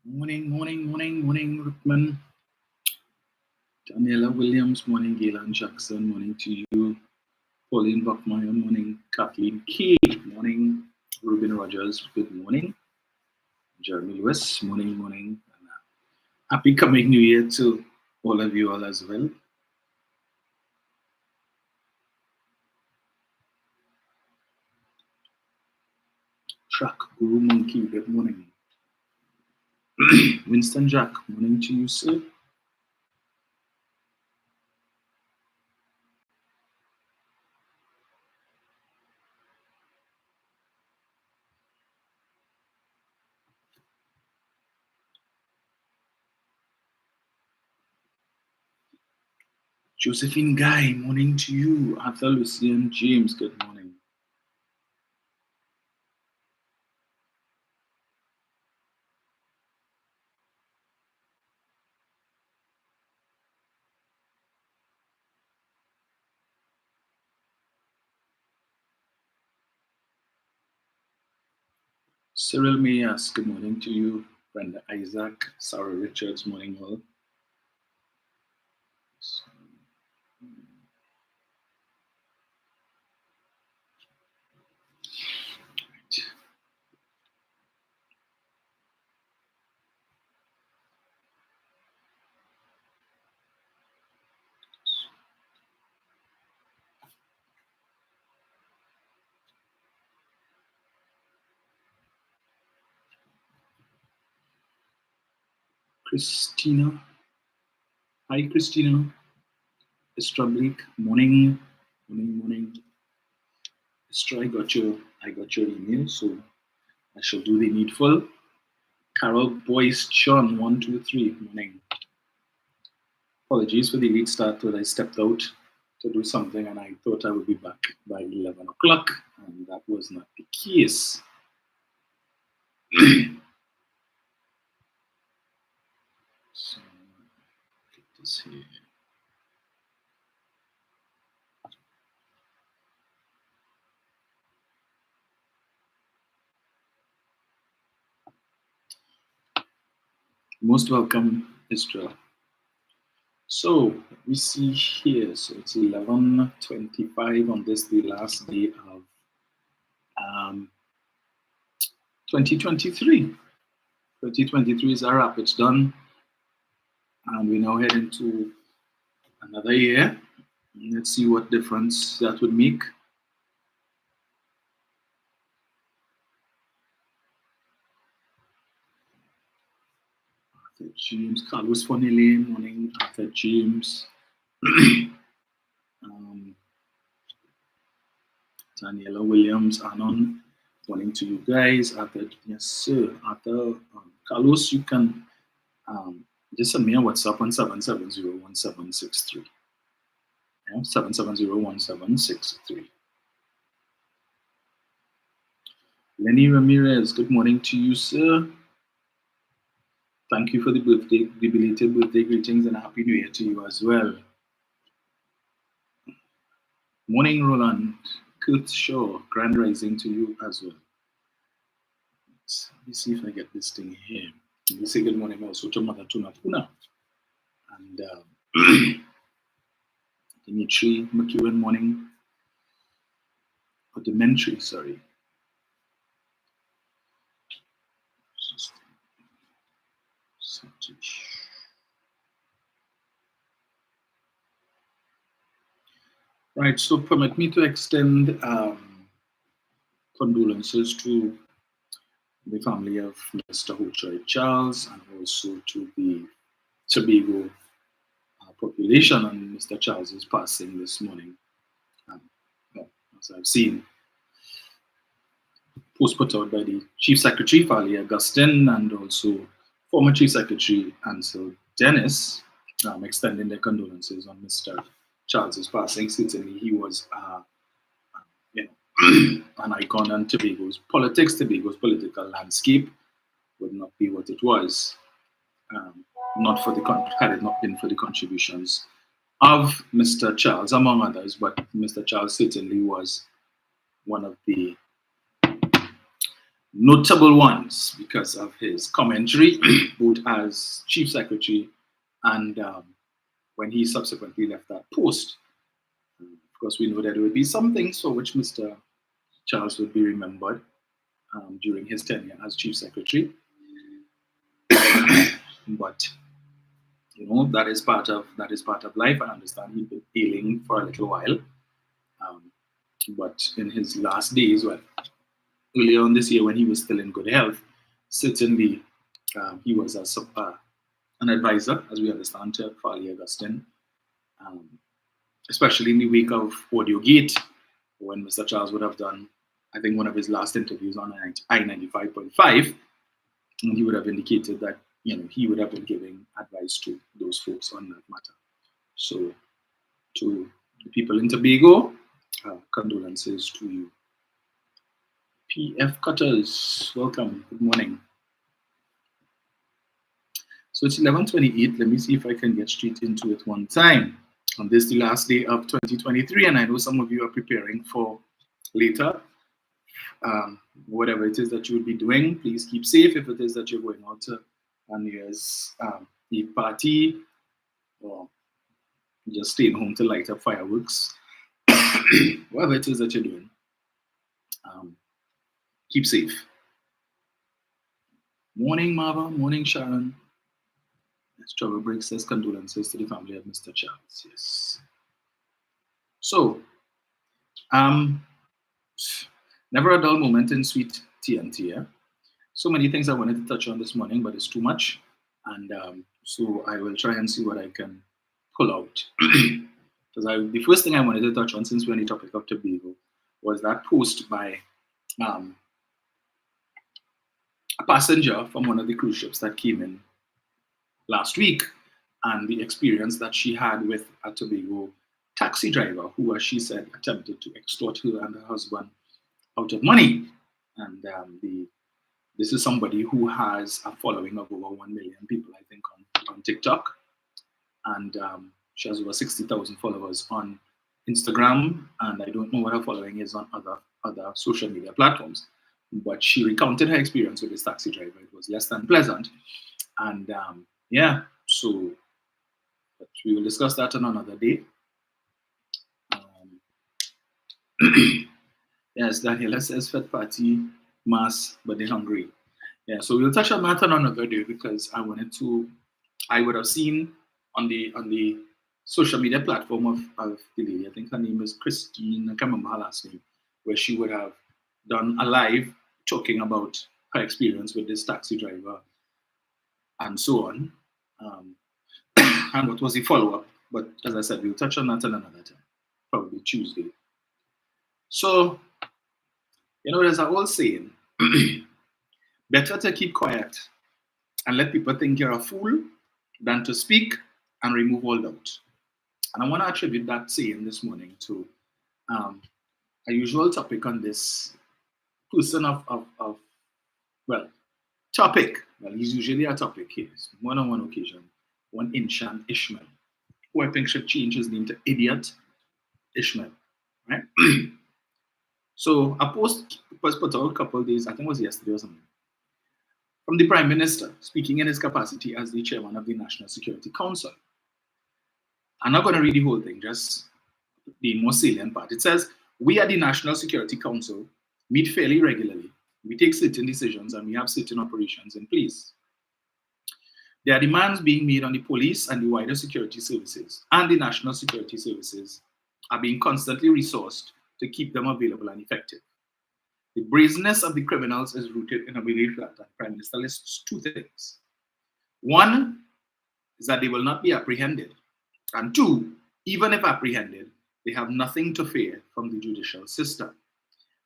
Morning, Rickman. Daniela Williams, morning, Galen Jackson, morning to you. Pauline Buckmeyer, morning. Kathleen Key, morning. Ruben Rogers, good morning. Jeremy Lewis, morning. And, happy coming New Year to all of you all as well. Track Guru Monkey, good morning. Winston Jack, morning to you, sir. Josephine Guy, morning to you. Arthur Lucian James, good morning. Cyril Mayas, good morning to you. Brenda Isaac, Sarah Richards, morning all. Christina. Hi, Christina. Estra Blake, morning. Estra, I got your email, so I shall do the needful. Carol Boyce John, 123, morning. Apologies for the late start, but I stepped out to do something and I thought I would be back by 11 o'clock, and that was not the case. So, get this here. Most welcome, Istra. So we see here, so it's 11:25 on this, the last day of 2023. 2023 is a wrap, it's done. And we now head into another year. Let's see what difference that would make. Arthur James, Carlos Fonele, morning. Arthur James. Daniela Williams, Anon, morning to you guys. Arthur, yes, sir. Arthur, Carlos, you can just send me a WhatsApp on 7701763. Yeah, 7701763. Lenny Ramirez, good morning to you, sir. Thank you for the belated birthday greetings, and a happy new year to you as well. Morning, Roland. Kurt Shaw, grand rising to you as well. Let me see if I get this thing here. Let me say good morning also to Mother Tuna Puna. And Dimitri McEwen, morning. Or Dementry, sorry. Right, so permit me to extend condolences to the family of Mr. Hochroyd Charles and also to the Tobago population on Mr. Charles's passing this morning. As I've seen, post put out by the Chief Secretary, Fali Augustine, and also former Chief Secretary Ansel Dennis, extending their condolences on Mr. Charles's passing. Certainly, he was an icon on Tobago's politics. Tobago's political landscape would not be what it was had it not been for the contributions of Mr. Charles, among others. But Mr. Charles certainly was one of the notable ones because of his commentary, both as Chief Secretary and when he subsequently left that post. Of course, we know that there would be some things for which Mr. Charles would be remembered during his tenure as Chief Secretary, but that is part of life. I understand he'd been ailing for a little while, but in his last days, well, earlier on this year when he was still in good health, certainly he was an advisor, as we understand, to Farley Augustine, especially in the wake of Audiogate, when Mr. Charles would have done, I think, one of his last interviews on I-95.5, and he would have indicated that he would have been giving advice to those folks on that matter. So, to the people in Tobago, condolences to you. PF Cutters, welcome. Good morning. So it's 11:28. Let me see if I can get straight into it one time. On this, the last day of 2023, and I know some of you are preparing for later. Whatever it is that you will be doing, please keep safe. If it is that you're going out to a New Year's Eve party, or just staying home to light up fireworks, whatever it is that you're doing, keep safe. Morning, Marva. Morning, Sharon. Yes, Trevor Briggs says condolences to the family of Mr. Charles. Yes. So, never a dull moment in sweet TNT. Yeah? So many things I wanted to touch on this morning, but it's too much. And so I will try and see what I can pull out. Because the first thing I wanted to touch on, since we're on the topic of Tobago, was that post by a passenger from one of the cruise ships that came in last week, and the experience that she had with a Tobago taxi driver who, as she said, attempted to extort her and her husband out of money. And this is somebody who has a following of over 1 million people, I think, on TikTok. And she has over 60,000 followers on Instagram. And I don't know what her following is on other social media platforms. But she recounted her experience with this taxi driver. It was less than pleasant. And yeah, so but we will discuss that on another day. Yes, Daniela says fed party, mass, but they're hungry. Yeah, so we'll touch on that on another day because I would have seen on the social media platform of the lady, I think her name is Christine, I can't remember her last name, where she would have done a live talking about her experience with this taxi driver and so on. And what was the follow-up? But as I said, we'll touch on that on another time, probably Tuesday. So, there's an old saying, better to keep quiet and let people think you're a fool than to speak and remove all doubt. And I want to attribute that saying this morning to a usual topic on this person topic. Well, he's usually a topic here. More on one occasion, one Inchant Ishmael, who I think should change his name to Idiot Ishmael, right? So a post was put out a couple of days, I think it was yesterday or something, from the Prime Minister, speaking in his capacity as the chairman of the National Security Council. I'm not going to read the whole thing, just the most salient part. It says, we at the National Security Council meet fairly regularly. We take certain decisions and we have certain operations in place. There are demands being made on the police and the wider security services, and the national security services are being constantly resourced to keep them available and effective. The brazenness of the criminals is rooted in a belief that the Prime Minister lists two things. One is that they will not be apprehended. And two, even if apprehended, they have nothing to fear from the judicial system.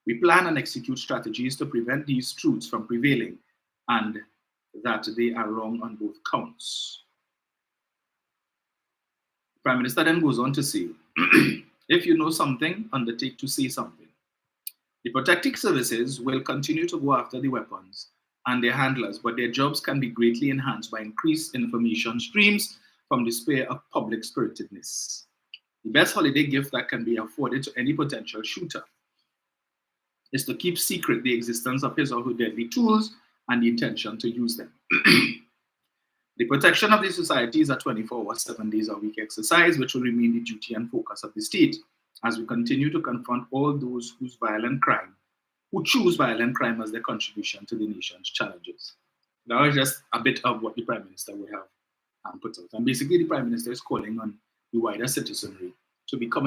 We plan and execute strategies to prevent these truths from prevailing, and that they are wrong on both counts. The Prime Minister then goes on to say, if you know something, undertake to say something. The protective services will continue to go after the weapons and their handlers, but their jobs can be greatly enhanced by increased information streams from the sphere of public spiritedness. The best holiday gift that can be afforded to any potential shooter is to keep secret the existence of his or her deadly tools and the intention to use them. The protection of the society is a 24-hour, 7 days a week exercise, which will remain the duty and focus of the state as we continue to confront all those who choose violent crime as their contribution to the nation's challenges. That was just a bit of what the Prime Minister would have put out. And basically, the Prime Minister is calling on the wider citizenry to become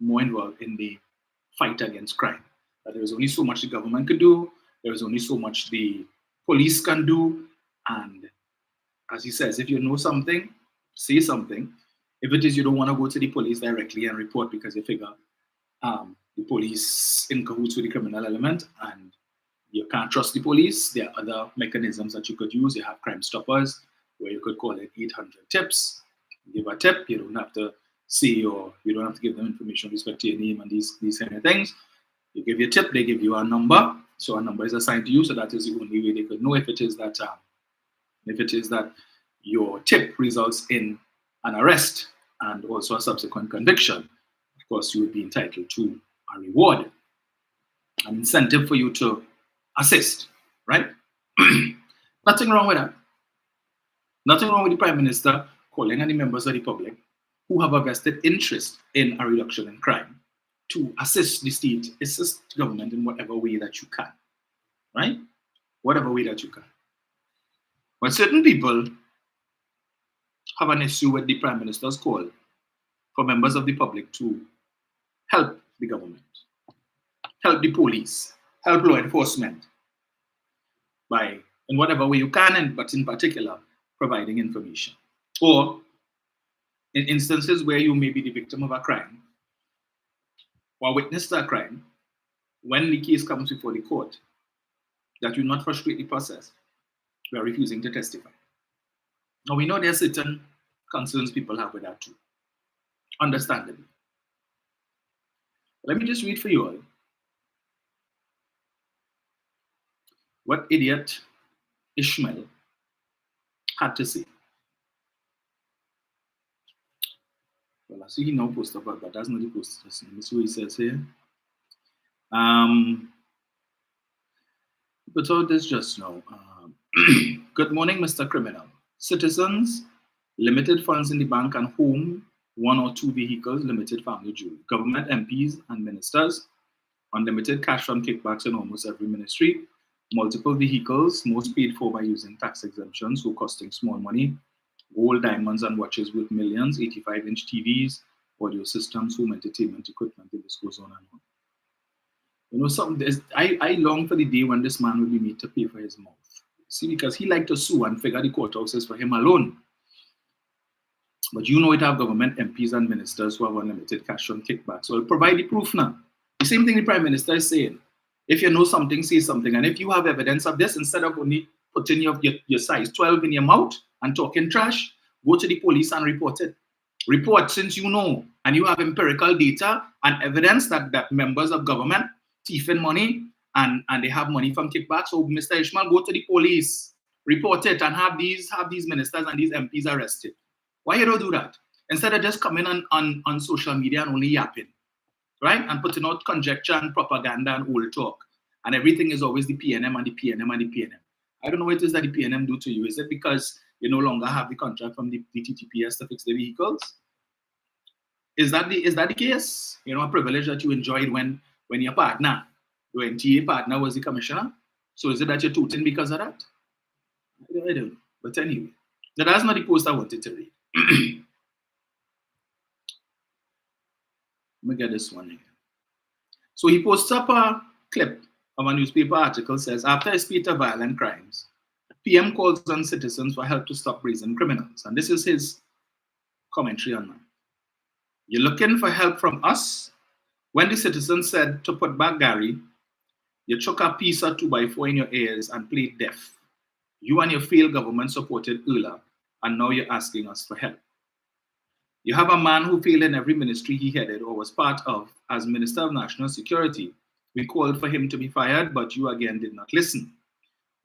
more involved in the fight against crime. That there is only so much the government can do, there is only so much the police can do, and as he says, if you know something, say something. If it is you don't want to go to the police directly and report because you figure the police in cahoots with the criminal element and you can't trust the police, there are other mechanisms that you could use. You have Crime Stoppers, where you could call it 800 tips. Give a tip, you don't have to say or you don't have to give them information with respect to your name and these kind of things. You give your tip, they give you a number. So a number is assigned to you, so that is the only way they could know if it is that your tip results in an arrest and also a subsequent conviction. Of course, you would be entitled to a reward, an incentive for you to assist, right? Nothing wrong with that. Nothing wrong with the Prime Minister calling on the members of the public who have a vested interest in a reduction in crime to assist the state, assist government in whatever way that you can, right? Whatever way that you can. But certain people have an issue with the Prime Minister's call for members of the public to help the government, help the police, help law enforcement by, in whatever way you can, but in particular, providing information. Or in instances where you may be the victim of a crime or witness to a crime, when the case comes before the court, that you not frustrate the process by refusing to testify. Now, we know there are certain concerns people have with that too, understandably. Let me just read for you all what idiot Ishmael had to say. Well, I see he now posted about, but that's not the post. This is what he says here. Put out this just now. Good morning, Mr. Criminal. Citizens, limited funds in the bank and home, 1 or 2 vehicles, limited family jewelry. Government MPs and ministers, unlimited cash from kickbacks in almost every ministry. Multiple vehicles, most paid for by using tax exemptions, so costing small money. Gold, diamonds, and watches worth millions, 85-inch TVs, audio systems, home entertainment equipment, the list goes on and on. You know, I long for the day when this man will be made to pay for his mouth. See, because he liked to sue and figure the courthouses for him alone. But you know it have government MPs and ministers who have unlimited cash from kickbacks. So I'll provide the proof now. The same thing the Prime Minister is saying. If you know something, say something. And if you have evidence of this, instead of only putting your size 12 in your mouth and talking trash, go to the police and report it. Report since you know and you have empirical data and evidence that members of government thieving money and they have money from kickbacks. So Mr. Ishmael, go to the police, report it, and have these ministers and these MPs arrested. Why you don't do that? Instead of just coming on social media and only yapping, right? And putting out conjecture and propaganda and old talk. And everything is always the PNM and the PNM and the PNM. I don't know what it is that the PNM do to you. Is it because you no longer have the contract from the TTPS to fix the vehicles? Is that the case? You know, a privilege that you enjoyed when your partner, your NTA partner was the commissioner? So is it that you're tooting because of that? I don't know. But anyway, that's not the post I wanted to read. Let me get this one here. So he posts up a clip of a newspaper article, says, after a spate of violent crimes, PM calls on citizens for help to stop brazen criminals. And this is his commentary on that. You're looking for help from us? When the citizens said to put back Gary, you took a piece of 2x4 in your ears and played deaf. You and your failed government supported ULA, and now you're asking us for help. You have a man who failed in every ministry he headed or was part of as Minister of National Security. We called for him to be fired, but you again did not listen.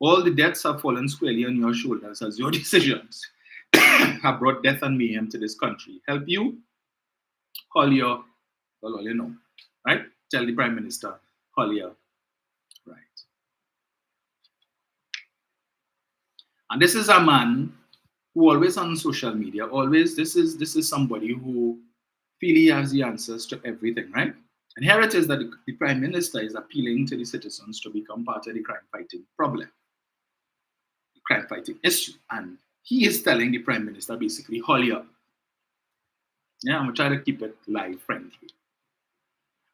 All the debts have fallen squarely on your shoulders as your decisions have brought death and mayhem to this country. Help you? All you know, right? Tell the Prime Minister Holier. Right. And this is a man who always on social media, always, this is somebody who feel he has the answers to everything, right? And here it is that the Prime Minister is appealing to the citizens to become part of the crime-fighting problem, the crime-fighting issue. And he is telling the Prime Minister basically, hurry up. Yeah, I'm going to try to keep it live friendly.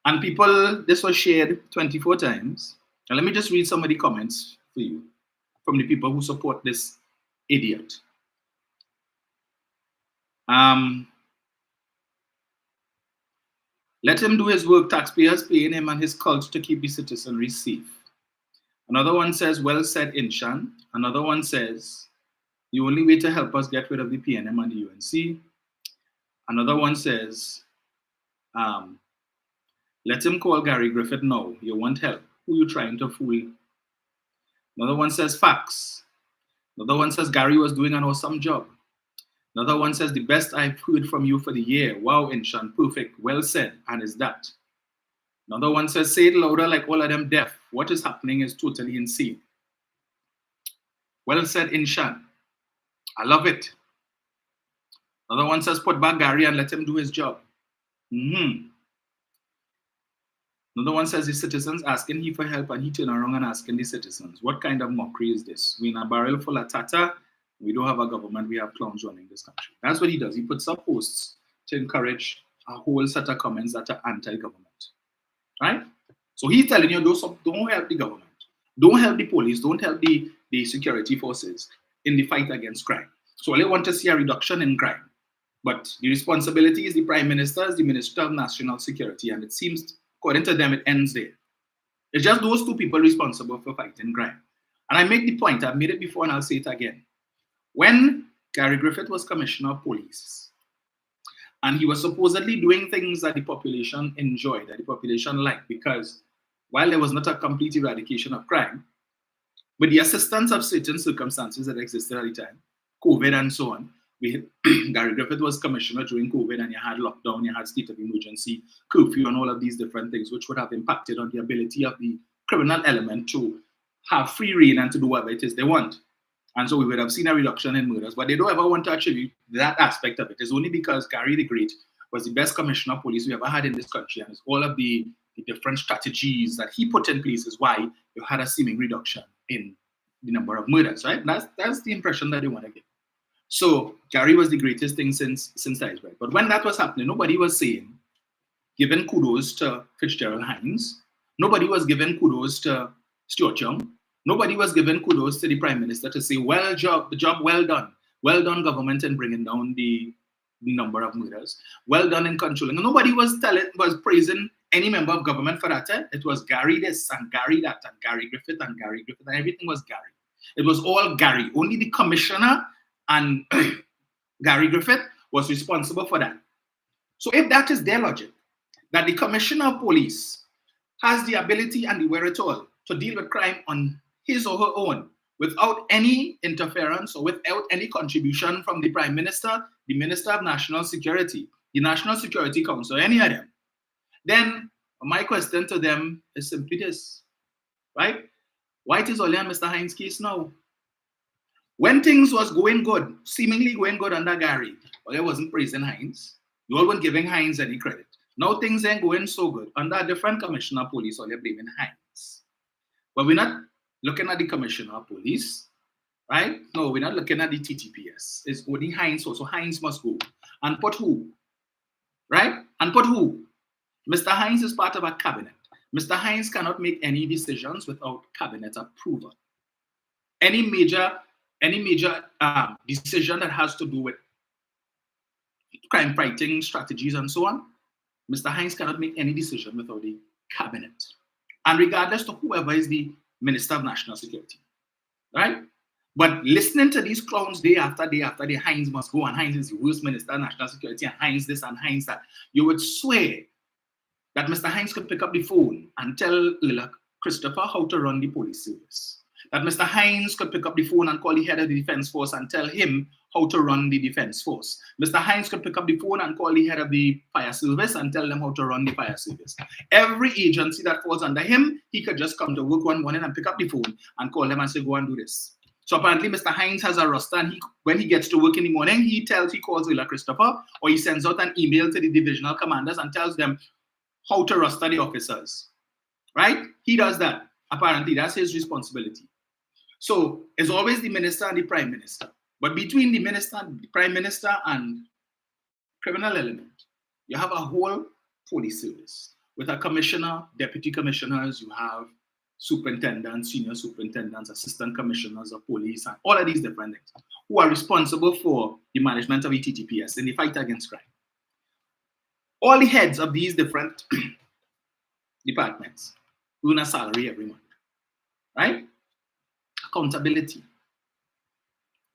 And people, this was shared 24 times. And let me just read some of the comments for you from the people who support this idiot. Let him do his work, taxpayers paying him and his cult to keep the citizenry safe. Another one says, well said, Inshan. Another one says, the only way to help us get rid of the PNM and the UNC. Another one says, let him call Gary Griffith now. You want help. Who you trying to fool? Another one says, facts. Another one says, Gary was doing an awesome job. Another one says, the best I've heard from you for the year. Wow, Inshan, perfect. Well said. And is that? Another one says, say it louder like all of them deaf. What is happening is totally insane. Well said, Inshan. I love it. Another one says, put back Gary and let him do his job. Another one says, the citizens asking he for help and he turn around and asking the citizens. What kind of mockery is this? We in a barrel full of tata. We don't have a government, we have clowns running this country. That's what he does. He puts up posts to encourage a whole set of comments that are anti-government, right? So he's telling you, don't help the government. Don't help the police. Don't help the security forces in the fight against crime. So they want to see a reduction in crime. But the responsibility is the Prime Minister, the Minister of National Security, and it seems, according to them, it ends there. It's just those two people responsible for fighting crime. And I make the point, I've made it before and I'll say it again. When Gary Griffith was Commissioner of Police, and he was supposedly doing things that the population enjoyed, that the population liked, because while there was not a complete eradication of crime, with the assistance of certain circumstances that existed at the time, COVID and so on, Gary Griffith was commissioner during COVID, and you had lockdown, you had state of emergency, curfew, and all of these different things, which would have impacted on the ability of the criminal element to have free reign and to do whatever it is they want. And so we would have seen a reduction in murders, but they don't ever want to attribute that aspect of it. It's only because Gary the Great was the best commissioner of police we ever had in this country, and it's all of the different strategies that he put in place is why you had a seeming reduction in the number of murders, right? That's the impression that they want to get. So Gary was the greatest thing since sliced bread. But when that was happening, nobody was giving kudos to Fitzgerald Hines. Nobody was giving kudos to Stuart Young. Nobody was giving kudos to the Prime Minister to say, the job well done. Well done, government, in bringing down the number of murders. Well done in controlling. And nobody was praising any member of government for that. It was Gary this and Gary that and Gary Griffith and everything was Gary. It was all Gary. Only the commissioner and Gary Griffith was responsible for that. So if that is their logic, that the commissioner of police has the ability and the wherewithal to deal with crime on his or her own without any interference or without any contribution from the Prime Minister, the Minister of National Security, the National Security Council, any of them, then my question to them is simply this, right? Why it is only on Mr. Hines' case now? When things was going good, seemingly going good under Gary, well, I wasn't praising Hines. You all weren't giving Hines any credit. Now things ain't going so good. Under a different commissioner of police, all you're blaming Hines. But we're not looking at the commissioner of police, right? No, we're not looking at the TTPS. It's only Hines, so Hines must go. And put who? Right? And put who? Mr. Hines is part of a cabinet. Mr. Hines cannot make any decisions without cabinet approval. Any major decision that has to do with crime fighting strategies and so on, Mr. Hines cannot make any decision without the cabinet. And regardless to whoever is the Minister of National Security, right? But listening to these clowns day after day after day, Hines must go and Hines is the worst Minister of National Security and Hines this and Hines that, you would swear that Mr. Hines could pick up the phone and tell Lila Christopher how to run the police service. That Mr. Hines could pick up the phone and call the head of the defense force and tell him how to run the defense force. Mr. Hines could pick up the phone and call the head of the fire service and tell them how to run the fire service. Every agency that falls under him, he could just come to work one morning and pick up the phone and call them and say, go and do this. So apparently Mr. Hines has a roster, and when he gets to work in the morning, he calls Willa Christopher, or he sends out an email to the divisional commanders and tells them how to roster the officers, right? He does that. Apparently, that's his responsibility. So it's always the minister and the prime minister. But between the minister, the prime minister, and criminal element, you have a whole police service with a commissioner, deputy commissioners, you have superintendents, senior superintendents, assistant commissioners of police, and all of these different things who are responsible for the management of ETTPS in the fight against crime. All the heads of these different departments earn a salary every month, right? Accountability.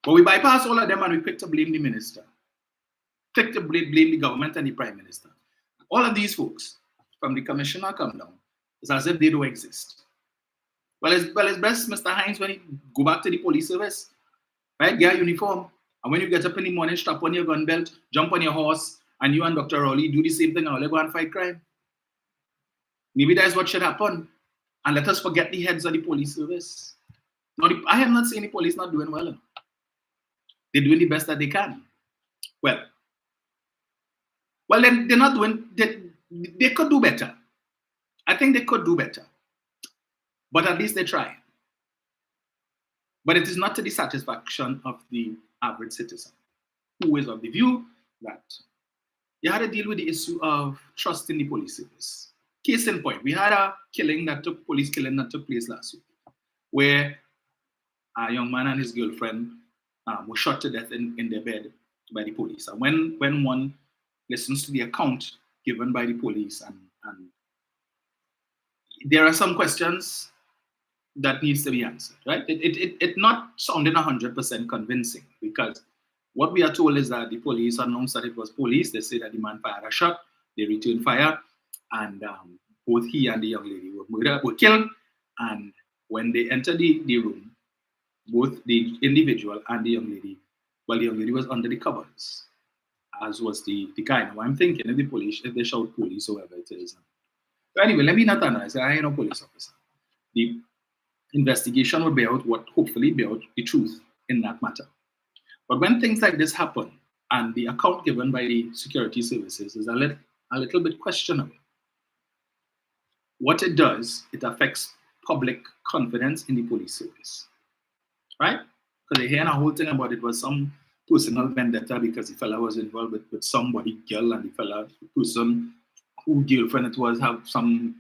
But we bypass all of them and we quick to blame the minister, quick to blame the government and the prime minister. All of these folks, from the commissioner come down, it's as if they don't exist. Well, it's best, Mr. Hines, when you go back to the police service, right? Get a uniform. And when you get up in the morning, strap on your gun belt, jump on your horse, and you and Dr. Rowley do the same thing and all go and fight crime. Maybe that's what should happen. And let us forget the heads of the police service. Now, I am not saying the police not doing well. They're doing the best that they can. Well, then they're not doing, they could do better. I think they could do better. But at least they try. But it is not to the satisfaction of the average citizen, who is of the view that you had to deal with the issue of trust in the police service. Case in point, we had a police killing that took place last week, where a young man and his girlfriend were shot to death in their bed by the police. And when one listens to the account given by the police, and there are some questions that needs to be answered, right? It not sounding 100% convincing, because what we are told is that the police announced that it was police. They say that the man fired a shot, they returned fire, and both he and the young lady were killed. And when they entered the room, both the individual and the young lady, well, the young lady was under the covers, as was the guy. Now I'm thinking if they shout police, whoever it is. So anyway, let me not analyze. I ain't no police officer. The investigation will bear out hopefully bear out the truth in that matter. But when things like this happen, and the account given by the security services is a little bit questionable, what it does, it affects public confidence in the police service, right? Because they hear a whole thing about it was some personal vendetta because the fella was involved with somebody girl, and the person who girlfriend it was have some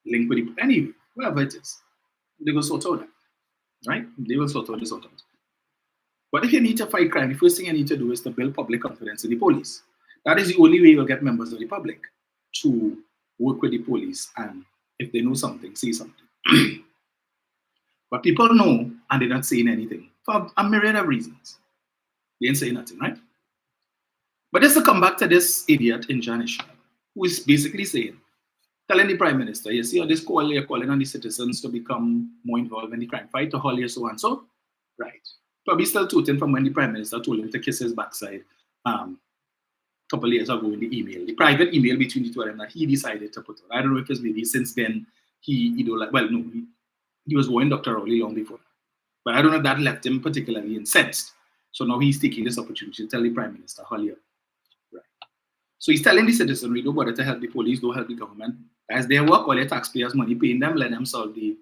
link with it. Anyway, whatever it is, they will sort out that, right? They will sort out. But if you need to fight crime, the first thing you need to do is to build public confidence in the police. That is the only way you'll get members of the public to work with the police, and if they know something, say something. But people know, and they're not saying anything for a myriad of reasons. They ain't saying nothing, right? But just to come back to this idiot in Judicial, who is basically telling the Prime Minister, you see, on this call, you're calling on the citizens to become more involved in the crime fight, to haul you so and so. Right. Probably still tooting from when the Prime Minister told him to kiss his backside a couple of years ago in the email, the private email between the two of them that he decided to put out. I don't know if it's maybe since then he was warning Dr. Rowley long before. But I don't know if that left him particularly incensed. So now he's taking this opportunity to tell the Prime Minister, haul. Right. So he's telling the citizenry, don't bother to help the police, don't help the government. As they work, all their taxpayers' money, paying them, let them solve the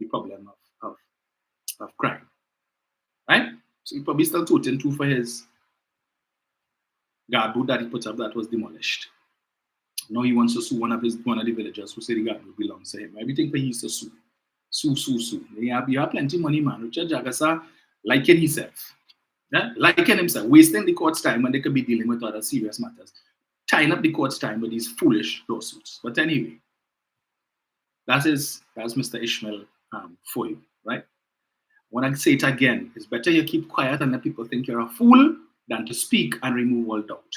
problem of crime. Right? So he probably still tooting too for his guard boot that he put up that was demolished. Now he wants to sue one of the villagers who say the guard boot belongs to him. Everything for he used to sue. Sue. You have plenty of money, man. Richard Jagasa liking himself. Yeah? Liking himself, wasting the court's time when they could be dealing with other serious matters. Tying up the court's time with these foolish lawsuits. But anyway, that's Mr. Ishmael for you, right? When I say it again, it's better you keep quiet and let people think you're a fool than to speak and remove all doubt.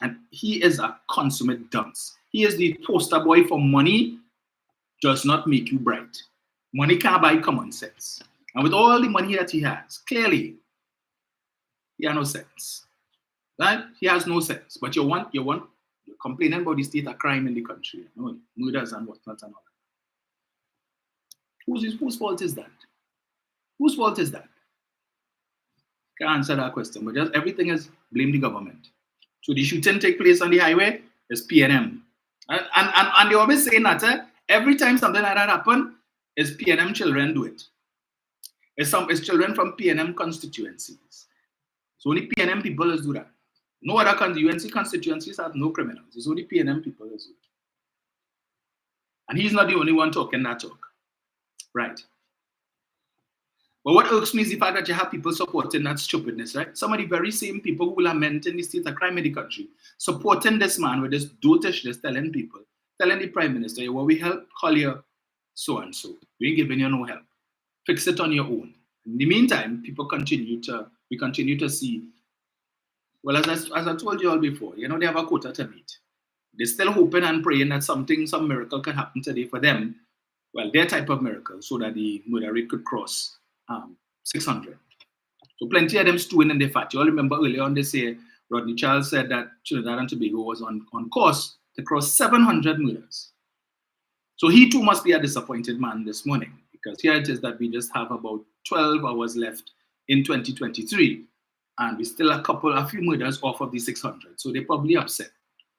And he is a consummate dunce. He is the poster boy for money does not make you bright. Money can't buy common sense. And with all the money that he has, clearly, He has no sense. Right? He has no sense. But you're complaining about the state of crime in the country, you know, murders and whatnot and all that. Whose fault is that? Whose fault is that? Can't answer that question, but just everything is blame the government. So the shooting take place on the highway is PNM. And they always say that every time something like that happen, is PNM children do it. It's children from PNM constituencies. So only PNM people do that. No other UNC constituencies have no criminals. It's only PNM people that do it. And he's not the only one talking that talk. Right. But what irks me is the fact that you have people supporting that stupidness, right? Some of the very same people who lament in the state of crime in the country, supporting this man with this dotishness, telling the prime minister, well, we help Collier so-and-so. We ain't giving you no help. Fix it on your own. In the meantime, we continue to see, well, as I told you all before, you know, they have a quota to meet. They're still hoping and praying that some miracle can happen today for them. Well, their type of miracle, so that the murder rate could cross 600. So plenty of them stewing in the fat. You all remember earlier on they say, Rodney Charles said that Trinidad and Tobago was on course to cross 700 murders. So he too must be a disappointed man this morning, because here it is that we just have about 12 hours left in 2023, and we still a few murders off of the 600. So they're probably upset.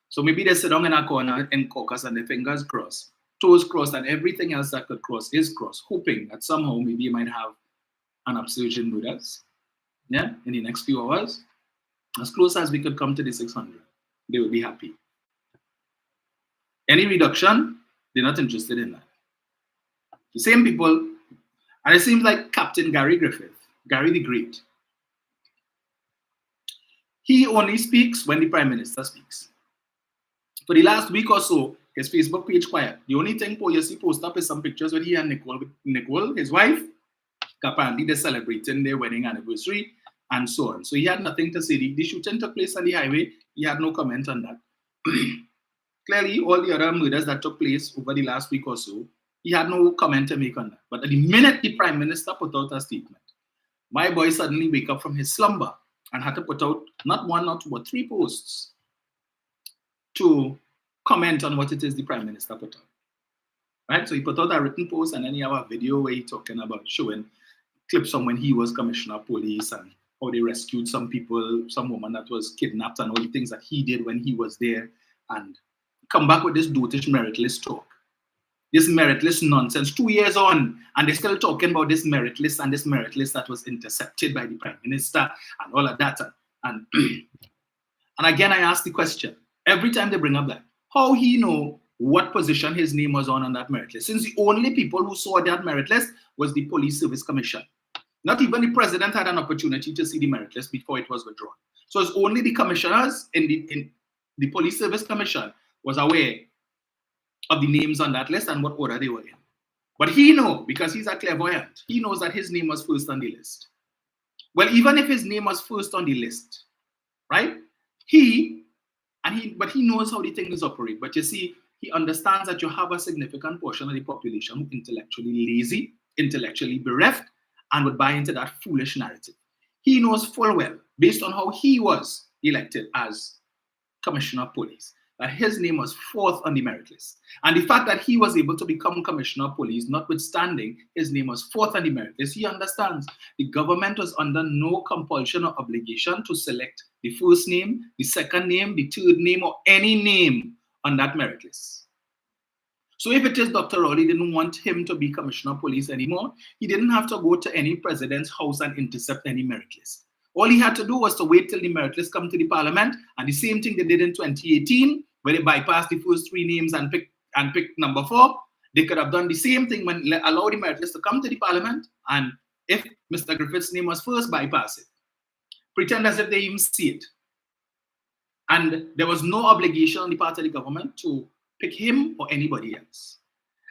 So maybe they sit down in a corner in caucus and their fingers crossed, toes crossed, and everything else that could cross is crossed, hoping that somehow maybe you might have an upsurge in murders, in the next few hours. As close as we could come to the 600, they would be happy. Any reduction, they're not interested in that. The same people, and it seems like Captain Gary Griffith, Gary the Great, he only speaks when the Prime Minister speaks. For the last week or so, his Facebook page quiet. The only thing you see post up is some pictures with he and Nicole, his wife. Apparently they're celebrating their wedding anniversary and so on. So he had nothing to say. The shooting took place on the highway. He had no comment on that. Clearly, all the other murders that took place over the last week or so, he had no comment to make on that. But the minute the Prime Minister put out a statement, my boy suddenly wake up from his slumber and had to put out not one, not two, but 3 posts to comment on what it is the Prime Minister put out. Right? So he put out a written post, and then he have a video where he's talking about showing clips from when he was Commissioner of Police and how they rescued some people, some woman that was kidnapped, and all the things that he did when he was there, and come back with this dotish meritless talk. This meritless nonsense 2 years on, and they're still talking about this meritless that was intercepted by the Prime Minister and all of that. And again, I ask the question, every time they bring up that, how he know what position his name was on that merit list, since the only people who saw that merit list was the Police Service Commission. Not even the president had an opportunity to see the merit list before it was withdrawn. So it's only the commissioners in the Police Service Commission was aware of the names on that list and what order they were in. But he knows, because he's a clairvoyant, he knows that his name was first on the list. Well, even if his name was first on the list, right? But he knows how the things operate. But you see, he understands that you have a significant portion of the population who intellectually lazy, intellectually bereft, and would buy into that foolish narrative. He knows full well, based on how he was elected as Commissioner of Police, that his name was 4th on the merit list. And the fact that he was able to become Commissioner of Police, notwithstanding his name was 4th on the merit list, he understands the government was under no compulsion or obligation to select the first name, the second name, the third name, or any name on that merit list. So if it is Dr. Rowley didn't want him to be Commissioner of Police anymore, he didn't have to go to any president's house and intercept any merit list. All he had to do was to wait till the merit list come to the parliament, and the same thing they did in 2018, where they bypassed the first 3 names and picked number 4. They could have done the same thing when allow the merit list to come to the parliament, and if Mr. Griffith's name was first, bypass it. Pretend as if they even see it. And there was no obligation on the part of the government to pick him or anybody else.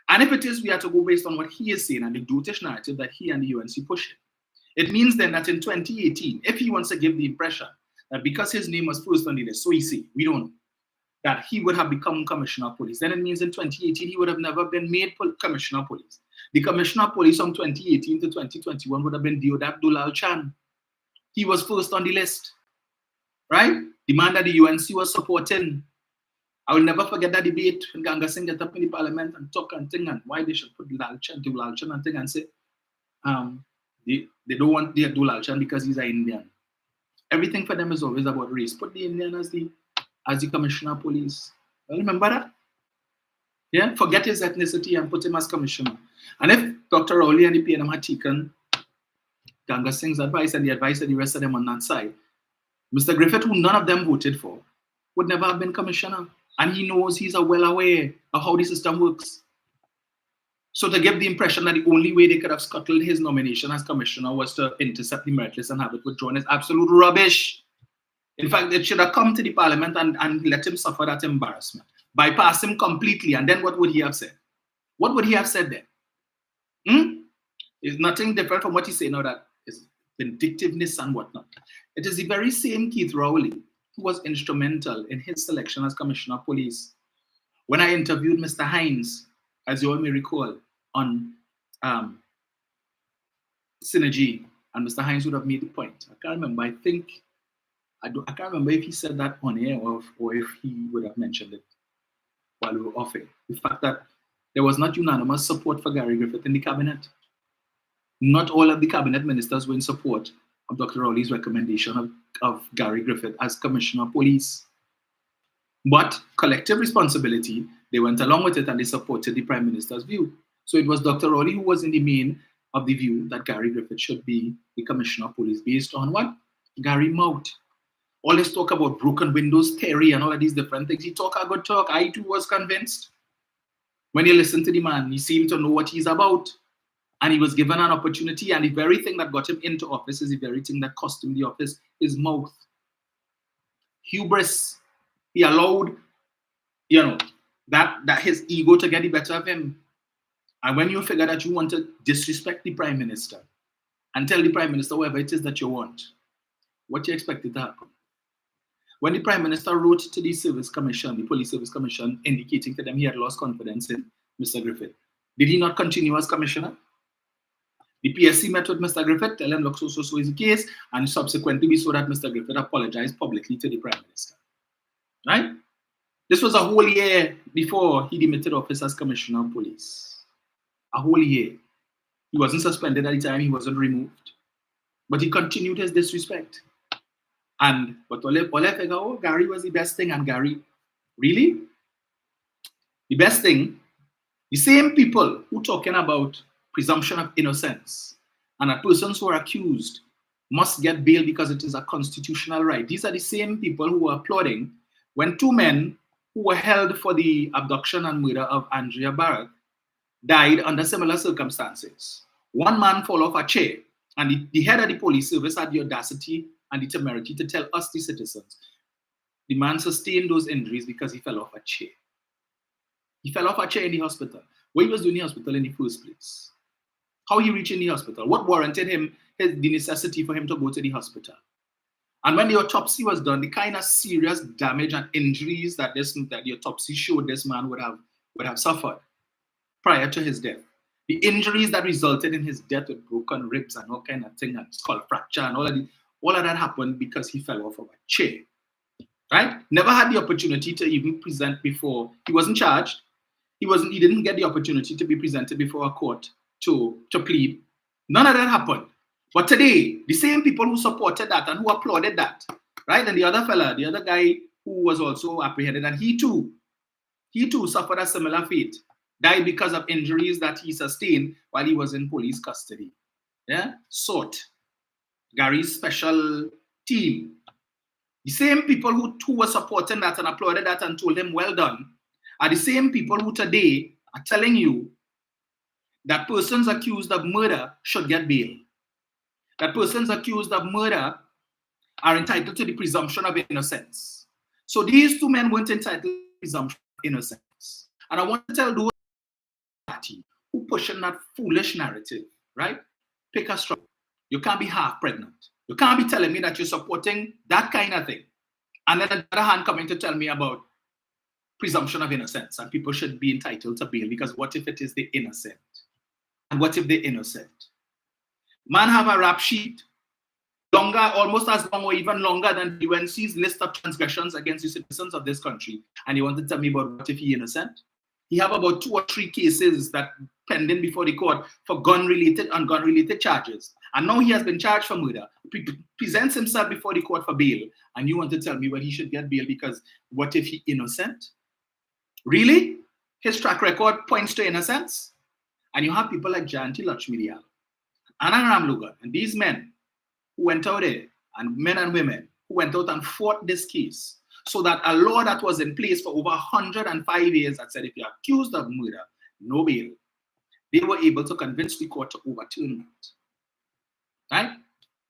And if it is, we have to go based on what he is saying and the dotish narrative that he and the UNC push it. It means then that in 2018, if he wants to give the impression that because his name was first on the list, so he say, we don't know, that he would have become Commissioner of Police, then it means in 2018, he would have never been made Commissioner of Police. The Commissioner of Police from 2018 to 2021 would have been Deodat Dulal Chan. He was first on the list, right? The man that the UNC was supporting. I will never forget that debate when Ganga Singh get up in the parliament and talk and thing and why they should put Lalchan to Lalchan and thing and say, they don't want to do Lalchan because he's an Indian. Everything for them is always about race. Put the Indian as the commissioner of police. You remember that? Yeah, forget his ethnicity and put him as commissioner. And if Dr. Rowley and the PNM had taken Ganga Singh's advice and the advice of the rest of them on that side, Mr. Griffith, who none of them voted for, would never have been commissioner. And he knows, he's well aware of how the system works. So to give the impression that the only way they could have scuttled his nomination as commissioner was to intercept the merit list and have it withdrawn is absolute rubbish. In fact, it should have come to the parliament and let him suffer that embarrassment. Bypass him completely, and then what would he have said? What would he have said then? It's nothing different from what he's saying now, that is vindictiveness and whatnot. It is the very same Keith Rowley who was instrumental in his selection as Commissioner of Police. When I interviewed Mr. Hines, as you all may recall, on Synergy, and Mr. Hines would have made the point. I can't remember. I can't remember if he said that on air or if he would have mentioned it while we were off air. The fact that there was not unanimous support for Gary Griffith in the cabinet. Not all of the cabinet ministers were in support of Dr. Rowley's recommendation of Gary Griffith as Commissioner of Police. But collective responsibility, they went along with it and they supported the Prime Minister's view. So it was Dr. Rowley who was in the main of the view that Gary Griffith should be the Commissioner of Police based on what? Gary Mout. All this talk about broken windows theory and all of these different things. He talk a good talk. I too was convinced. When you listen to the man, he seemed to know what he's about. And he was given an opportunity, and the very thing that got him into office is the very thing that cost him the office, his mouth. Hubris. He allowed, that his ego to get the better of him. And when you figure that you want to disrespect the Prime Minister and tell the Prime Minister whatever it is that you want, what do you expect it to happen? When the Prime Minister wrote to the Service Commission, the Police Service Commission, indicating to them he had lost confidence in Mr. Griffith, did he not continue as Commissioner? The PSC met with Mr. Griffith, tell him, look, so is the case, and subsequently we saw that Mr. Griffith apologized publicly to the Prime Minister. Right? This was a whole year before he demitted office as Commissioner of Police. A whole year. He wasn't suspended at the time, he wasn't removed. But he continued his disrespect. But Ole figure, oh, Gary was the best thing, and Gary, really? The best thing, the same people who talking about presumption of innocence and that persons who are accused must get bail because it is a constitutional right. These are the same people who were applauding when two men who were held for the abduction and murder of Andrea Barrett died under similar circumstances. One man fell off a chair, and the head of the police service had the audacity and the temerity to tell us, the citizens, the man sustained those injuries because he fell off a chair. He fell off a chair in the hospital. What he was doing in the hospital in the first place? How he reached in the hospital? What warranted him the necessity for him to go to the hospital? And when the autopsy was done, the kind of serious damage and injuries that the autopsy showed this man would have suffered prior to his death. The injuries that resulted in his death with broken ribs and all kind of thing and skull fracture and all of that happened because he fell off of a chair. Right? Never had the opportunity to even present before. He wasn't charged. He didn't get the opportunity to be presented before a court to plead. None of that happened. But today, the same people who supported that and who applauded that, right? And the other guy who was also apprehended, and he too suffered a similar fate, died because of injuries that he sustained while he was in police custody. Yeah? SORT, Gary's special team. The same people who were supporting that and applauded that and told him, well done, are the same people who today are telling you that persons accused of murder should get bail. That persons accused of murder are entitled to the presumption of innocence. So these two men weren't entitled to the presumption of innocence. And I want to tell those who pushing that foolish narrative, right? Pick a straw. You can't be half pregnant. You can't be telling me that you're supporting that kind of thing. And then on the other hand, coming to tell me about presumption of innocence and people should be entitled to bail because what if it is the innocent? And what if they're innocent? Man have a rap sheet longer, almost as long or even longer than the UNC's list of transgressions against the citizens of this country. And you want to tell me about what if he's innocent? He have about 2 or 3 cases that pending before the court for gun-related charges. And now he has been charged for murder. Presents himself before the court for bail. And you want to tell me when he should get bail because what if he's innocent? Really? His track record points to innocence? And you have people like Jayanti Lakshmi, Anangram Logan, and these men who went out there, and men and women who went out and fought this case, so that a law that was in place for over 105 years that said if you're accused of murder, no bail, they were able to convince the court to overturn that. Right?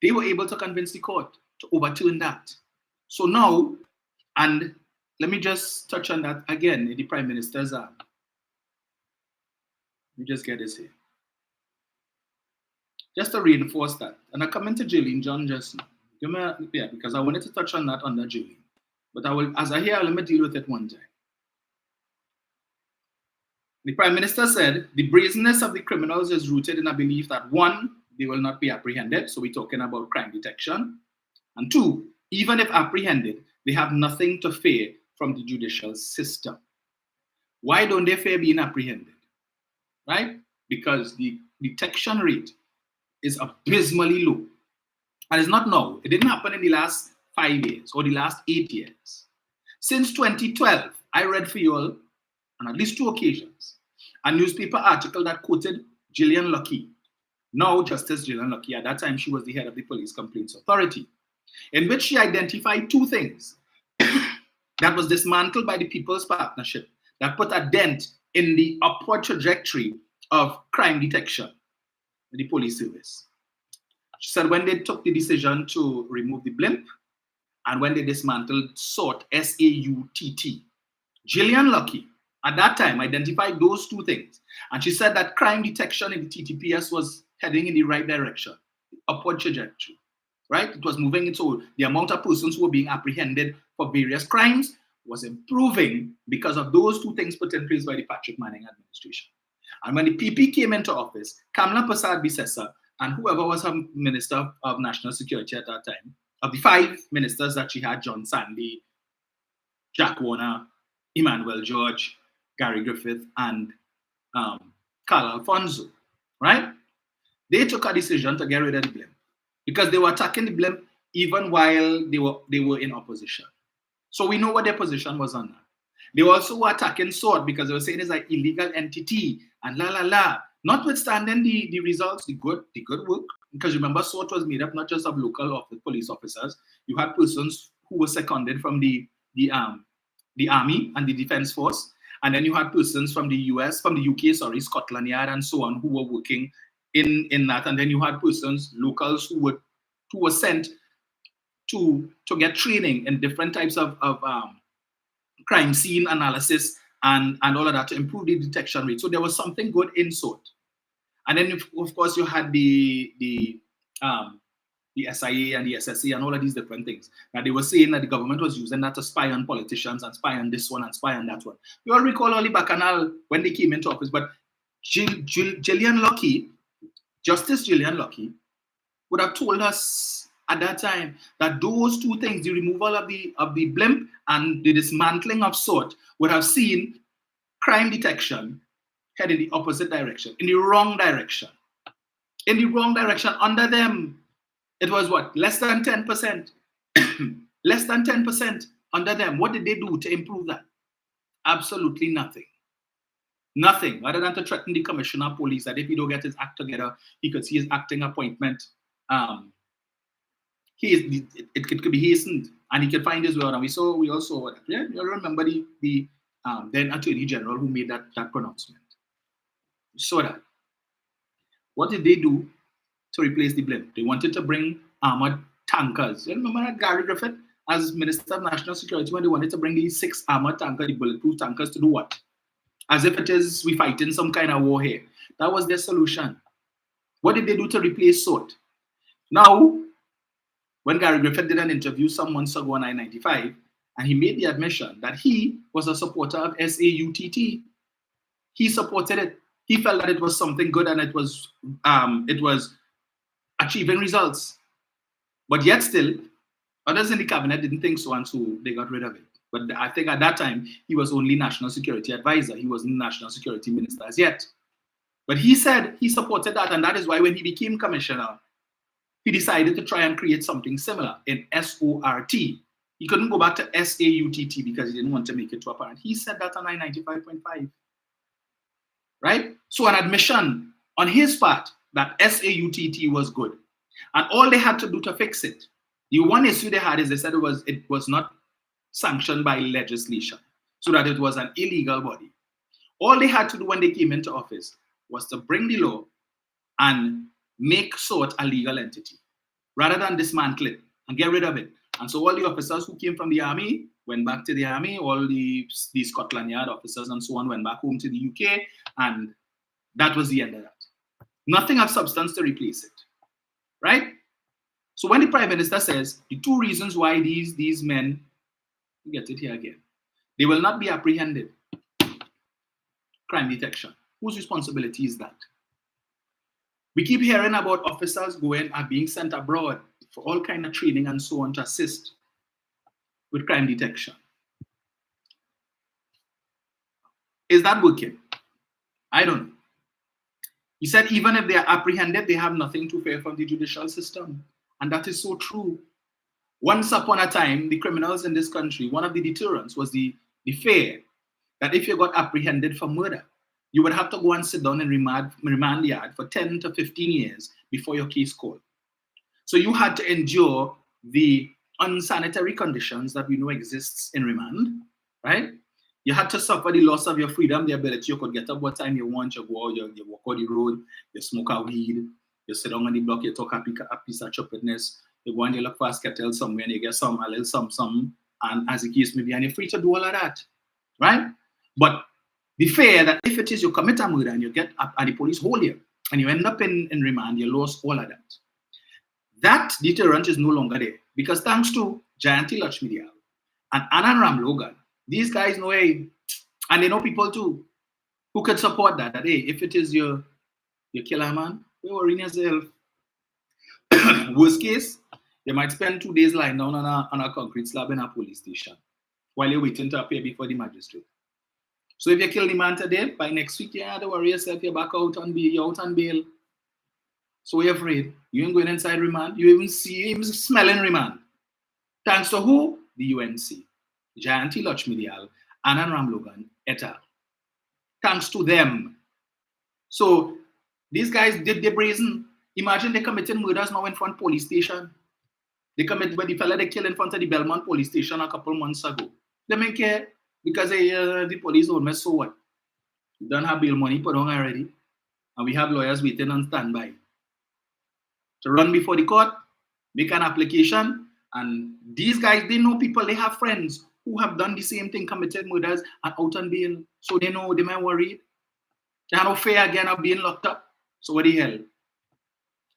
They were able to convince the court to overturn that. So now, and let me just touch on that again in the Prime Minister's arm. Let me just get this here. Just to reinforce that. And I come into Jillian John just now. Because I wanted to touch on that under Jillian. But I will, as I hear, let me deal with it one time. The Prime Minister said the brazenness of the criminals is rooted in a belief that 1, they will not be apprehended. So we're talking about crime detection. And 2, even if apprehended, they have nothing to fear from the judicial system. Why don't they fear being apprehended? Right? Because the detection rate is abysmally low. And it's not now. It didn't happen in the last 5 years or the last 8 years. Since 2012, I read for you all on at least 2 occasions a newspaper article that quoted Gillian Lucky, now Justice Gillian Lucky. At that time, she was the head of the Police Complaints Authority, in which she identified 2 things that was dismantled by the People's Partnership that put a dent in the upward trajectory of crime detection in the police service. She said when they took the decision to remove the blimp and when they dismantled SAUT, S-A-U-T-T, Gillian Lucky at that time identified those 2 things. And she said that crime detection in the TTPS was heading in the right direction, upward trajectory, right? It was moving into the amount of persons who were being apprehended for various crimes was improving because of those 2 things put in place by the Patrick Manning administration. And when the PP came into office, Kamla Prasad Bisesa and whoever was her Minister of National Security at that time, of the 5 ministers that she had, John Sandy, Jack Warner, Emmanuel George, Gary Griffith, and Carl Alfonso, right? They took a decision to get rid of the blimp because they were attacking the blimp even while they were in opposition. So we know what their position was on that. They also were attacking SAUT because they were saying it's an illegal entity and la la la. Notwithstanding the results, the good work, because remember SAUT was made up not just of local police officers. You had persons who were seconded from the Army and the Defense Force, and then you had persons from the UK, Scotland Yard and so on, who were working in that, and then you had persons, locals who were sent to get training in different types of crime scene analysis and all of that to improve the detection rate. So there was something good in SAUT. And then of course you had the SIA and the SSA and all of these different things. Now they were saying that the government was using that to spy on politicians and spy on this one and spy on that one. You all recall Ali Bacanal when they came into office, but Gillian Lucky, Justice Gillian Lucky, would have told us at that time that those 2 things, the removal of the blimp and the dismantling of SAUT, would have seen crime detection head in the opposite direction, in the wrong direction. In the wrong direction. Under them, it was what? Less than 10%. Less than 10% under them. What did they do to improve that? Absolutely nothing. Nothing, other than to threaten the commissioner of police that if he don't get his act together, he could see his acting appointment. It could be hastened, and he could find his way out. And we all saw that. Yeah, you remember the then Attorney General who made that pronouncement. You saw that. What did they do to replace the blimp? They wanted to bring armored tankers. You remember that Gary Griffith, as Minister of National Security, when they wanted to bring these 6 armored tankers, the bulletproof tankers, to do what? As if it is we fighting some kind of war here. That was their solution. What did they do to replace SAUT? Now, when Gary Griffith did an interview some months ago on I-95, and he made the admission that he was a supporter of SAUTT. He supported it. He felt that it was something good and it was achieving results. But yet still, others in the cabinet didn't think so, and so they got rid of it. But I think at that time, he was only National Security Advisor. He wasn't National Security Minister as yet. But he said he supported that, and that is why when he became commissioner, he decided to try and create something similar in SORT. He couldn't go back to SAUTT because he didn't want to make it too apparent. He said that on I-95.5. Right? So an admission on his part that SAUTT was good. And all they had to do to fix it, the one issue they had is they said it was not sanctioned by legislation, so that it was an illegal body. All they had to do when they came into office was to bring the law and make SORT a legal entity, rather than dismantle it and get rid of it. And so all the officers who came from the army went back to the army, all the Scotland Yard officers and so on went back home to the UK, and that was the end of that. Nothing of substance to replace it, right? So when the Prime Minister says the two reasons why these men, get it here again, they will not be apprehended, crime detection. Whose responsibility is that? We keep hearing about officers going and being sent abroad for all kind of training and so on to assist with crime detection. Is that working? I don't know. He said even if they are apprehended, they have nothing to fear from the judicial system. And that is so true. Once upon a time, the criminals in this country, one of the deterrents was the fear that if you got apprehended for murder, you would have to go and sit down in remand yard for 10 to 15 years before your case called. So you had to endure the unsanitary conditions that we know exists in remand, right? You had to suffer the loss of your freedom, the ability you could get up what time you want, you go out, you walk on the road, you smoke a weed, you sit down on the block, you talk a piece of chopness, you go and you look for a kettle somewhere and you get a little some, and as the case may be, and you're free to do all of that, right? But the fear that if it is you commit a murder and you get up and the police hold you and you end up in remand, you lost all of that. That deterrent is no longer there because thanks to Jayanti Lakshmi and Anand Ram Logan, these guys know, hey, and they know people too who could support that hey, if it is you kill a man, you're worrying yourself. Worst case, you might spend 2 days lying down on a concrete slab in a police station while you're waiting to appear before the magistrate. So if you kill the man today, by next week, you have to worry yourself, you're back out on bail, you're out on bail. So you're afraid. You ain't going inside remand. You even smelling remand. Thanks to who? The UNC. Jayanti Lakshmi, Anand Ram Logan, et al. Thanks to them. So these guys did the brazen. Imagine they committed murders now in front of police station. They committed the fella they killed in front of the Belmont police station a couple months ago. They don't care because the police don't mess, so what? We don't have bail money put on already. And we have lawyers waiting on standby to run before the court, make an application, and these guys, they know people, they have friends who have done the same thing, committed murders and out on bail. So they know they might worry. They have no fear again of being locked up. So what the hell?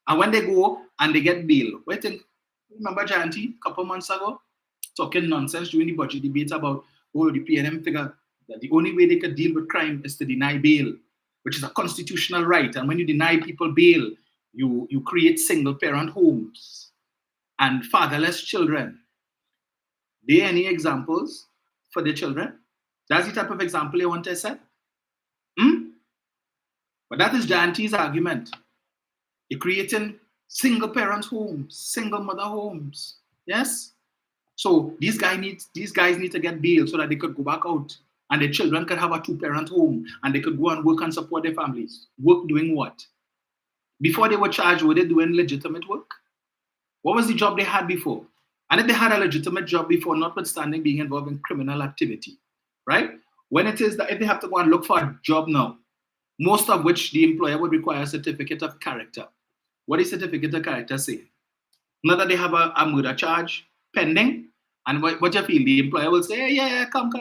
And when they go and they get bail, what do you think? Remember Jayanti a couple months ago talking nonsense during the budget debate about the PNM figure that the only way they could deal with crime is to deny bail, which is a constitutional right. And when you deny people bail, you create single parent homes and fatherless children. Are there any examples for the children? That's the type of example you want to set. But that is Jayanti's argument. You're creating single parent homes, single mother homes. Yes? So these guys need to get bail so that they could go back out and their children could have a 2-parent home and they could go and work and support their families. Work doing what? Before they were charged, were they doing legitimate work? What was the job they had before? And if they had a legitimate job before, notwithstanding being involved in criminal activity, right? When it is that if they have to go and look for a job now, most of which the employer would require a certificate of character. What is certificate of character say? Not that they have a murder charge pending, and what you feel, the employer will say, yeah, come.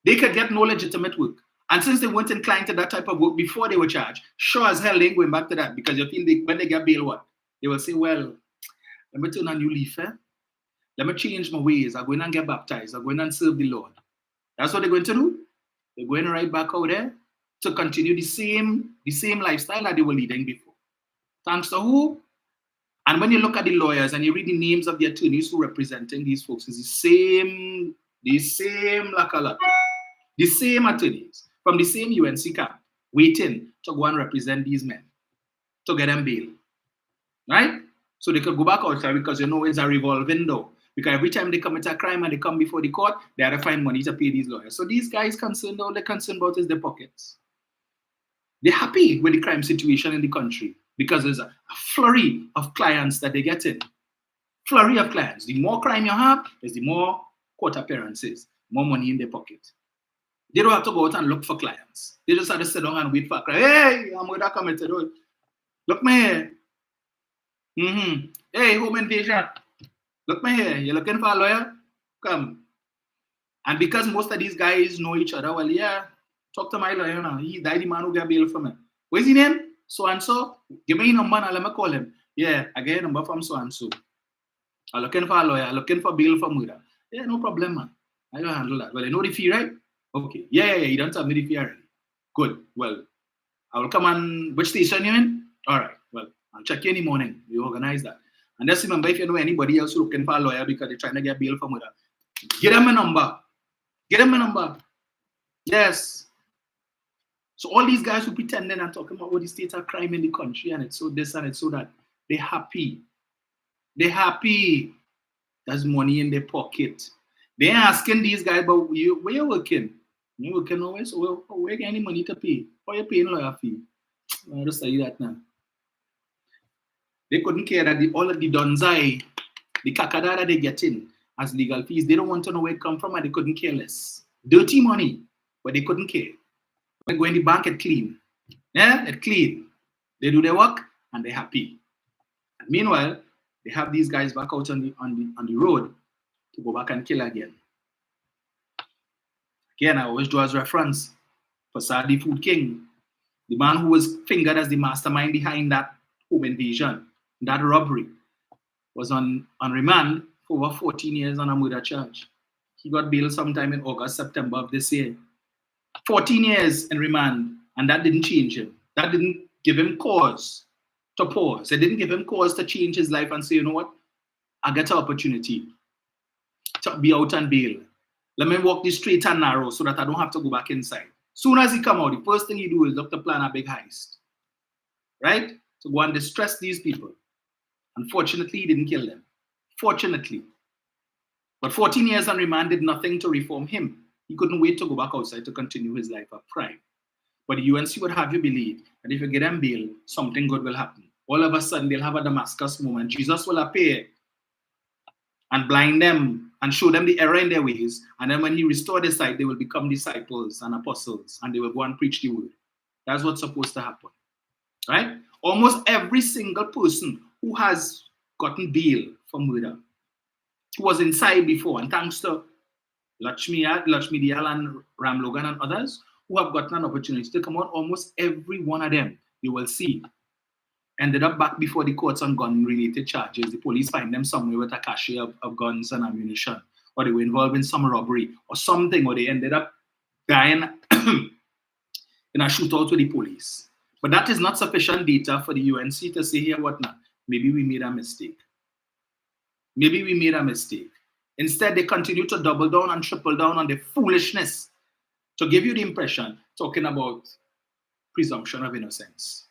They could get no legitimate work. And since they weren't inclined to that type of work before they were charged, sure as hell they ain't going back to that because you feel when they get bail, what? They will say, well, let me turn a new leaf, Let me change my ways. I'm going and get baptized. I'm going and serve the Lord. That's what they're going to do. They're going right back out there to continue the same lifestyle that they were leading before. Thanks to who? And when you look at the lawyers and you read the names of the attorneys who are representing these folks, it's the same lakalaka, the same attorneys from the same UNC camp waiting to go and represent these men to get them bail, right? So they could go back outside because it's a revolving door. Because every time they commit a crime and they come before the court, they have to find money to pay these lawyers. So these guys concerned, all they're concerned about is their pockets. They're happy with the crime situation in the country because there's a flurry of clients that they get in. Flurry of clients. The more crime you have, is the more court appearances, more money in their pocket. They don't have to go out and look for clients. They just have to sit down and wait for a client. Hey, I'm with a committed. Look me here. Hey, home invasion. Look me here. You're looking for a lawyer? Come. And because most of these guys know each other, well, yeah, talk to my lawyer now. He's the man who got bail for me. What's his name? So-and-so. Give me a number and let me call him. Yeah, I get a number from so-and-so. I'm looking for a lawyer. I'm looking for bail for murder. Yeah, no problem, man. I can handle that. Well, you know the fee, right? Okay. Yeah. You don't tell me the fee already. Good. Well, I will come on. Which station you in? All right. Well, I'll check you in the morning. We organize that. And just remember, if you know anybody else looking for a lawyer because they're trying to get bail for murder, get them a number. Get them a number. Yes. So all these guys who pretending and talking about the state of crime in the country and it's so this and it's so that, they're happy. They're happy. There's money in their pocket. They're asking these guys, but where you working? You're working always, so where get any money to pay? How you paying lawyer fee? I'll just tell you that now. They couldn't care that all of the donzai, the kakada that they get in as legal fees, they don't want to know where it come from and they couldn't care less. Dirty money, but they couldn't care. When go in the bank, it clean. Yeah, it clean. They do their work and they're happy. And meanwhile, they have these guys back out on the road to go back and kill again. Again, I always draw as reference for Sadi Food King, the man who was fingered as the mastermind behind that home invasion, that robbery, was on remand for over 14 years on a murder charge. He got bail sometime in August, September of this year. 14 years in remand, and that didn't change him. That didn't give him cause to pause. It didn't give him cause to change his life and say, you know what, I get an opportunity to be out on bail. Let me walk this straight and narrow so that I don't have to go back inside. Soon as he come out, the first thing he do is look to plan a big heist. Right? To go and distress these people. Unfortunately, he didn't kill them. Fortunately. But 14 years on remand did nothing to reform him. He couldn't wait to go back outside to continue his life of crime. But the UNC would have you believe that if you get them bail, something good will happen. All of a sudden, they'll have a Damascus moment. Jesus will appear and blind them and show them the error in their ways. And then when he restores their sight, they will become disciples and apostles, and they will go and preach the word. That's what's supposed to happen. Right? Almost every single person who has gotten bail for murder, who was inside before, and thanks to Lakshmi Diyal and Ram Logan and others who have gotten an opportunity to come out, almost every one of them, you will see, ended up back before the courts on gun-related charges. The police find them somewhere with a cache of guns and ammunition, or they were involved in some robbery or something, or they ended up dying in a shootout with the police. But that is not sufficient data for the UNC to say, here, what now? Maybe we made a mistake. Maybe we made a mistake. Instead, they continue to double down and triple down on the foolishness to give you the impression talking about presumption of innocence.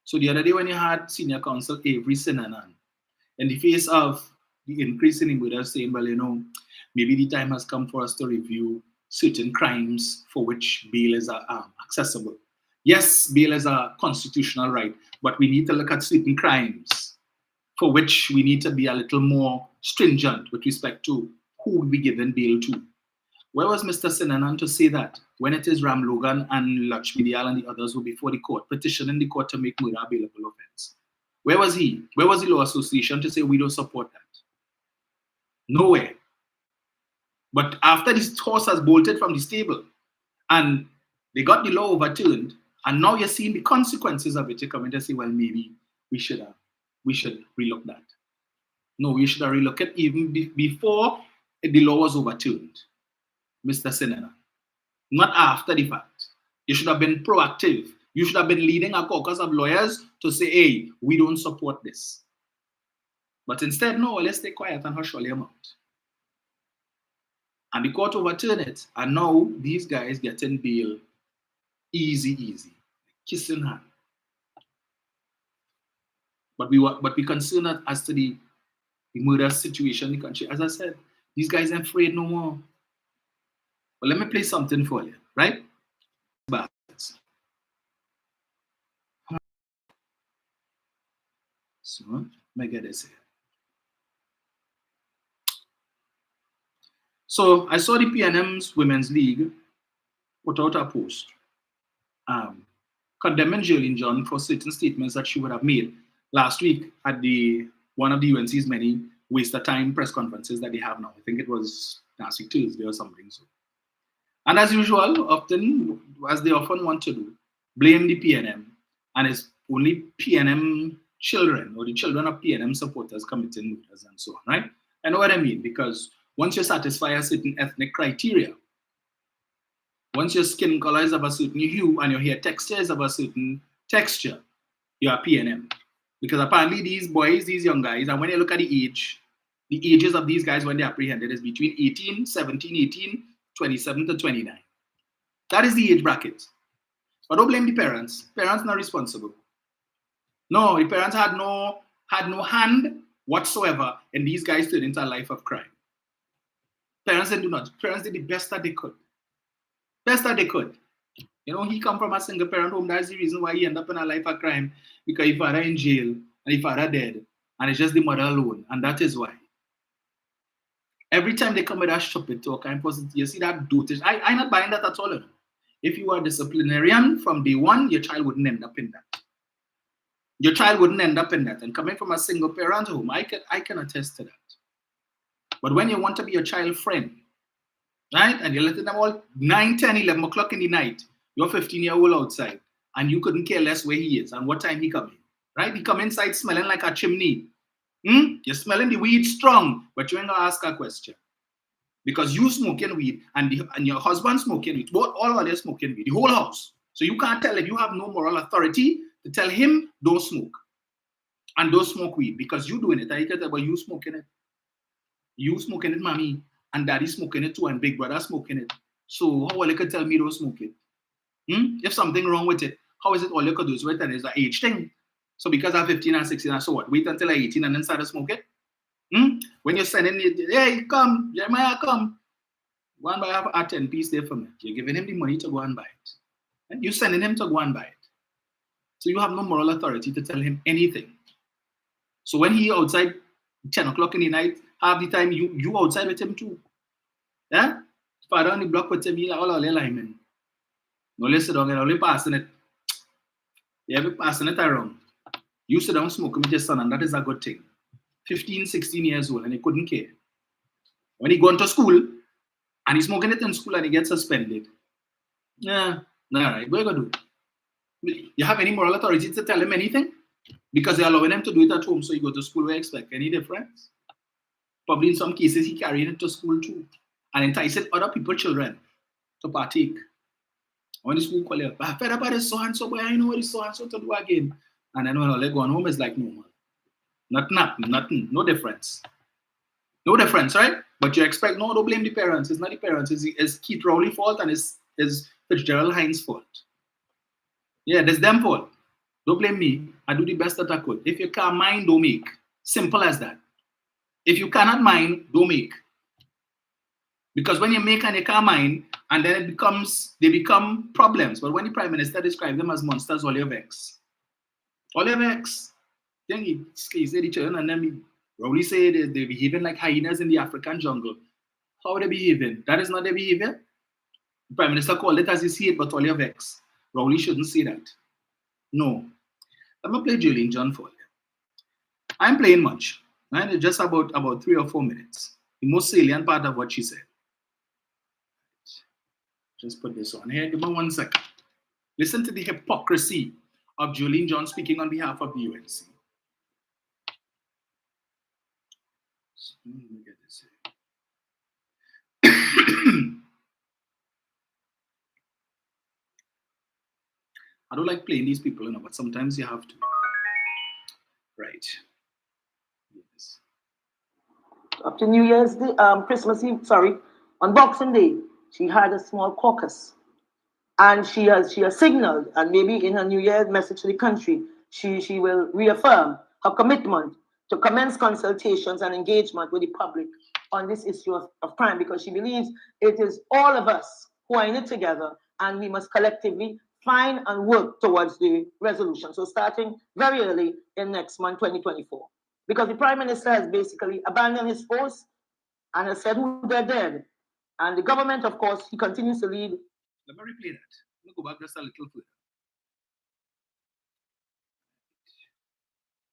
So the other day when you had Senior Counsel Avery Sinanan, in the face of the increase in murders, saying, well, you know, maybe the time has come for us to review certain crimes for which bail is accessible. Yes, bail is a constitutional right, but we need to look at certain crimes for which we need to be a little more stringent with respect to who will be given bail to. Where was Mr. Sinanan to say that when it is Ram Logan and Lakshmi Diyal and the others who before the court, petitioning the court to make murder a bailable offense? Where was he? Where was the Law Association to say we don't support that? Nowhere. But after this horse has bolted from the stable and they got the law overturned, and now you're seeing the consequences of it, you come in and say, well, maybe we should relook that. No, we should have relooked it even before the law was overturned, Mr. Sinanan. Not after the fact. You should have been proactive. You should have been leading a caucus of lawyers to say, hey, we don't support this. But instead, no, let's stay quiet and hush all your mouth. And the court overturned it. And now these guys getting bail easy, kissing hand. But we concerned as to the murder situation in the country. As I said, these guys ain't afraid no more. But let me play something for you, right? So, let me get this here. So, I saw the PNM's Women's League put out a post condemning Jolene John for certain statements that she would have made last week at one of the UNC's many waste of time press conferences that they have now. I think it was last week Tuesday or something. So, and as usual, often, as they often want to do, blame the PNM, and it's only PNM children or the children of PNM supporters committing murders and so on, right? I know what I mean, because once you satisfy a certain ethnic criteria, once your skin color is of a certain hue and your hair texture is of a certain texture, you are PNM. Because apparently these boys, these young guys, and when you look at the ages of these guys when they're apprehended is between 17, 18, 27 to 29. That is the age bracket. But don't blame the parents. Parents not responsible. No, the parents had no hand whatsoever in these guys turning into a life of crime. Parents did not. Parents did the best that they could. Best that they could. You know, he come from a single parent home. That's the reason why he ended up in a life of crime. Because his father in jail and his father dead. And it's just the mother alone. And that is why. Every time they come with that stupid talk, you see that dotage. I'm not buying that at all. If you are a disciplinarian from day one, your child wouldn't end up in that. Your child wouldn't end up in that. And coming from a single parent home, I can attest to that. But when you want to be your child friend, right? And you're letting them all 9, 10, 11 o'clock in the night, you're 15-year-old outside, and you couldn't care less where he is and what time he come in, right? He come inside smelling like a chimney. You're smelling the weed strong, but you ain't gonna ask a question. Because you smoking weed and your husband smoking weed, all of them smoking weed, the whole house. So you can't tell him, you have no moral authority to tell him, don't smoke. And don't smoke weed, because you doing it. I can tell you, you smoking it. You smoking it, mommy, and daddy smoking it too, and big brother smoking it. So how all you can tell me don't smoke it? If something wrong with it, how is it all you could do is with it? It's an age thing. So because I'm 15 and 16, so what? Wait until I'm 18 and then start to smoke it? When you're sending it, hey, come, Jeremiah, come. Go and buy a 10-piece there for me. You're giving him the money to go and buy it. And you're sending him to go and buy it. So you have no moral authority to tell him anything. So when he outside 10 o'clock in the night, half the time you outside with him too. Yeah? Father on the block with him, all our linemen. No, let's sit down and only passing it. You have passing it around. You sit down smoking with your son, and that is a good thing. 15, 16 years old, and he couldn't care. When he gone to school, and he's smoking it in school, and he gets suspended. Yeah, all right, what are you going to do? You have any moral authority to tell him anything? Because they're allowing him to do it at home, so you go to school, we expect any difference? Probably in some cases, he carrying it to school too, and enticing other people's children to partake. When the school call you, I fed up by this so-and-so, but I know what this so-and-so to do again. And then when all they go home, it's like normal. Nothing, no difference. No difference, right? But you expect, no, don't blame the parents. It's not the parents. It's Keith Rowley's fault and it's Fitzgerald Hines' fault. Yeah, that's them fault. Don't blame me. I do the best that I could. If you can't mind, don't make. Simple as that. If you cannot mind, don't make. Because when you make and you can't mind, and then they become problems. But when the Prime Minister describes them as monsters, all your vex. All your vex. Then he said the children, and then he Rowley said they're behaving like hyenas in the African jungle. How are they behaving? That is not their behavior. The Prime Minister called it as he see it, but all your vex. Rowley shouldn't say that. No. I'm going to play Jolene John for you. I'm playing much. Right? It's just about 3 or 4 minutes. The most salient part of what she said. Just put this on here. Give me 1 second. Listen to the hypocrisy of Jolene John speaking on behalf of the UNC. Let me get this here. I don't like playing these people, but sometimes you have to. Right. Yes. up to New Year's Day, Christmas Eve, sorry, on Boxing Day, she had a small caucus. And she has signaled, and maybe in her New Year's message to the country, she will reaffirm her commitment to commence consultations and engagement with the public on this issue of crime, because she believes it is all of us who are in it together, and we must collectively find and work towards the resolution. So starting very early in next month, 2024. Because the Prime Minister has basically abandoned his post and has said who they're dead. And the government, of course, he continues to lead. Let me replay that. Let me go back just a little further.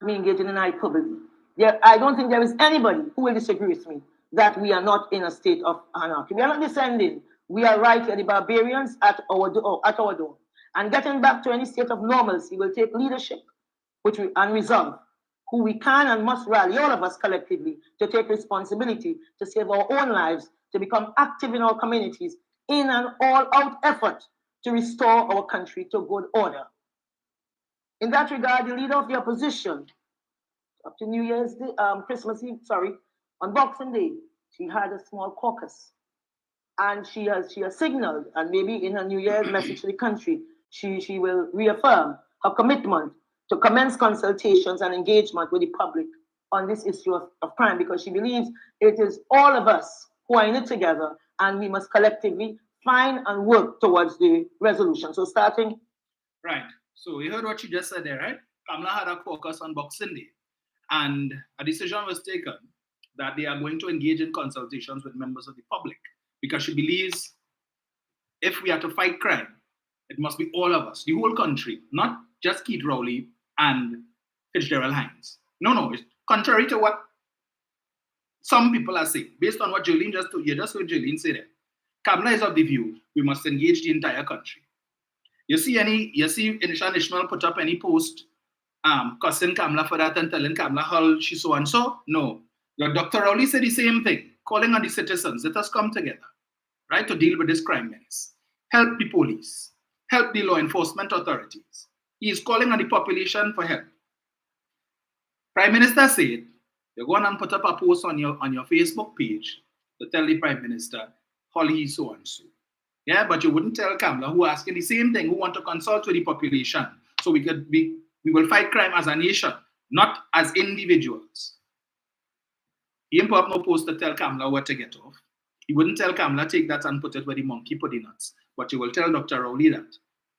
Me engaging in hypocrisy. I don't think there is anybody who will disagree with me that we are not in a state of anarchy. We are not descending. We are right here, the barbarians at our door. And getting back to any state of normalcy will take leadership and resolve, who we can and must rally, all of us collectively, to take responsibility to save our own lives, to become active in our communities in an all-out effort to restore our country to good order. In that regard, the leader of the opposition, up to New Year's Day, Christmas Eve, sorry, on Boxing Day, she had a small caucus. And she has signaled, and maybe in her New Year's message to the country, she will reaffirm her commitment to commence consultations and engagement with the public on this issue of crime, because she believes it is all of us who are in it together, and we must collectively find and work towards the resolution. So starting. Right. So you heard what she just said there, right? Kamala had a caucus on Boxing Day, and a decision was taken that they are going to engage in consultations with members of the public, because she believes if we are to fight crime, it must be all of us, the whole country, not just Keith Rowley and Fitzgerald Hines. No, it's contrary to what some people are saying, based on what Jolene just told you. Just heard Jolene say that. Kamala is of the view we must engage the entire country. You see Inisha Ishmael put up any post cussing Kamala for that and telling Kamala how she so and so? No. Dr. Rowley said the same thing, calling on the citizens, let us come together, right, to deal with this crime menace. Help the police, help the law enforcement authorities. He is calling on the population for help. Prime Minister said, you're going to put up a post on your Facebook page to tell the Prime Minister how he's so and so. Yeah, but you wouldn't tell Kamala, who asking the same thing, who want to consult with the population, so we will fight crime as a nation, not as individuals. He didn't put up no post to tell Kamala what to get off. He wouldn't tell Kamala, take that and put it where the monkey put the nuts. But you will tell Dr. Rowley that.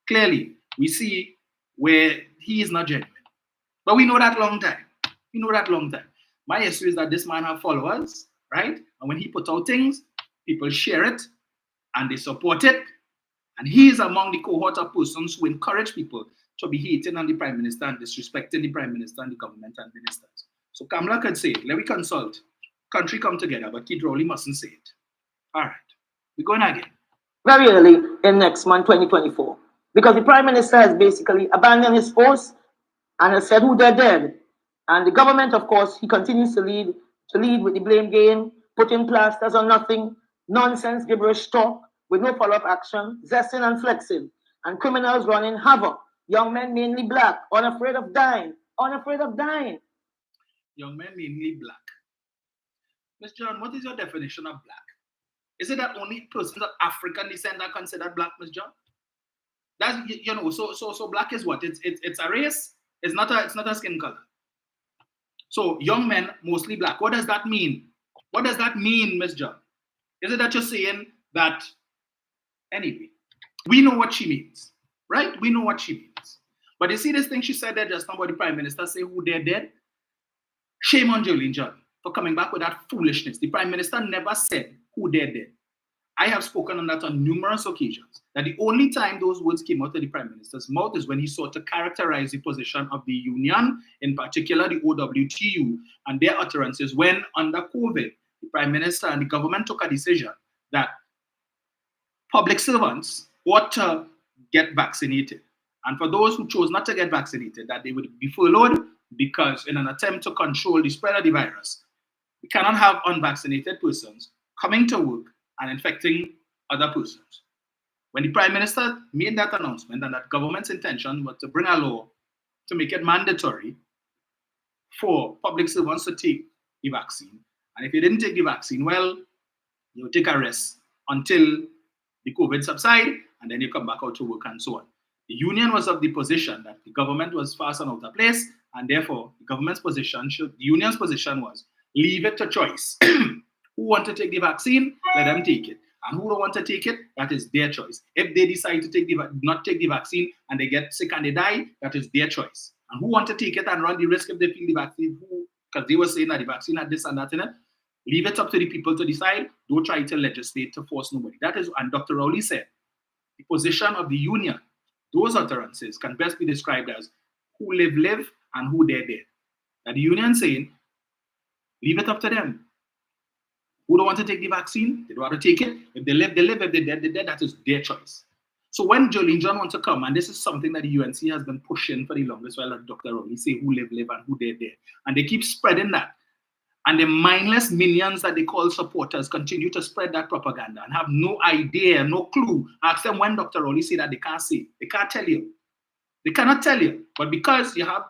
Clearly, we see where he is not genuine. But we know that long time. We know that long time. My issue is that this man has followers, right? And when he puts out things, people share it and they support it. And he is among the cohort of persons who encourage people to be hating on the Prime Minister and disrespecting the Prime Minister and the government and ministers. So Kamala could say, let me consult. Country come together, but Keith Rowley mustn't say it. All right, we're going again. Very early in next month, 2024. Because the Prime Minister has basically abandoned his post and has said who they're dead. And the government, of course, he continues to lead with the blame game, putting plasters on nothing, nonsense, gibberish talk, with no follow-up action, zesting and flexing, and criminals running havoc. Young men, mainly black, unafraid of dying. Young men, mainly black. Ms. John, what is your definition of black? Is it that only persons of African descent are considered black, Ms. John? That's, so black is what? It's a race. It's not a skin color. So young men, mostly black. What does that mean? What does that mean, Ms. John? Is it that you're saying that? Anyway, we know what she means, right? We know what she means. But you see this thing she said there just now about the Prime Minister say who they're dead? Shame on Jolene John for coming back with that foolishness. The Prime Minister never said who they're dead. I have spoken on that on numerous occasions, that the only time those words came out of the Prime Minister's mouth is when he sought to characterize the position of the union, in particular the OWTU, and their utterances when, under COVID, the Prime Minister and the government took a decision that public servants ought to get vaccinated. And for those who chose not to get vaccinated, that they would be furloughed, because in an attempt to control the spread of the virus, we cannot have unvaccinated persons coming to work and infecting other persons. When the Prime Minister made that announcement and that government's intention was to bring a law to make it mandatory for public servants to take the vaccine, And if you didn't take the vaccine, well, you take a rest until the COVID subside, and then you come back out to work and so on. The union was of the position that the government was fast and out of place, and therefore the union's position was leave it to choice. Who want to take the vaccine, let them take it. And who don't want to take it, that is their choice. If they decide to not take the vaccine and they get sick and they die, that is their choice. And who want to take it and run the risk if they feel the vaccine, because they were saying that the vaccine had this and that in it, leave it up to the people to decide. Don't try to legislate to force nobody. That is, and Dr. Rowley said, the position of the union, those utterances can best be described as who live, and who dead. And the union saying, leave it up to them. Who don't want to take the vaccine, they don't want to take it. If they live, they live. If they're dead, they're dead. That is their choice. So when Jolene John wants to come, and this is something that the UNC has been pushing for the longest while, like Dr. Rowley say, who live, and who dead. And they keep spreading that. And the mindless minions that they call supporters continue to spread that propaganda and have no idea, no clue. Ask them when Dr. Rowley say that, they can't say. They can't tell you. They cannot tell you. But because you have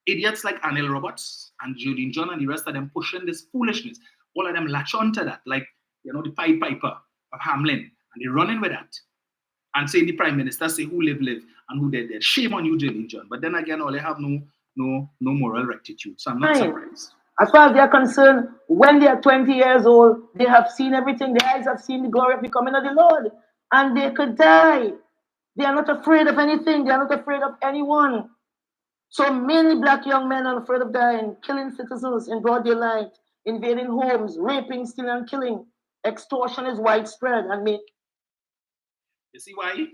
idiots like Anil Roberts and Jolene John and the rest of them pushing this foolishness, all of them latch on to that, like, the Pied Piper of Hamlin, and they're running with that. And saying the Prime Minister say who live, and who dead. Shame on you, Jolene John. But then again, all they have no moral rectitude. So I'm not surprised. As far as they are concerned, when they are 20 years old, they have seen everything. Their eyes have seen the glory of the coming of the Lord. And they could die. They are not afraid of anything. They are not afraid of anyone. So many black young men are afraid of dying, killing citizens in broad daylight, invading homes, raping, stealing, and killing. Extortion is widespread. And you see why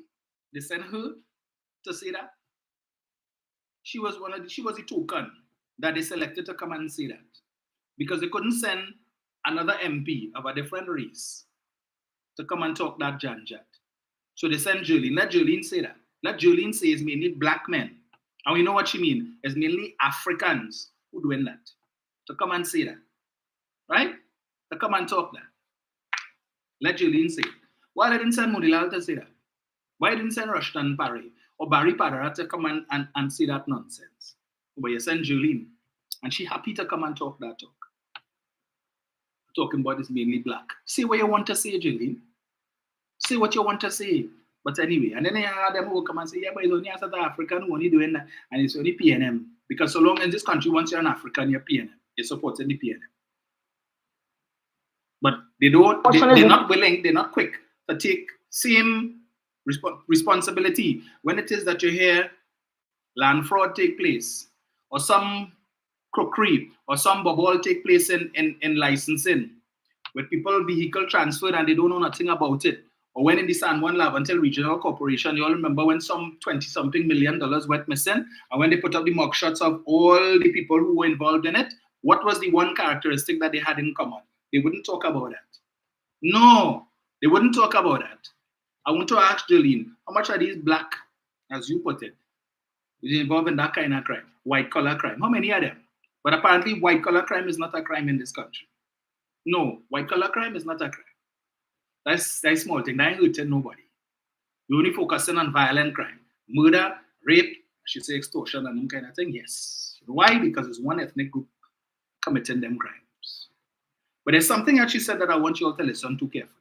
they sent her to say that? She was the token that they selected to come and say that. Because they couldn't send another MP of a different race to come and talk that janjat. So they sent Jolene. Let Jolene say that. Let Jolene say it's mainly black men. And we know what she means. It's mainly Africans who doing that. To come and say that. Right? To come and talk that. Let Jolene say it. Why they didn't send Modilal to say that? Why didn't send Rushton Parry or Barry Padara to come and say that nonsense? But you send Jolene, and she happy to come and talk that talk. Talking about is mainly black. Say what you want to say, Jolene. Say what you want to say. But anyway, and then you have them who come and say, yeah, but it's only a South African who only doing that, and it's only PNM. Because so long in this country, once you're an African, you're PNM. You're supporting the PNM. But they're not willing, they're not quick to take same responsibility when it is that you hear land fraud take place, or some crookery, or some bubble take place in licensing, with people vehicle transferred and they don't know nothing about it. Or when in the San Juan Lavantel Regional Corporation, you all remember when some $20-something million went missing, and when they put up the mugshots of all the people who were involved in it, what was the one characteristic that they had in common? They wouldn't talk about that. No, they wouldn't talk about that. I want to ask Jolene, how much are these black, as you put it, is involved in that kind of crime, white collar crime? How many are them? But apparently white collar crime is not a crime in this country. No, white collar crime is not a crime. That's a small thing. That ain't hurting nobody. We're only focusing on violent crime. Murder, rape, I should say extortion and that kind of thing. Yes. Why? Because it's one ethnic group committing them crimes. But there's something that she said that I want you all to listen to carefully.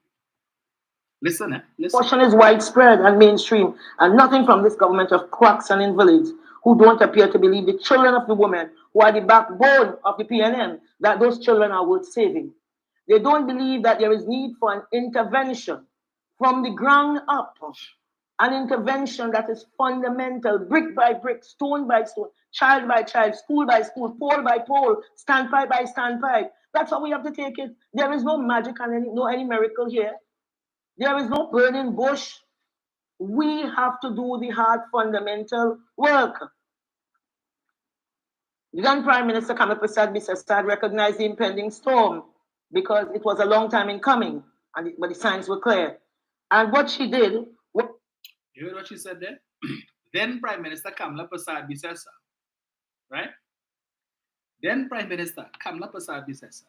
Listen. Extortion is widespread and mainstream, and nothing from this government of quacks and invalids who don't appear to believe the children of the women who are the backbone of the PNM, that those children are worth saving. They don't believe that there is need for an intervention from the ground up, an intervention that is fundamental, brick by brick, stone by stone, child by child, school by school, pole by pole, standpipe by standpipe. That's how we have to take it. There is no magic and any miracle here. There is no burning bush. We have to do the hard fundamental work. The then Prime Minister Kamala Persad recognized the impending storm because it was a long time in coming, but the signs were clear. And what she did... You heard what she said there? Then Prime Minister Kamala Persad Bissessa, right? Then Prime Minister Kamala Persad Bissessa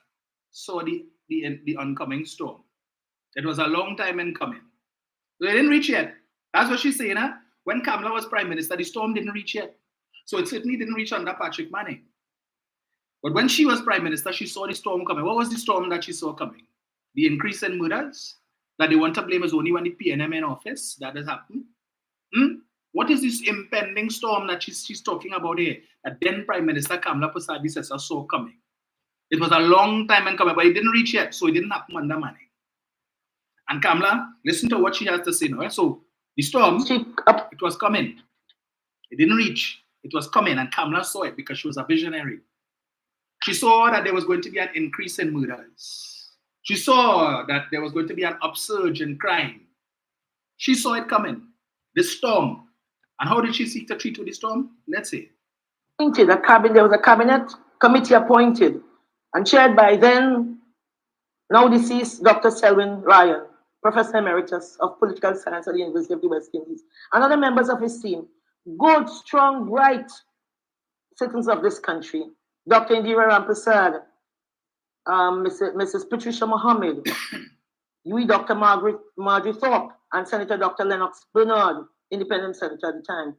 saw the oncoming storm. It was a long time in coming. So they didn't reach yet. That's what she's saying, huh? When Kamala was Prime Minister, the storm didn't reach yet. So it certainly didn't reach under Patrick Manning. But when she was Prime Minister, she saw the storm coming. What was the storm that she saw coming? The increase in murders that they want to blame is only when the PNM in office that has happened. What is this impending storm that she's talking about here? That then Prime Minister Kamla Persad saw coming. It was a long time in coming, but it didn't reach yet, so it didn't happen under money. And Kamla, listen to what she has to say now. So the storm, it was coming. It didn't reach. It was coming, and Kamla saw it because she was a visionary. She saw that there was going to be an increase in murders. She saw that there was going to be an upsurge in crime. She saw it coming, the storm. And how did she seek to treat with the storm? Let's see. There was a cabinet committee appointed and chaired by then now deceased Dr. Selwyn Ryan, Professor Emeritus of Political Science at the University of the West Indies, and other members of his team, good, strong, bright citizens of this country, Dr. Indira Rampersad, Mrs. Patricia Mohammed, Dr. Marjorie Thorpe, and Senator Dr. Lennox Bernard, independent senator at the time.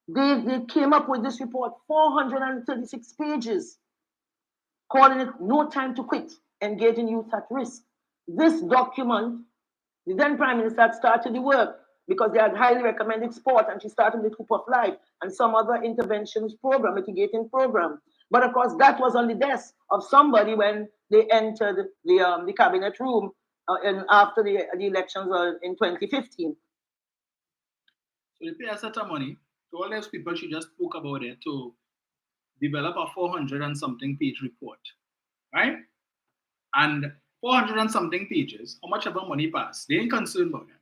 They came up with this report, 436 pages, calling it No Time to Quit, Engaging Youth at Risk. This document, the then Prime Minister had started the work because they had highly recommended sport, and she started with Hoop of Life and some other interventions program, mitigating program. But of course, that was on the desk of somebody when they entered the cabinet room after the elections in 2015. So they pay a set of money to all those people she just spoke about it to develop a 400 and something page report, right? And 400 and something pages, how much of the money passed? They ain't concerned about that.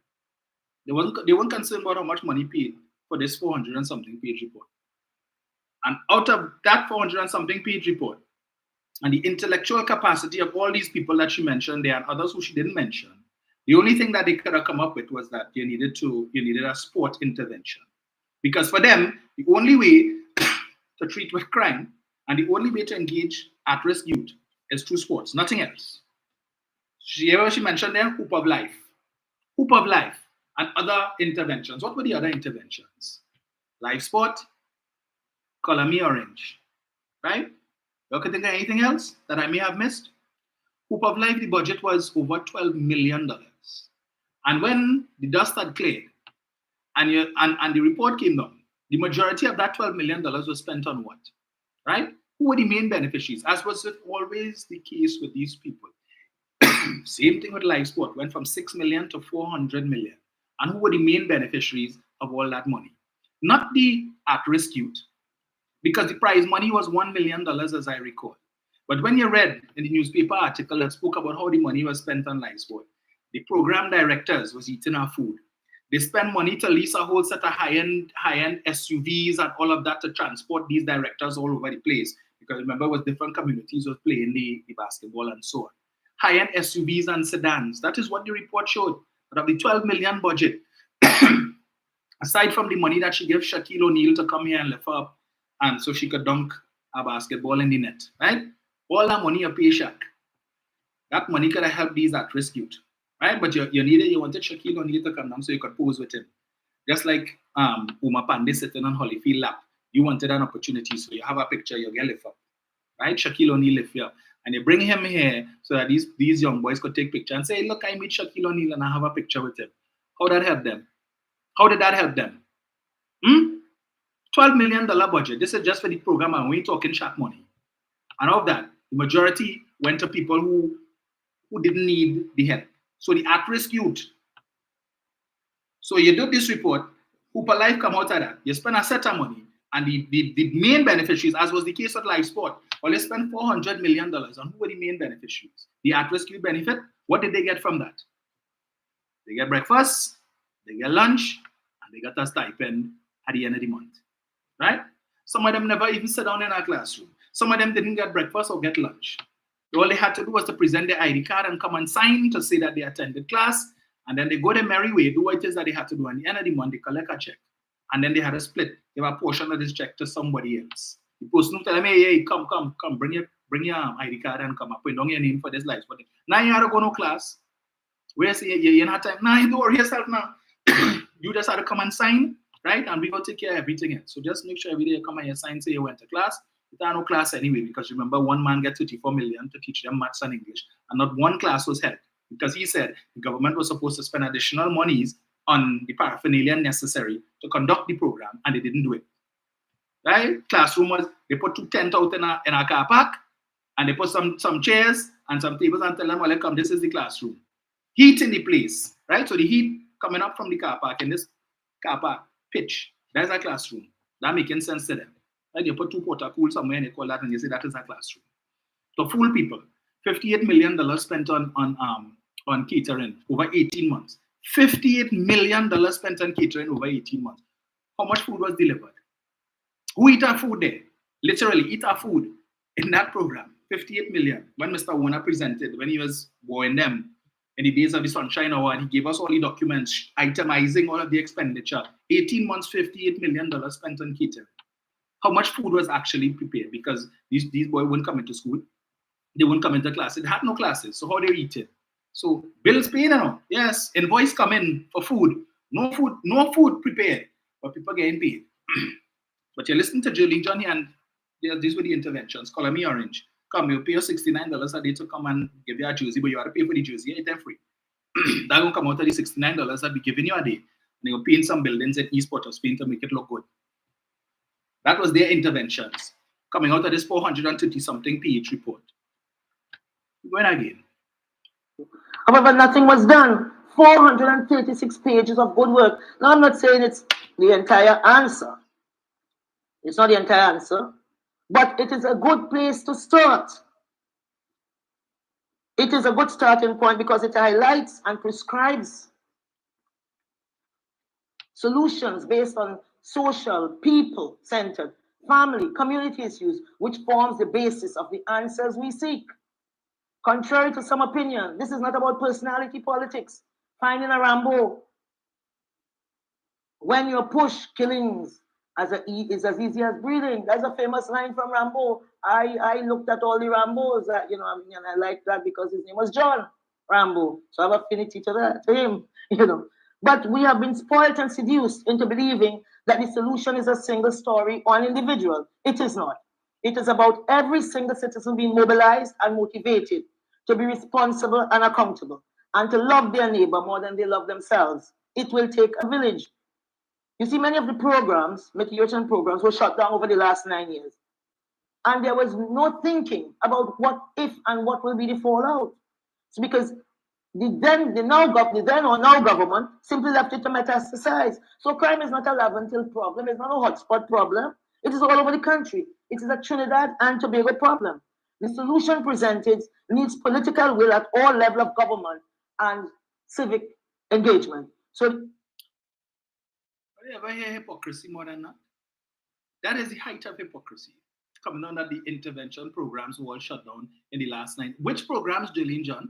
They weren't concerned about how much money paid for this 400 and something page report. And out of that 400 and something page report, and the intellectual capacity of all these people that she mentioned there and others who she didn't mention, the only thing that they could have come up with was that you needed a sport intervention. Because for them, the only way to treat with crime and the only way to engage at-risk youth is through sports, nothing else. She mentioned there, Hoop of Life, and other interventions. What were the other interventions? Live sport, Color Me Orange, right? You can think of anything else that I may have missed? Hoop of Life, the budget was over $12 million. And when the dust had cleared and the report came down, the majority of that $12 million was spent on what? Right? Who were the main beneficiaries? As was always the case with these people. Same thing with live sport, went from 6 million to 400 million. And who were the main beneficiaries of all that money? Not the at-risk youth, because the prize money was $1 million, as I recall. But when you read in the newspaper article that spoke about how the money was spent on live sport, the program directors was eating our food. They spent money to lease a whole set of high-end SUVs and all of that to transport these directors all over the place. Because remember, it was different communities was playing the basketball and so on. High-end SUVs and sedans. That is what the report showed. But of the 12 million budget, aside from the money that she gave Shaquille O'Neal to come here and lift up, and so she could dunk a basketball in the net, right? All that money you pay Shaq. That money could have helped these at-risk youth, right? But you wanted Shaquille O'Neal to come down so you could pose with him. Just like Uma Pandey sitting on Holyfield lap. You wanted an opportunity, so you have a picture, you get lift up, right? Shaquille O'Neal lift you up. And you bring him here so that these young boys could take picture and say, look, I meet Shaquille O'Neal and I have a picture with him. How did that help them? How did that help them? $12 million budget. This is just for the program, and we ain't talking Shaq money. And of that, the majority went to people who didn't need the help. So the at-risk youth. So you do this report, Hoop of Life come out of that. You spend a set of money, and the main beneficiaries, as was the case with live sport, well, they spent $400 million. And who were the main beneficiaries? The at-risk youth benefit. What did they get from that? They get breakfast, they get lunch, and they got a stipend at the end of the month. Right? Some of them never even sat down in a classroom. Some of them didn't get breakfast or get lunch. All they had to do was to present their ID card and come and sign to say that they attended class. And then they go their merry way, do what it is that they had to do. At the end of the month, they collect a check. And then they had to split, give a portion of this check to somebody else. The person who tell them, hey, come, bring your ID card and come up. Put down your name for this life. Now you have to go to class. Where say you have time? Now you don't worry yourself now. You just have to come and sign, right? And we will take care of everything else. So just make sure every day you come and you sign, say you went to class. It had no class anyway, because remember, one man get 34 million to teach them maths and English, and not one class was held, because he said the government was supposed to spend additional monies on the paraphernalia necessary to conduct the program, and they didn't do it. Right? Classroom was, they put 2 tents out in a car park, and they put some chairs and some tables and tell them, well, come, this is the classroom. Heat in the place, right? So the heat coming up from the car park in this car park pitch, that's a classroom. That making sense to them. Right? You put 2 water cool somewhere and they call that, and you say that is a classroom. To fool people, $58 million spent on catering over 18 months. $58 million spent on catering over 18 months. How much food was delivered? Who eat our food there? Literally eat our food in that program. 58 million. When Mr. Warner presented, when he was bowing them in the days of the Sunshine Award, he gave us all the documents itemizing all of the expenditure. 18 months, $58 million spent on catering. How much food was actually prepared? Because these boys wouldn't come into school. They wouldn't come into classes. They had no classes. So how they eat it? So bills paid, yes, invoice come in for food. No food prepared, but people getting paid. But you listen to Julie Johnny, and these were the interventions. Color me orange. Come, you pay your $69 a day to come and give you a jersey, but you have to pay for the jersey, it's free. That will come out of the $69 I'll be giving you a day. And you're paying some buildings in East Port of Spain to make it look good. That was their interventions coming out of this 430-something page report. Going again. However, nothing was done. 436 pages of good work. Now, I'm not saying it's the entire answer. It's not the entire answer, but it is a good place to start. It is a good starting point because it highlights and prescribes solutions based on social, people-centered, family, community issues, which forms the basis of the answers we seek. Contrary to some opinion, this is not about personality politics, finding a Rambo. When you push killings is as easy as breathing. That's a famous line from Rambo. I looked at all the Rambos, and I like that because his name was John Rambo. So I have affinity to him, But we have been spoiled and seduced into believing that the solution is a single story or an individual. It is not. It is about every single citizen being mobilized and motivated to be responsible and accountable and to love their neighbor more than they love themselves. It will take a village. You see, many of the programs, mitigation programs, were shut down over the last 9 years. And there was no thinking about what if and what will be the fallout. It's because the then or now government simply left it to metastasize. So crime is not a Laventille problem. It's not a hotspot problem. It is all over the country. It is a Trinidad and Tobago problem. The solution presented needs political will at all levels of government and civic engagement. So, have you ever heard hypocrisy more than that? That is the height of hypocrisy. Coming on that the intervention programs were all shut down in the last 9. Which programs, Jillian John?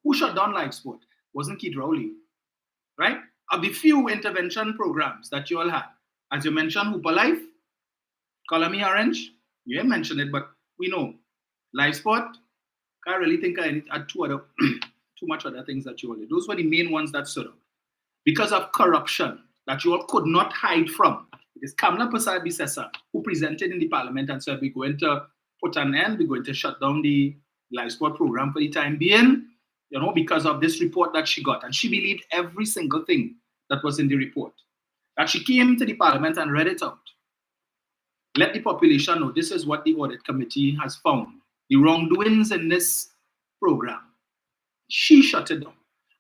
Who shut down live sport? Wasn't Keith Rowley, right? Of the few intervention programs that you all had, as you mentioned, Hooper Life, Color Me Orange, you didn't mention it, but we know. Live sport, I really think I had too much other things that you all did. Those were the main ones that stood out. Because of corruption that you all could not hide from. It is Kamla Prasad Bisesa who presented in the parliament and said, we're going to put an end, we're going to shut down the live sport program for the time being, because of this report that she got. And she believed every single thing that was in the report. That she came to the parliament and read it out. Let the population know this is what the audit committee has found. The wrongdoings in this program. She shut it down.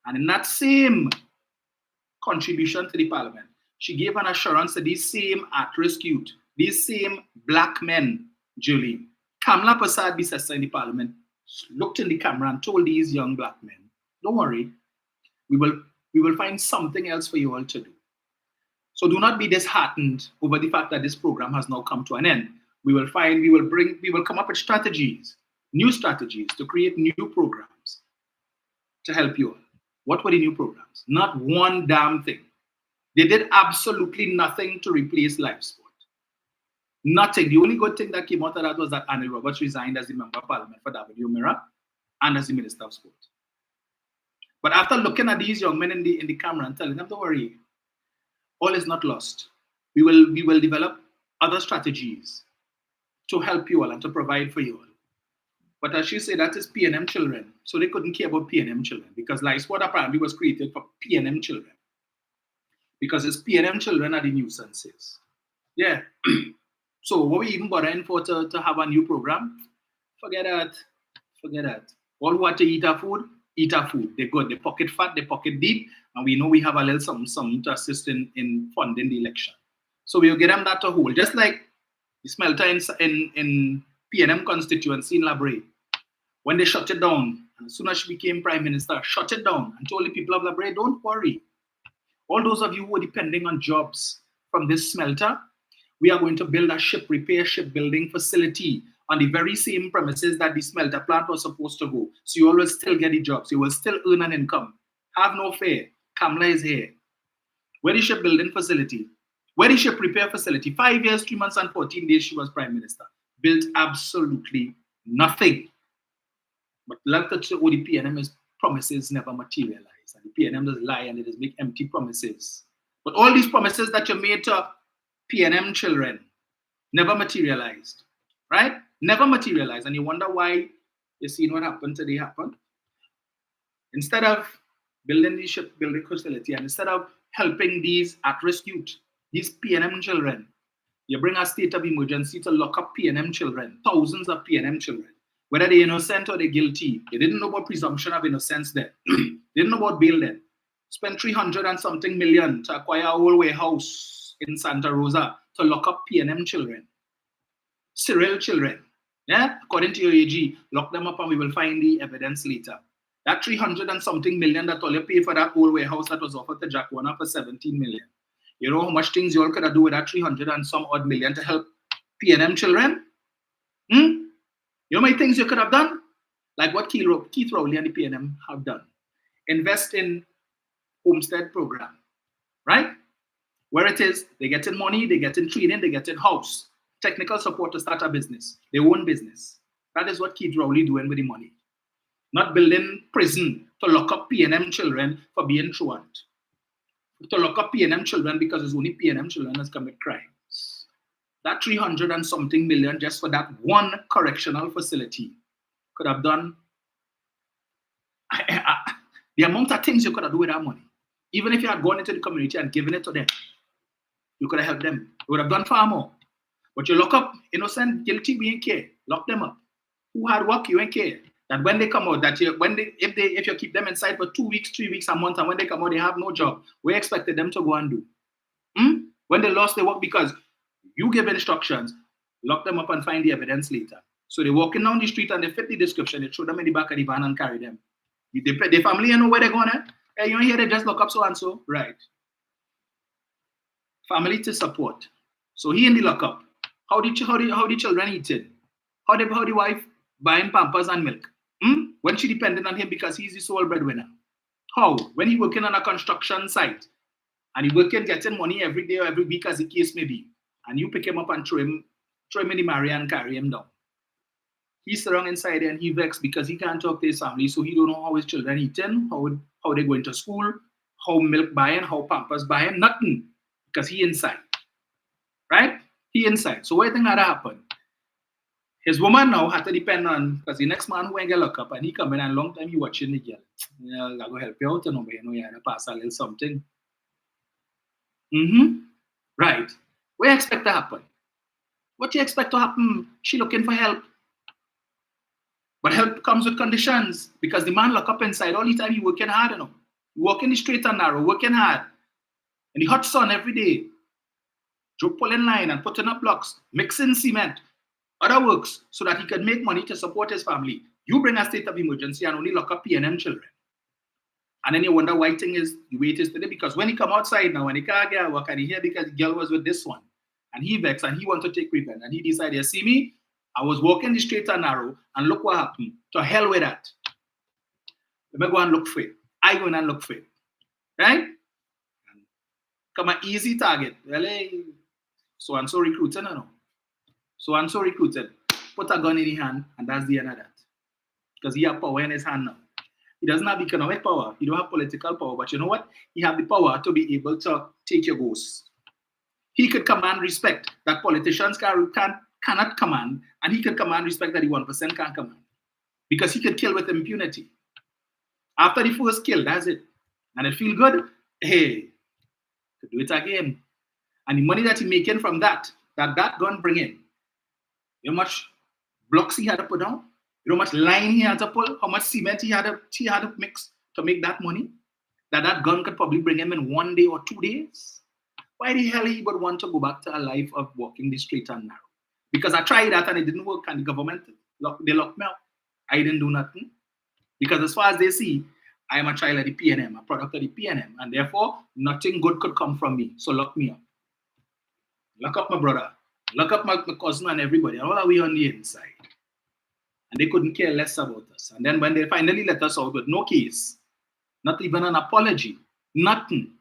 And in that same contribution to the parliament, she gave an assurance to these same at-risk youth, these same black men, Julie. Kamla Prasad Bisesa in the parliament looked in the camera and told these young black men, don't worry, we will find something else for you all to do. So do not be disheartened over the fact that this program has now come to an end. We will come up with strategies, new strategies to create new programs to help you all. What were the new programs? Not one damn thing. They did absolutely nothing to replace live sport. Nothing. The only good thing that came out of that was that Annie Roberts resigned as the Member of Parliament for W. Mira and as the Minister of Sport. But after looking at these young men in the camera and telling them, don't worry, all is not lost. We will develop other strategies to help you all and to provide for you all. But as she said, that is PNM children. So they couldn't care about PNM children because Life Sport apparently was created for PNM children. Because it's PNM children are the nuisances. Yeah. So what we even bothering for to have a new program? Forget that. Forget that. All who want to eat our food, eat our food. They good. They pocket fat, they pocket deep, and we know we have a little something to assist in funding the election. So we'll get them that to hold. Just like the smelter in PNM constituency in Labray. When they shut it down, and as soon as she became prime minister, shut it down and told the people of Labray, don't worry. All those of you who are depending on jobs from this smelter, we are going to build a shipbuilding facility on the very same premises that the smelter plant was supposed to go. So you will still get the jobs. You will still earn an income. Have no fear. Kamla is here. Where is shipbuilding facility? Where is ship repair facility? 5 years, 3 months, and 14 days she was prime minister. Built absolutely nothing. But like the PNM's promises never materialize. And the PNM does lie and it does make empty promises. But all these promises that you made to PNM children never materialized. Right? Never materialized. And you wonder why you see what happened today happened. Instead of building the shipbuilding facility and instead of helping these at-risk youth, these PNM children, you bring a state of emergency to lock up PNM children, thousands of PNM children. Whether they're innocent or they're guilty, they didn't know about presumption of innocence then. They didn't know about bail then. Spent 300 and something million to acquire a whole warehouse in Santa Rosa to lock up PNM children. Cyril children. Yeah? According to your AG, lock them up and we will find the evidence later. That 300 and something million that all you pay for that whole warehouse that was offered to Jack Warner for 17 million. You know how much things you all could have done with that 300 and some odd million to help PNM children? You know how many things you could have done? Like what Keith Rowley and the PNM have done. Invest in homestead program, right? Where it is, they get in money, they get in training, they get in house. Technical support to start a business. They own business. That is what Keith Rowley doing with the money. Not building prison to lock up PNM children for being truant. To lock up PNM children because it's only PNM children that commit crimes. That 300 and something million just for that one correctional facility could have done the amount of things you could have done with that money. Even if you had gone into the community and given it to them, you could have helped them. You would have done far more. But you lock up innocent, guilty, we ain't care. Lock them up. Who hard work, you ain't care. That when they come out, that if you keep them inside for 2 weeks, 3 weeks, a month, and when they come out, they have no job. We expected them to go and do. When they lost their work because you give instructions, lock them up and find the evidence later. So they're walking down the street and they fit the description. They throw them in the back of the van and carry them. The family, you know where they're going at? Hey, you don't hear they just lock up so and so? Right. Family to support. So he in the lockup. How the children eating? How the wife buying Pampers and milk? When she depended on him because he's the sole breadwinner. How? When he working on a construction site and he working getting money every day or every week as the case may be, and you pick him up and throw him in the Maria and carry him down. He's surrounded inside there and he vexed because he can't talk to his family, so he don't know how his children eating, how they going to school, how milk buying, how Pampers buying, nothing. Because he inside. Right? He inside. So what do you think had to happen? His woman now had to depend on, because the next man who ain't get locked up and he come in and long time he watching the girl. Yeah, I go help you out and over here, you had to pass a little something. Right. What do you expect to happen? What do you expect to happen? She looking for help. But help comes with conditions because the man locked up inside all the time he working hard, you know. Working the straight and narrow, working hard. In the hot sun every day. Joe pulling line and putting up blocks, mixing cement, other works, so that he can make money to support his family. You bring a state of emergency and only lock up PNM children. And then you wonder why thing is the way it is today. Because when he come outside now and he can't get work and he hear because the girl was with this one. And he vexed and he want to take revenge. And he decided, you see me? I was walking the straight and narrow and look what happened. To hell with that. Let me go and look for it. I go and look for it. Right? Come an easy target. Really, so and so recruited, no. So and so recruited. Put a gun in his hand, and that's the end of that. Because he has power in his hand now. He doesn't have economic power. He don't have political power. But you know what? He has the power to be able to take your goals. He could command respect that politicians can't cannot command, and he can command respect that the 1% can't command. Because he could kill with impunity. After the first kill, that's it. And it feel good, hey, could do it again. And the money that he making from that gun bring in, you know how much blocks he had to put down? You know how much line he had to pull? How much cement he had to mix to make that money? That gun could probably bring him in 1 day or 2 days. Why the hell he would want to go back to a life of walking the straight and narrow? Because I tried that and it didn't work, and the government, they locked me up. I didn't do nothing. Because as far as they see, I am a child of the PNM, a product of the PNM, and therefore nothing good could come from me. So lock me up. Lock up my brother. Lock up my cousin and everybody. And all are we on the inside? And they couldn't care less about us. And then when they finally let us out with no case, not even an apology, nothing,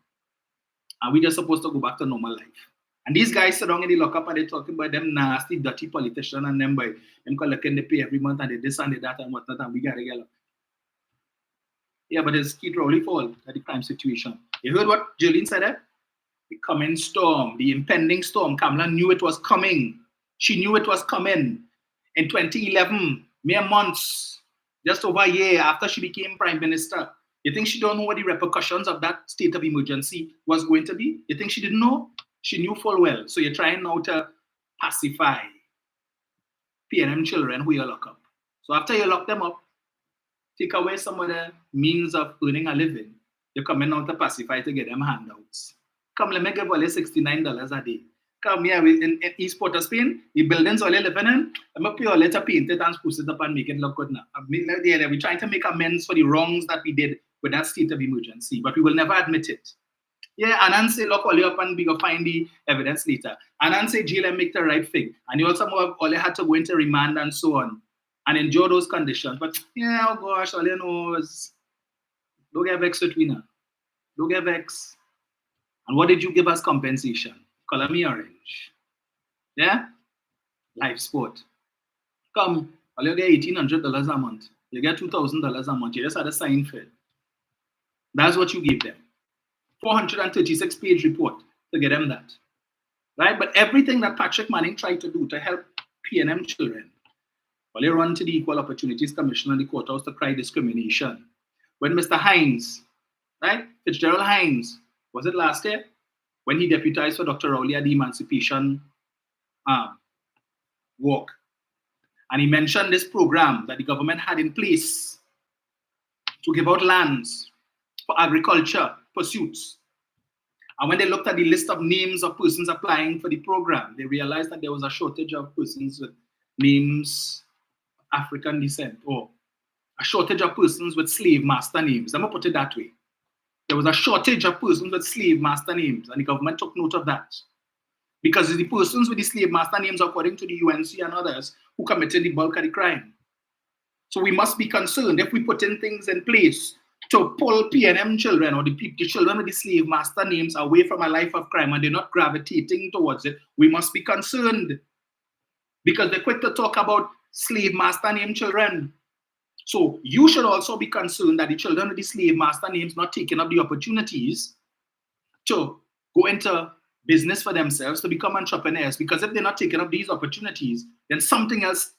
and we just supposed to go back to normal life. And these guys sit down in the lockup and they talking about them nasty, dirty politicians and them by them collecting the pay every month and they this and they that and whatnot, and we gotta get up. Yeah, but it's Keith Rowley fault at the crime situation. You heard what Jolene said there? The coming storm, the impending storm. Kamala knew it was coming. She knew it was coming. In 2011, mere months, just over a year after she became prime minister, you think she don't know what the repercussions of that state of emergency was going to be? You think she didn't know? She knew full well. So you're trying now to pacify PNM children who you lock up. So after you lock them up, take away some of the means of earning a living, you're coming out to pacify to get them handouts. Come, let me give all $69 a day. Come here in East Port of Spain, the buildings all you're living in, I'm going to pay all to paint it and spruce it up and make it look good now. We're trying to make amends for the wrongs that we did with that state of emergency, but we will never admit it. Yeah, and then say, look, all you up and we go find the evidence later. And then say, jail and make the right thing. And you also all you had to go into remand and so on and endure those conditions. But yeah, oh gosh, all you know is don't get vexed with me now. Don't get vexed. And what did you give us compensation? Color me orange. Yeah? Life sport. Come, all you get $1,800 a month. You get $2,000 a month. You just had a sign for it. That's what you give them. 436-page report to get them that. Right? But everything that Patrick Manning tried to do to help PNM children, well, they run to the Equal Opportunities Commission and the courthouse to cry discrimination. When Mr. Hines, right? Fitzgerald Hines, was it last year? When he deputized for Dr. Rowley at the Emancipation Walk. And he mentioned this program that the government had in place to give out lands for agriculture pursuits. And when they looked at the list of names of persons applying for the program, they realized that there was a shortage of persons with names of African descent, or a shortage of persons with slave master names. I'm going to put it that way. There was a shortage of persons with slave master names, and the government took note of that. Because it's the persons with the slave master names, according to the UNC and others, who committed the bulk of the crime. So we must be concerned if we put in things in place to pull PNM children or the children with the slave master names away from a life of crime and they're not gravitating towards it, we must be concerned. Because they're quick to talk about slave master name children. So you should also be concerned that the children with the slave master names not taking up the opportunities to go into business for themselves, to become entrepreneurs. Because if they're not taking up these opportunities, then something else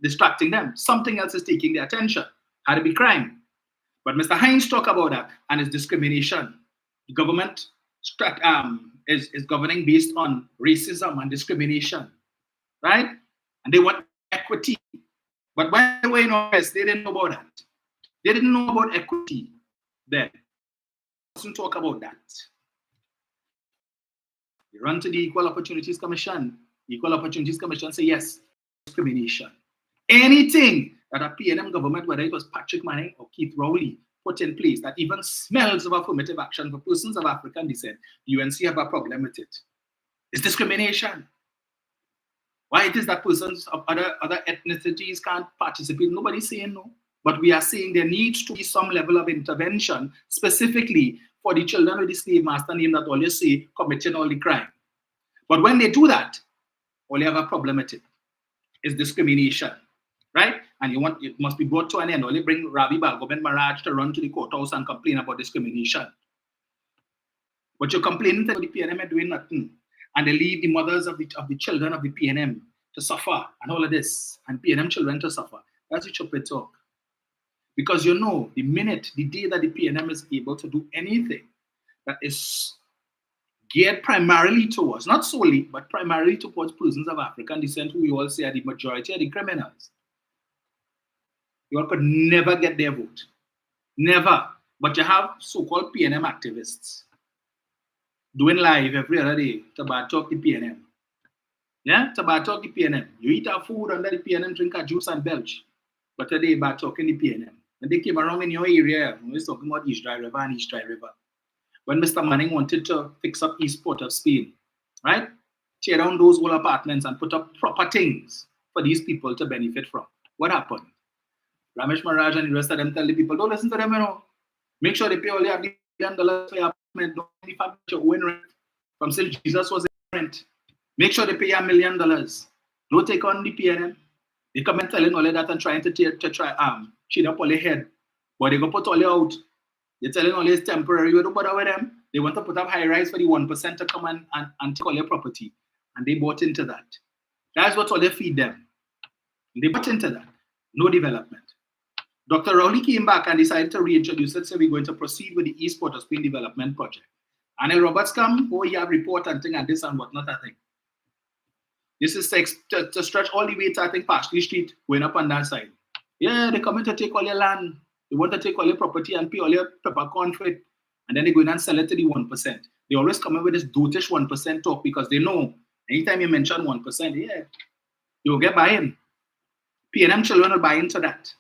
distracting them. Something else is taking their attention. Had to be crime. But Mr. Hines talked about that, and it's discrimination. The government is governing based on racism and discrimination, right? And they want equity. But by the way, they didn't know about that. They didn't know about equity then. They didn't talk about that. They run to the Equal Opportunities Commission. The Equal Opportunities Commission say yes, discrimination. Anything that a PNM government, whether it was Patrick Manning or Keith Rowley, put in place that even smells of affirmative action for persons of African descent, the UNC have a problem with it. It's discrimination. Why it is that persons of other ethnicities can't participate, nobody's saying no. But we are saying there needs to be some level of intervention specifically for the children with the slave master name that all you say committing all the crime. But when they do that, all you have a problem with it. It's discrimination, right? And it must be brought to an end. Only bring Ravi Balgobin Maharaj to run to the courthouse and complain about discrimination. But you're complaining that the PNM are doing nothing. And they leave the mothers of the children of the PNM to suffer and all of this, and PNM children to suffer. That's the stupid talk. Because you know, the day that the PNM is able to do anything that is geared primarily towards, not solely, but primarily towards persons of African descent, who we all say are the majority of the criminals, you all could never get their vote. Never. But you have so-called PNM activists doing live every other day to bad talk the PNM. Yeah, to bad talk the PNM. You eat our food under the PNM, drink our juice and belch. But today bad talking the PNM. And they came around in your area, we were talking about East Dry River and East Dry River. When Mr. Manning wanted to fix up East Port of Spain, right? Tear down those old apartments and put up proper things for these people to benefit from. What happened? Ramesh Maharaj and the rest of them tell the people, don't listen to them, you know. Make sure they pay all your $1 billion for your apartment. Don't be your own rent. From since Jesus was in rent. Make sure they pay you $1 million. Don't take on the PNM. They come and telling all of that and trying to try cheat up all your head. But they go put all you out. They're telling all it's temporary. You don't bother with them. They want to put up high rise for the 1% to come and take all your property. And they bought into that. That's what all they feed them. And they bought into that. No development. Dr. Rowley came back and decided to reintroduce it, so we're going to proceed with the East Port of Spain Development Project. And then Roberts come, oh, he have report and thing and this and whatnot, I think. This is to stretch all the way to, I think, Pashley Street, going up on that side. Yeah, they come in to take all your land. They want to take all your property and pay all your peppercorn for it. And then they go in and sell it to the 1%. They always come in with this dotish 1% talk because they know anytime you mention 1%, yeah, you'll get buy-in. PNM children will buy into that.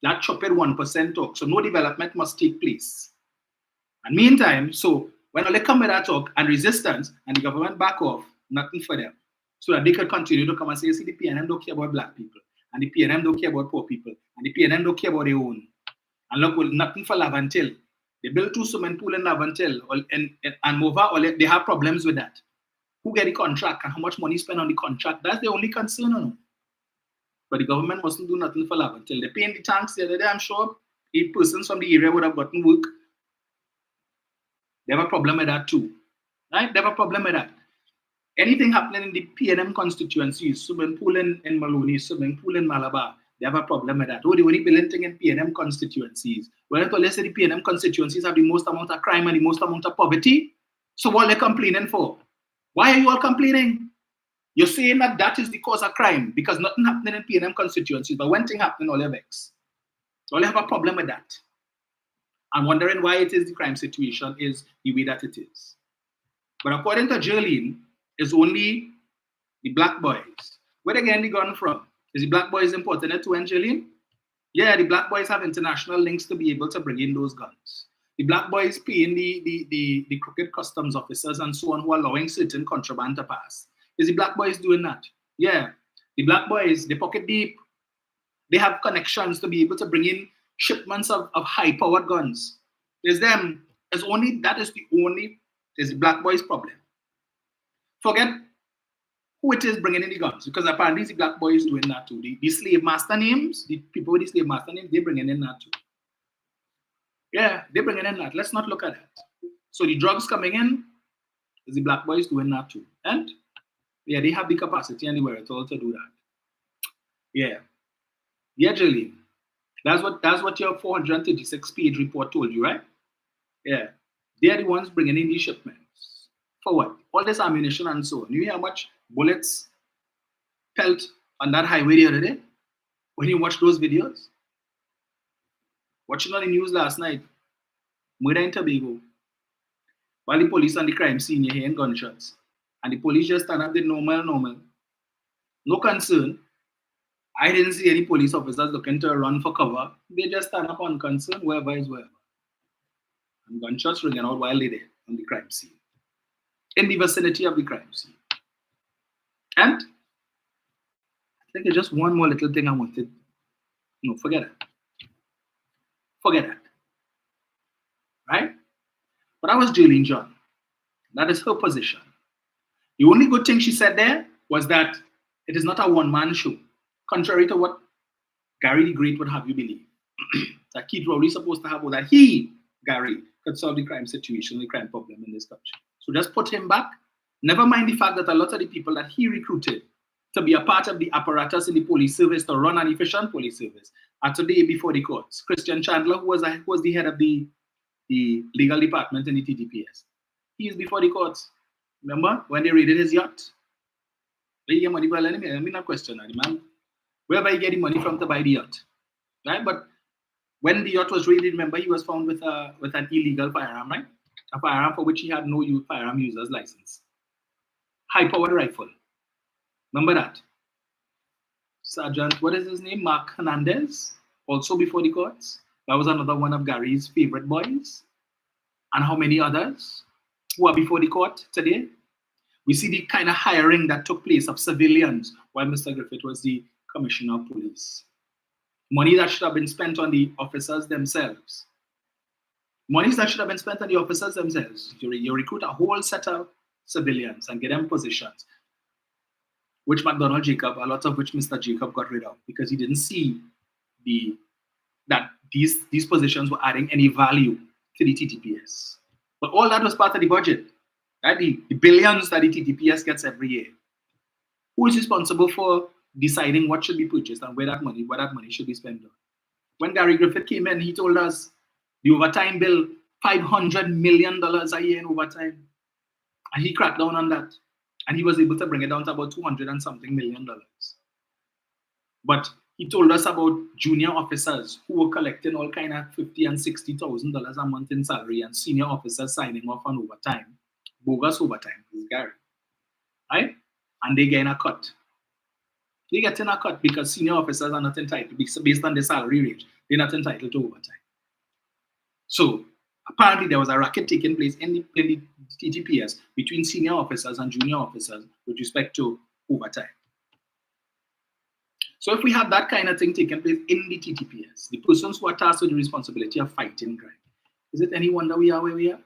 That chopped 1% talk. So no development must take place. And meantime, so when they come with that talk and resistance and the government back off, nothing for them. So that they could continue to come and say, see, the PNM don't care about black people. And the PNM don't care about poor people. And the PNM don't care about their own. And look, well, nothing for Lavantil. They built 2 swimming pools in Lavantil. And Mova, they have problems with that. Who get the contract and how much money spent on the contract? That's the only concern. No? But the government mustn't do nothing for Lavantil. They paying the tanks the other day, I'm sure 8 persons from the area would have gotten work. They have a problem with that too. Right? They have a problem with that. Anything happening in the PNM constituencies, swimming pool in Maloney, swimming pool in Malabar, they have a problem with that. Oh, the only building thing in PNM constituencies. Well, let's say the PNM constituencies have the most amount of crime and the most amount of poverty. So what are they complaining for? Why are you all complaining? You're saying that that is the cause of crime because nothing happening in PNM constituencies, but one thing happening, all you vex. All you have a problem with that. I'm wondering why it is the crime situation is the way that it is. But according to Jolene, it's only the black boys. Where again they gone from? Is the black boys important to Jolene? Yeah, the black boys have international links to be able to bring in those guns. The black boys paying the crooked customs officers and so on who are allowing certain contraband to pass. Is the black boys doing that? Yeah. The black boys, they pocket deep. They have connections to be able to bring in shipments of high-powered guns. There's them. It's the black boys' problem. Forget who it is bringing in the guns, because apparently the black boys doing that too. The slave master names, the people with the slave master names, they're bringing in that too. Yeah, they're bringing in that. Let's not look at that. So the drugs coming in, is the black boys doing that too. And yeah, they have the capacity and the wherewithal to do that. Yeah. Yeah, Jolene. That's what your 436-page report told you, right? Yeah. They're the ones bringing in these shipments. For what? All this ammunition and so on. You hear how much bullets pelt on that highway the other day? When you watch those videos? Watching on the news last night, murder in Tobago. While the police on the crime scene, you're hearing gunshots. And the police just stand up the normal. No concern. I didn't see any police officers looking to run for cover. They just stand up on concern, wherever is wherever. And gunshots ringing out while they're there on the crime scene. In the vicinity of the crime scene. And I think there's just one more little thing I wanted. No, forget it. Forget that. Right? But that was Jolene John. That is her position. The only good thing she said there was that it is not a one-man show, contrary to what Gary the Great would have you believe. That Keith Rowley is supposed to have, or that he, Gary, could solve the crime situation, the crime problem in this country. So just put him back. Never mind the fact that a lot of the people that he recruited to be a part of the apparatus in the police service, to run an efficient police service, are today before the courts. Christian Chandler, who was the head of the legal department in the TTPS, he is before the courts. Remember when they raided his yacht? They get money, well, I mean, not question that, man. Wherever he get the money from to buy the yacht, right? But when the yacht was raided, remember he was found with an illegal firearm, right? A firearm for which he had no firearm user's license. High-powered rifle. Remember that? Sergeant, what is his name? Mark Hernandez, also before the courts. That was another one of Gary's favorite boys. And how many others who are before the court today? We see the kind of hiring that took place of civilians while Mr. Griffith was the commissioner of police. Money that should have been spent on the officers themselves. Monies that should have been spent on the officers themselves. You recruit a whole set of civilians and get them positions, which McDonald Jacob, a lot of which Mr. Jacob got rid of because he didn't see that these positions were adding any value to the TTPS. But all that was part of the budget, right? The billions that the TTPS gets every year. Who is responsible for deciding what should be purchased and where that money should be spent on? When Gary Griffith came in, he told us the overtime bill, $500 million a year in overtime. And he cracked down on that. And he was able to bring it down to about $200 and something million. But he told us about junior officers who were collecting all kind of $50,000 and $60,000 a month in salary, and senior officers signing off on overtime, bogus overtime, is Gary, right? And they get a cut. They get in a cut because senior officers are not entitled, based on their salary range, they're not entitled to overtime. So apparently there was a racket taking place in the TTPS between senior officers and junior officers with respect to overtime. So if we have that kind of thing taking place in the TTPS, the persons who are tasked with the responsibility of fighting crime, is it any wonder we are where we are?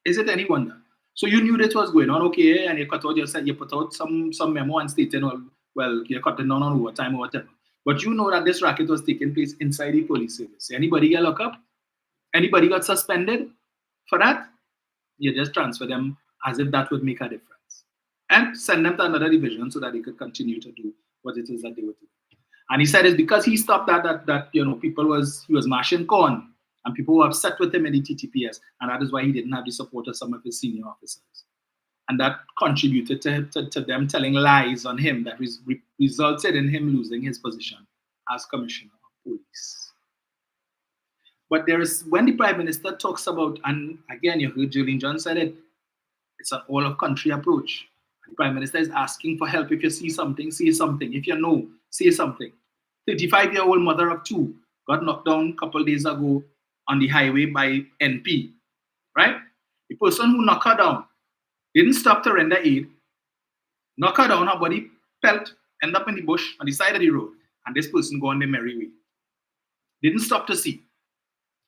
Is it any wonder? So you knew that was going on, okay, and you put out some memo and stating, well, you're cutting down on overtime or whatever. But you know that this racket was taking place inside the police service. Anybody get locked up? Anybody got suspended for that? You just transfer them as if that would make a difference. And send them to another division so that they could continue to do what it is that they were doing. And he said it's because he stopped that he was mashing corn and people were upset with him in the TTPS, and that is why he didn't have the support of some of his senior officers. And that contributed to them telling lies on him that resulted in him losing his position as commissioner of police. But when the Prime Minister talks about, and again, you heard Julian John said it, it's an all-of-country approach. The Prime Minister is asking for help. If you see something, say something. If you know, say something. 35-year-old mother of two got knocked down a couple days ago on the highway by NP, right? The person who knocked her down didn't stop to render aid, knock her down, her body felt, end up in the bush on the side of the road, and this person go on their merry way. Didn't stop to see,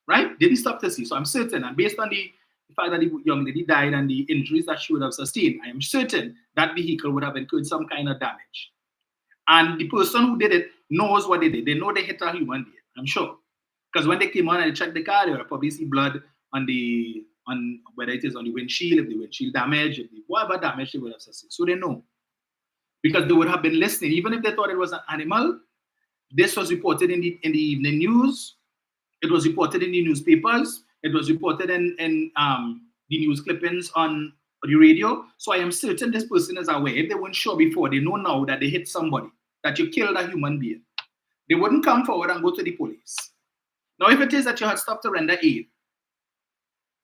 right? Didn't stop to see. So I'm certain, and based on the fact that the young lady died and the injuries that she would have sustained, I am certain that vehicle would have incurred some kind of damage. And the person who did it knows what they did. They know they hit a human being, I'm sure. Because when they came on and they checked the car, they would probably see blood on whether it is on the windshield, if the windshield damage, whatever damage they would have sustained. So they know. Because they would have been listening. Even if they thought it was an animal, this was reported in the evening news. It was reported in the newspapers. It was reported in the news clippings on the radio. So I am certain this person is aware. If they weren't sure before, they know now that they hit somebody, that you killed a human being. They wouldn't come forward and go to the police. Now, if it is that you had stopped to render aid,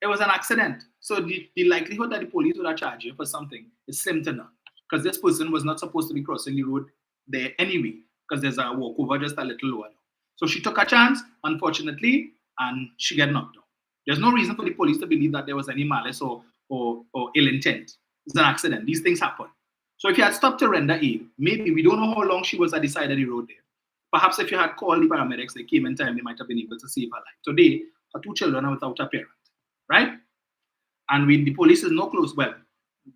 it was an accident. So the likelihood that the police would have charged you for something is slim to none. Because this person was not supposed to be crossing the road there anyway, because there's a walkover just a little lower. So she took a chance, unfortunately, and she got knocked down. There's no reason for the police to believe that there was any malice or ill intent. It's an accident. These things happen. So if you had stopped to render aid, maybe, we don't know how long she was at the side of the road there. Perhaps if you had called the paramedics, they came in time, they might have been able to save her life. Today, her two children are without a parent, right? And when the police is no close, well,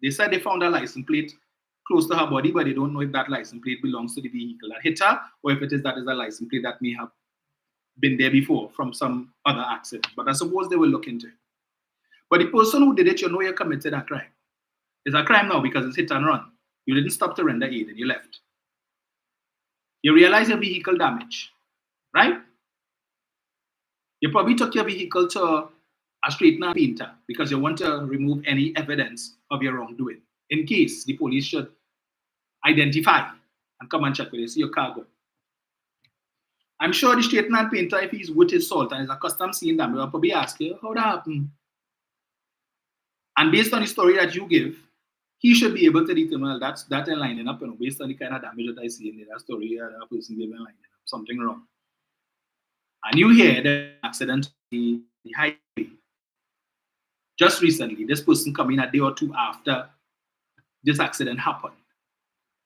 they said they found a license plate close to her body, but they don't know if that license plate belongs to the vehicle that hit her, or if it is that is a license plate that may have been there before from some other accident. But I suppose they will look into it. But the person who did it, you know you committed a crime. It's a crime now because it's hit and run. You didn't stop to render aid and you left. You realize your vehicle damage, right? You probably took your vehicle to a straightener painter because you want to remove any evidence of your wrongdoing in case the police should identify and come and check with you, see your car go. I'm sure the straightener painter, if he's with his salt and is accustomed seeing them, will probably ask you, how that happened? And based on the story that you give, he should be able to determine that lining up, based on the kind of damage that I see in that story, that person gave lining up, something wrong. And you hear the accident on the highway. Just recently, this person coming a day or two after this accident happened.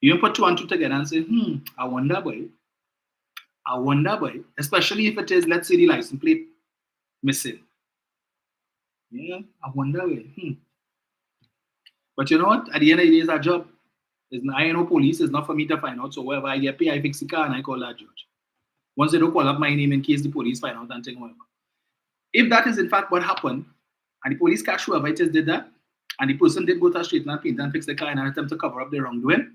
You put two and two together and say, I wonder, boy, especially if it is, let's say, the license plate missing. Yeah, I wonder, boy. But you know what? At the end of the day, it's a job. I ain't no police. It's not for me to find out. So wherever I get paid, I fix the car and I call that judge. Once they don't call up my name in case the police find out and think whatever. If that is in fact what happened, and the police catch whoever it is did that, and the person did go to a straightener painter and fix the car in an attempt to cover up the wrongdoing,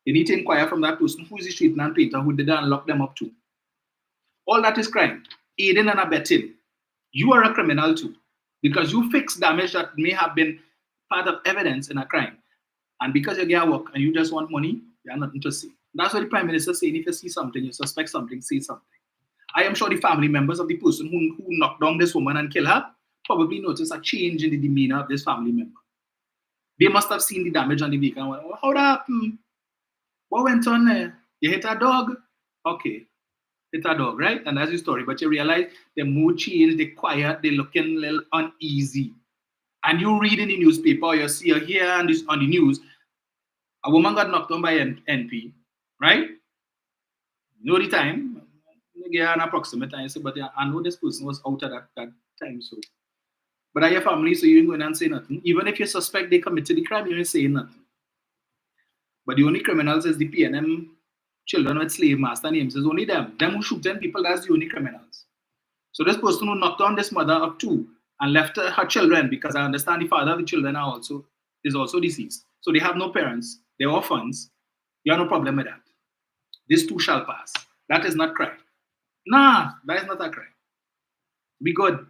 they need to inquire from that person who is the straightener painter who did that and lock them up too. All that is crime. Aiding and abetting. You are a criminal too, because you fix damage that may have been part of evidence in a crime. And because you get work and you just want money, you have nothing to say. That's what the Prime Minister is saying. If you see something, you suspect something, say something. I am sure the family members of the person who knocked down this woman and killed her probably noticed a change in the demeanor of this family member. They must have seen the damage on the vehicle and went, oh, how that happened? What went on there? You hit a dog? Okay. Hit a dog, right? And that's the story. But you realize the mood changed, they're quiet, they're looking a little uneasy. And you read in the newspaper, or you see or hear on the news, a woman got knocked down by an NP, right? You know the time? Yeah, an approximate time, but I know this person was out at that time. So, but are your family, so you ain't going and say nothing. Even if you suspect they committed the crime, you ain't saying nothing. But the only criminals is the PNM children with slave master names. It's only them. Them who shoot 10 people, that's the only criminals. So this person who knocked down this mother of two and left her children, because I understand the father of the children is also deceased. So they have no parents. They're orphans. You have no problem with that. This too shall pass. That is not crime. Nah, that is not a crime. Be good.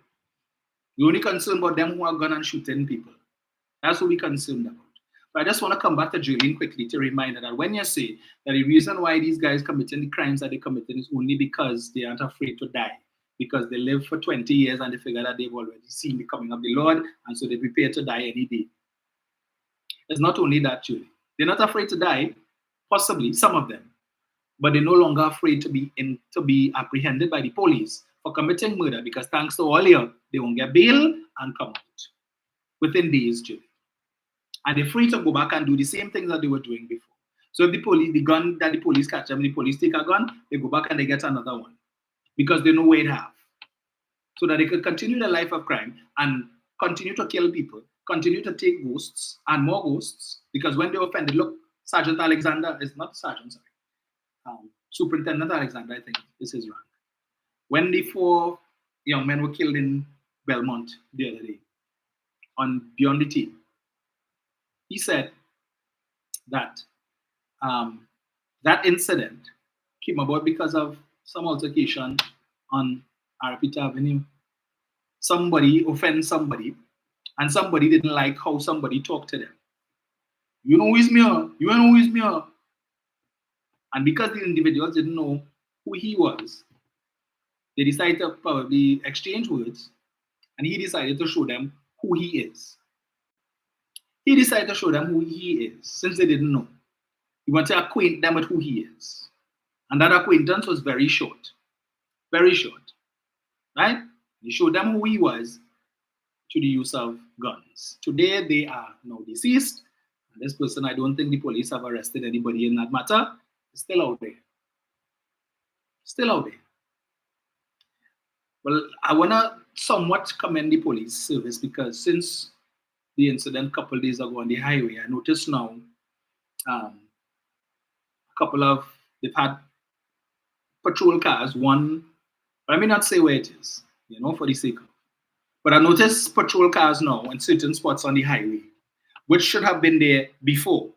We're only concerned about them who are gun and shooting people. That's what we're concerned about. But I just want to come back to Julian quickly to remind her that when you say that the reason why these guys committing the crimes that they committed is only because they aren't afraid to die, because they live for 20 years and they figure that they've already seen the coming of the Lord, and so they're prepared to die any day. It's not only that, Julie. They're not afraid to die, possibly, some of them, but they're no longer afraid to be apprehended by the police for committing murder, because thanks to all you, they won't get bail and come out within days, Julie. And they're free to go back and do the same things that they were doing before. So if the gun that the police catch them, the police take a gun, they go back and they get another one, because they know where it have. So that they could continue their life of crime and continue to kill people, continue to take ghosts and more ghosts, because when they offended, look, Sergeant Alexander is not Sergeant, sorry. Superintendent Alexander, I think is his rank. When the 4 young men were killed in Belmont the other day on Beyond the Team, he said that that incident came about because of some altercation on Arapita Avenue. Somebody offended somebody, and somebody didn't like how somebody talked to them. You know who is me? You know who is me? And because the individuals didn't know who he was, they decided to probably exchange words, and he decided to show them who he is. He decided to show them who he is, since they didn't know. He wanted to acquaint them with who he is. And that acquaintance was very short. Very short. Right? He showed them who he was through the use of guns. Today, they are now deceased. And this person, I don't think the police have arrested anybody in that matter. It's still out there. Still out there. Well, I want to somewhat commend the police service, because since the incident a couple of days ago on the highway, I noticed now they've had patrol cars, one, but I may not say where it is, for the sake of. But I noticed patrol cars now in certain spots on the highway, which should have been there before.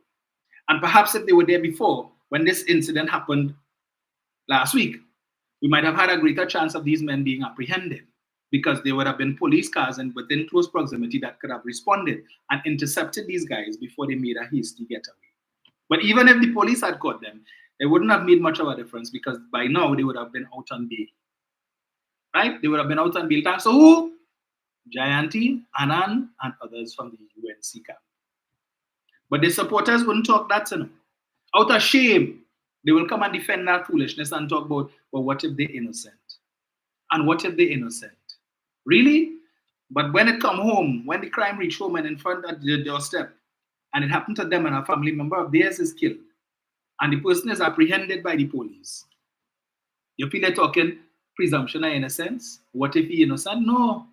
And perhaps if they were there before, when this incident happened last week, we might have had a greater chance of these men being apprehended, because there would have been police cars and within close proximity that could have responded and intercepted these guys before they made a hasty getaway. But even if the police had caught them, it wouldn't have made much of a difference, because by now they would have been out on bail. Right? They would have been out on bail. Thanks to who? Jayanti, Anand, and others from the UNC camp. But the supporters wouldn't talk that, you know. Out of shame, they will come and defend that foolishness and talk about, well, what if they're innocent? And what if they're innocent? Really? But when it come home, when the crime reach home and in front of the doorstep, and it happened to them and a family member of theirs is killed, and the person is apprehended by the police, you feel they're talking presumption of innocence? What if he's innocent? No.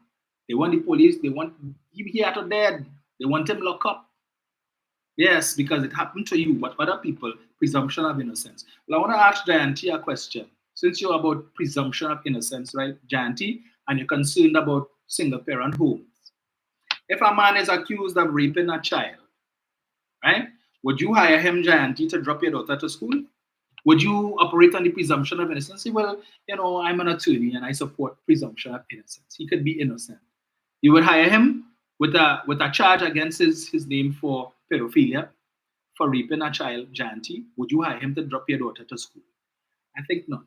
They want the police, they want him here to dead. They want him locked up. Yes, because it happened to you, but other people, presumption of innocence. Well, I want to ask Jayanti a question. Since you're about presumption of innocence, right, Jayanti, and you're concerned about single-parent homes. If a man is accused of raping a child, right, would you hire him, Jayanti, to drop your daughter to school? Would you operate on the presumption of innocence? Say, well, you know, I'm an attorney and I support presumption of innocence. He could be innocent. You would hire him with a charge against his name for pedophilia, for raping a child, Jayanti. Would you hire him to drop your daughter to school? I think not.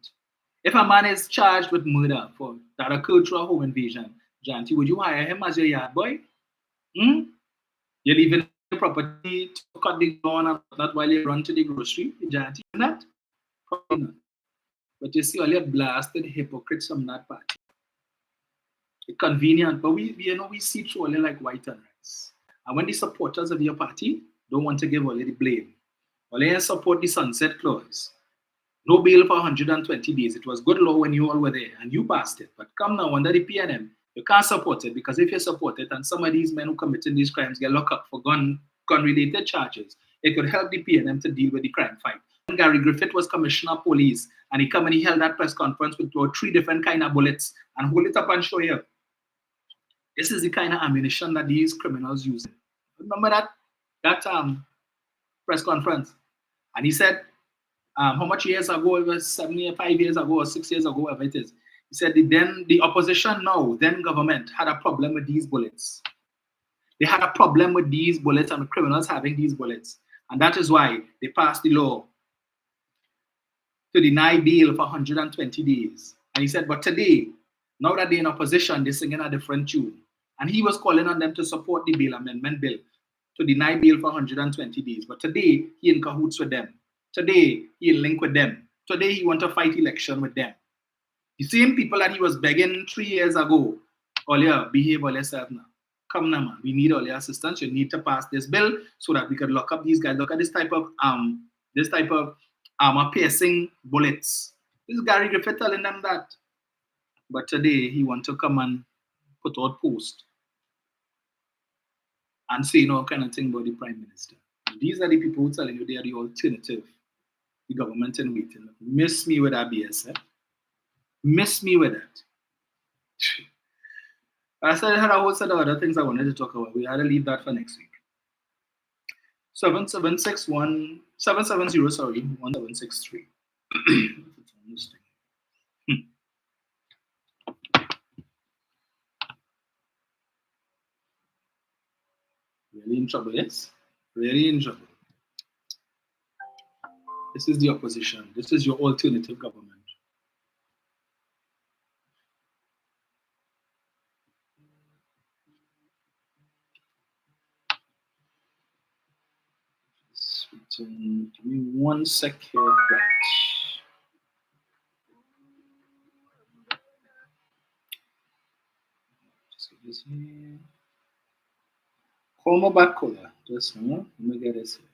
If a man is charged with murder for that occurred through a home invasion, Jayanti, would you hire him as your yard boy? You're leaving the property to cut the lawn and not while you run to the grocery, Jayanti, that? Probably not. But you see all your blasted hypocrites from that party. It's convenient, but we see through all like white and rice. And when the supporters of your party don't want to give all the blame, all they support the sunset clause. No bail for 120 days. It was good law when you all were there and you passed it. But come now, under the PNM, you can't support it, because if you support it and some of these men who committed these crimes get locked up for gun-related charges, it could help the PNM to deal with the crime fight. When Gary Griffith was commissioner of police and he come and he held that press conference with 3 different kind of bullets and hold it up and show you. This is the kind of ammunition that these criminals use. Remember that press conference? And he said, how much years ago? It was 5 years ago or 6 years ago, whatever it is. He said the opposition now, then government, had a problem with these bullets. They had a problem with these bullets and the criminals having these bullets. And that is why they passed the law to deny bail for 120 days. And he said, but today, now that they're in opposition, they're singing a different tune. And he was calling on them to support the bail amendment bill to deny bail for 120 days. But today, he in cahoots with them. Today, he in link with them. Today, he want to fight election with them. The same people that he was begging 3 years ago, all you behave all yourself now. Come now, man. We need all your assistance. You need to pass this bill so that we can lock up these guys. Look at this type of armor-piercing bullets. This is Gary Griffith telling them that. But today, he want to come and put out post and say no kind of thing about the Prime Minister. And these are the people who telling you they are the alternative, the government in waiting. Miss me with that BS, eh? Miss me with that. I said I had a whole set of other things I wanted to talk about. We had to leave that for next week. 770, sorry, 1763. Really in trouble, yes? Really in trouble. This is the opposition. This is your alternative government. Give me 1 sec here. Right. Just get this here. Call my back color. Just let me get this here.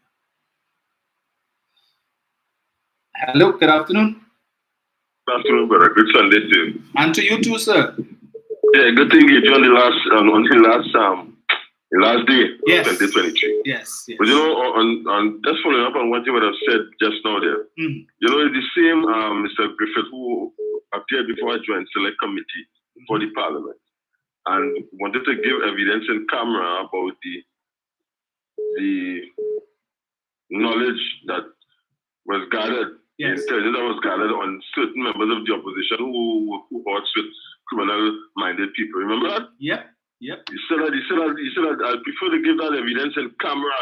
Hello, good afternoon. Good afternoon, brother. Good Sunday to you. And to you too, sir. Yeah, good thing you joined the last day of Yes. 2023. Yes. But you know, on just following up on what you would have said just now there, you know, it's the same Mr. Griffith who appeared before a joint select committee for the parliament and wanted to give evidence in camera about the knowledge that was gathered, the intelligence that was gathered on certain members of the opposition who works with criminal-minded people. Remember that? Yep. You said that I prefer to give that evidence in camera.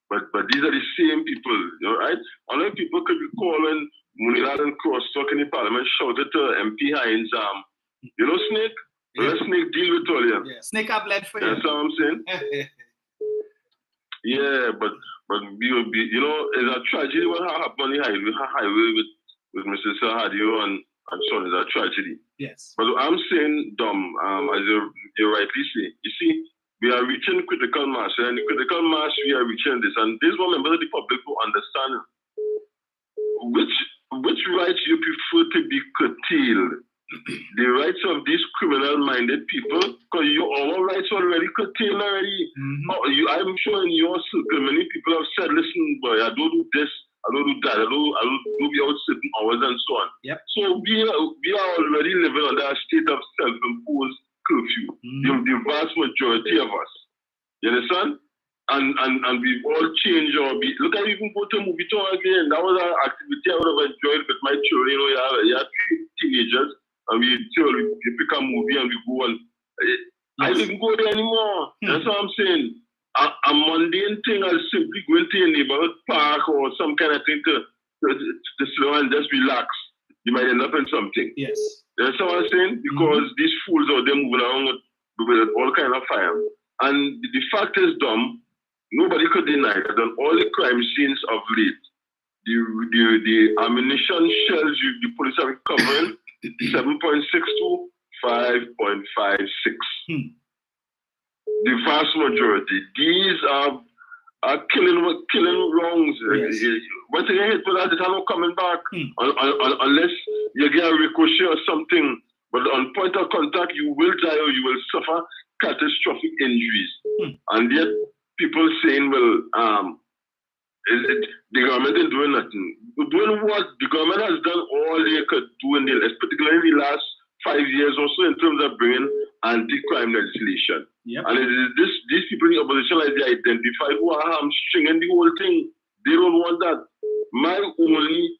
But these are the same people, you know, right? Other people could recall when Munilal and Cross talking in Parliament shouted to MP Hines, you know, Snake? Let Snake deal with all you. Yeah, Snake have bled for you. That's what I'm saying. Yeah, but you know, it's a tragedy what happened on the highway with Mr. Sahadio and so on. It's a tragedy. Yes. But I'm saying, Dom, as you rightly say, you see, we are reaching critical mass, and the critical mass we are reaching this, and this one members of the public who understand which rights you prefer to be curtailed. The rights of these criminal-minded people, because our rights are already curtailed already. I'm sure in your circle, many people have said, listen, boy, I don't do this, I don't do that, I don't be out certain hours and so on. Yep. So we are already living under a state of self-imposed curfew. The vast majority of us. You understand? And we've all changed look, I even go to a movie tour again. That was an activity I would have enjoyed with my children. You know, you have 3 teenagers. And we pick a movie and we go on. I don't even go there anymore. That's what I'm saying. A mundane thing is simply going to a neighborhood park or some kind of thing to slow and just relax. You might end up in something. Yes. That's what I'm saying? Because these fools out there moving around with all kind of fire. And the fact is, Dom, nobody could deny that on all the crime scenes of late, the ammunition shells the police are recovering 7.6 to 5.56. The vast majority. These are killing wrongs. Yes. Once you get hit with that, it's not coming back unless you get a ricochet or something. But on point of contact, you will die or you will suffer catastrophic injuries. And yet, people saying, well, the government is doing nothing. Doing what? The government has done all they could do, particularly in the last 5 years or so, in terms of bringing anti-crime legislation. Yep. And it is these people in the opposition, like they identify who are hamstringing the whole thing. They don't want that. My only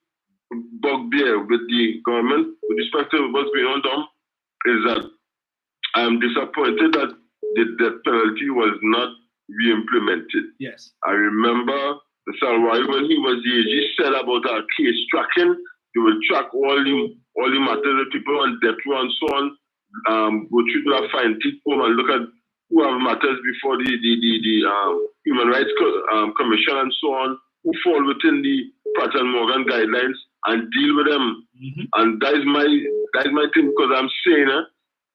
bugbear with the government, with respect to what's going on, Dom, is that I am disappointed that the death penalty was not re-implemented. Yes. I remember the Salwari, when he was the AG, said about our case tracking. He will track all the matters of people on death row and so on, go through to a fine tooth comb and look at who have matters before the Human Rights Commission and so on, who fall within the Pratt and Morgan guidelines and deal with them. And that is my thing, because I'm saying,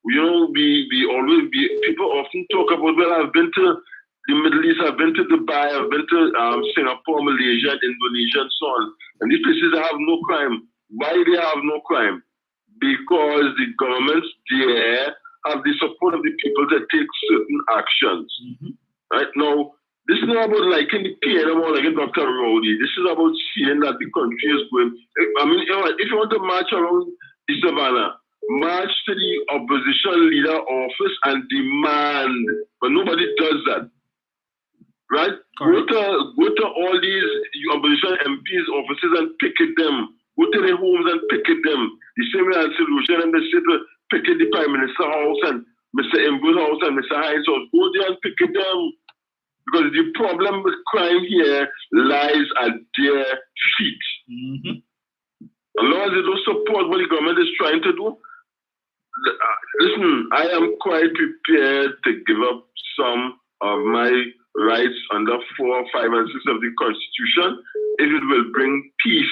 you know, people often talk about, well, I've been to the Middle East, I've been to Dubai, I've been to Singapore, Malaysia, Indonesia, and so on. And these places have no crime. Why they have no crime? Because the governments there have the support of the people that take certain actions. Right now, this is not about liking the PNM or liking Dr. Rowley. This is about seeing that the country is going. I mean, if you want to march around the savannah, march to the opposition leader office and demand, but nobody does that. Right? Go to all these opposition MPs' offices and picket them. Go to their homes and picket them. The same way as solution and they say to picket the Prime Minister's house and Mr. Imbu's house and Mr. Hines' house. Go there and picket them. Because the problem with crime here lies at their feet. As long as they don't support what the government is trying to do, listen, I am quite prepared to give up some of my rights under 4, 5, and 6 of the Constitution if it will bring peace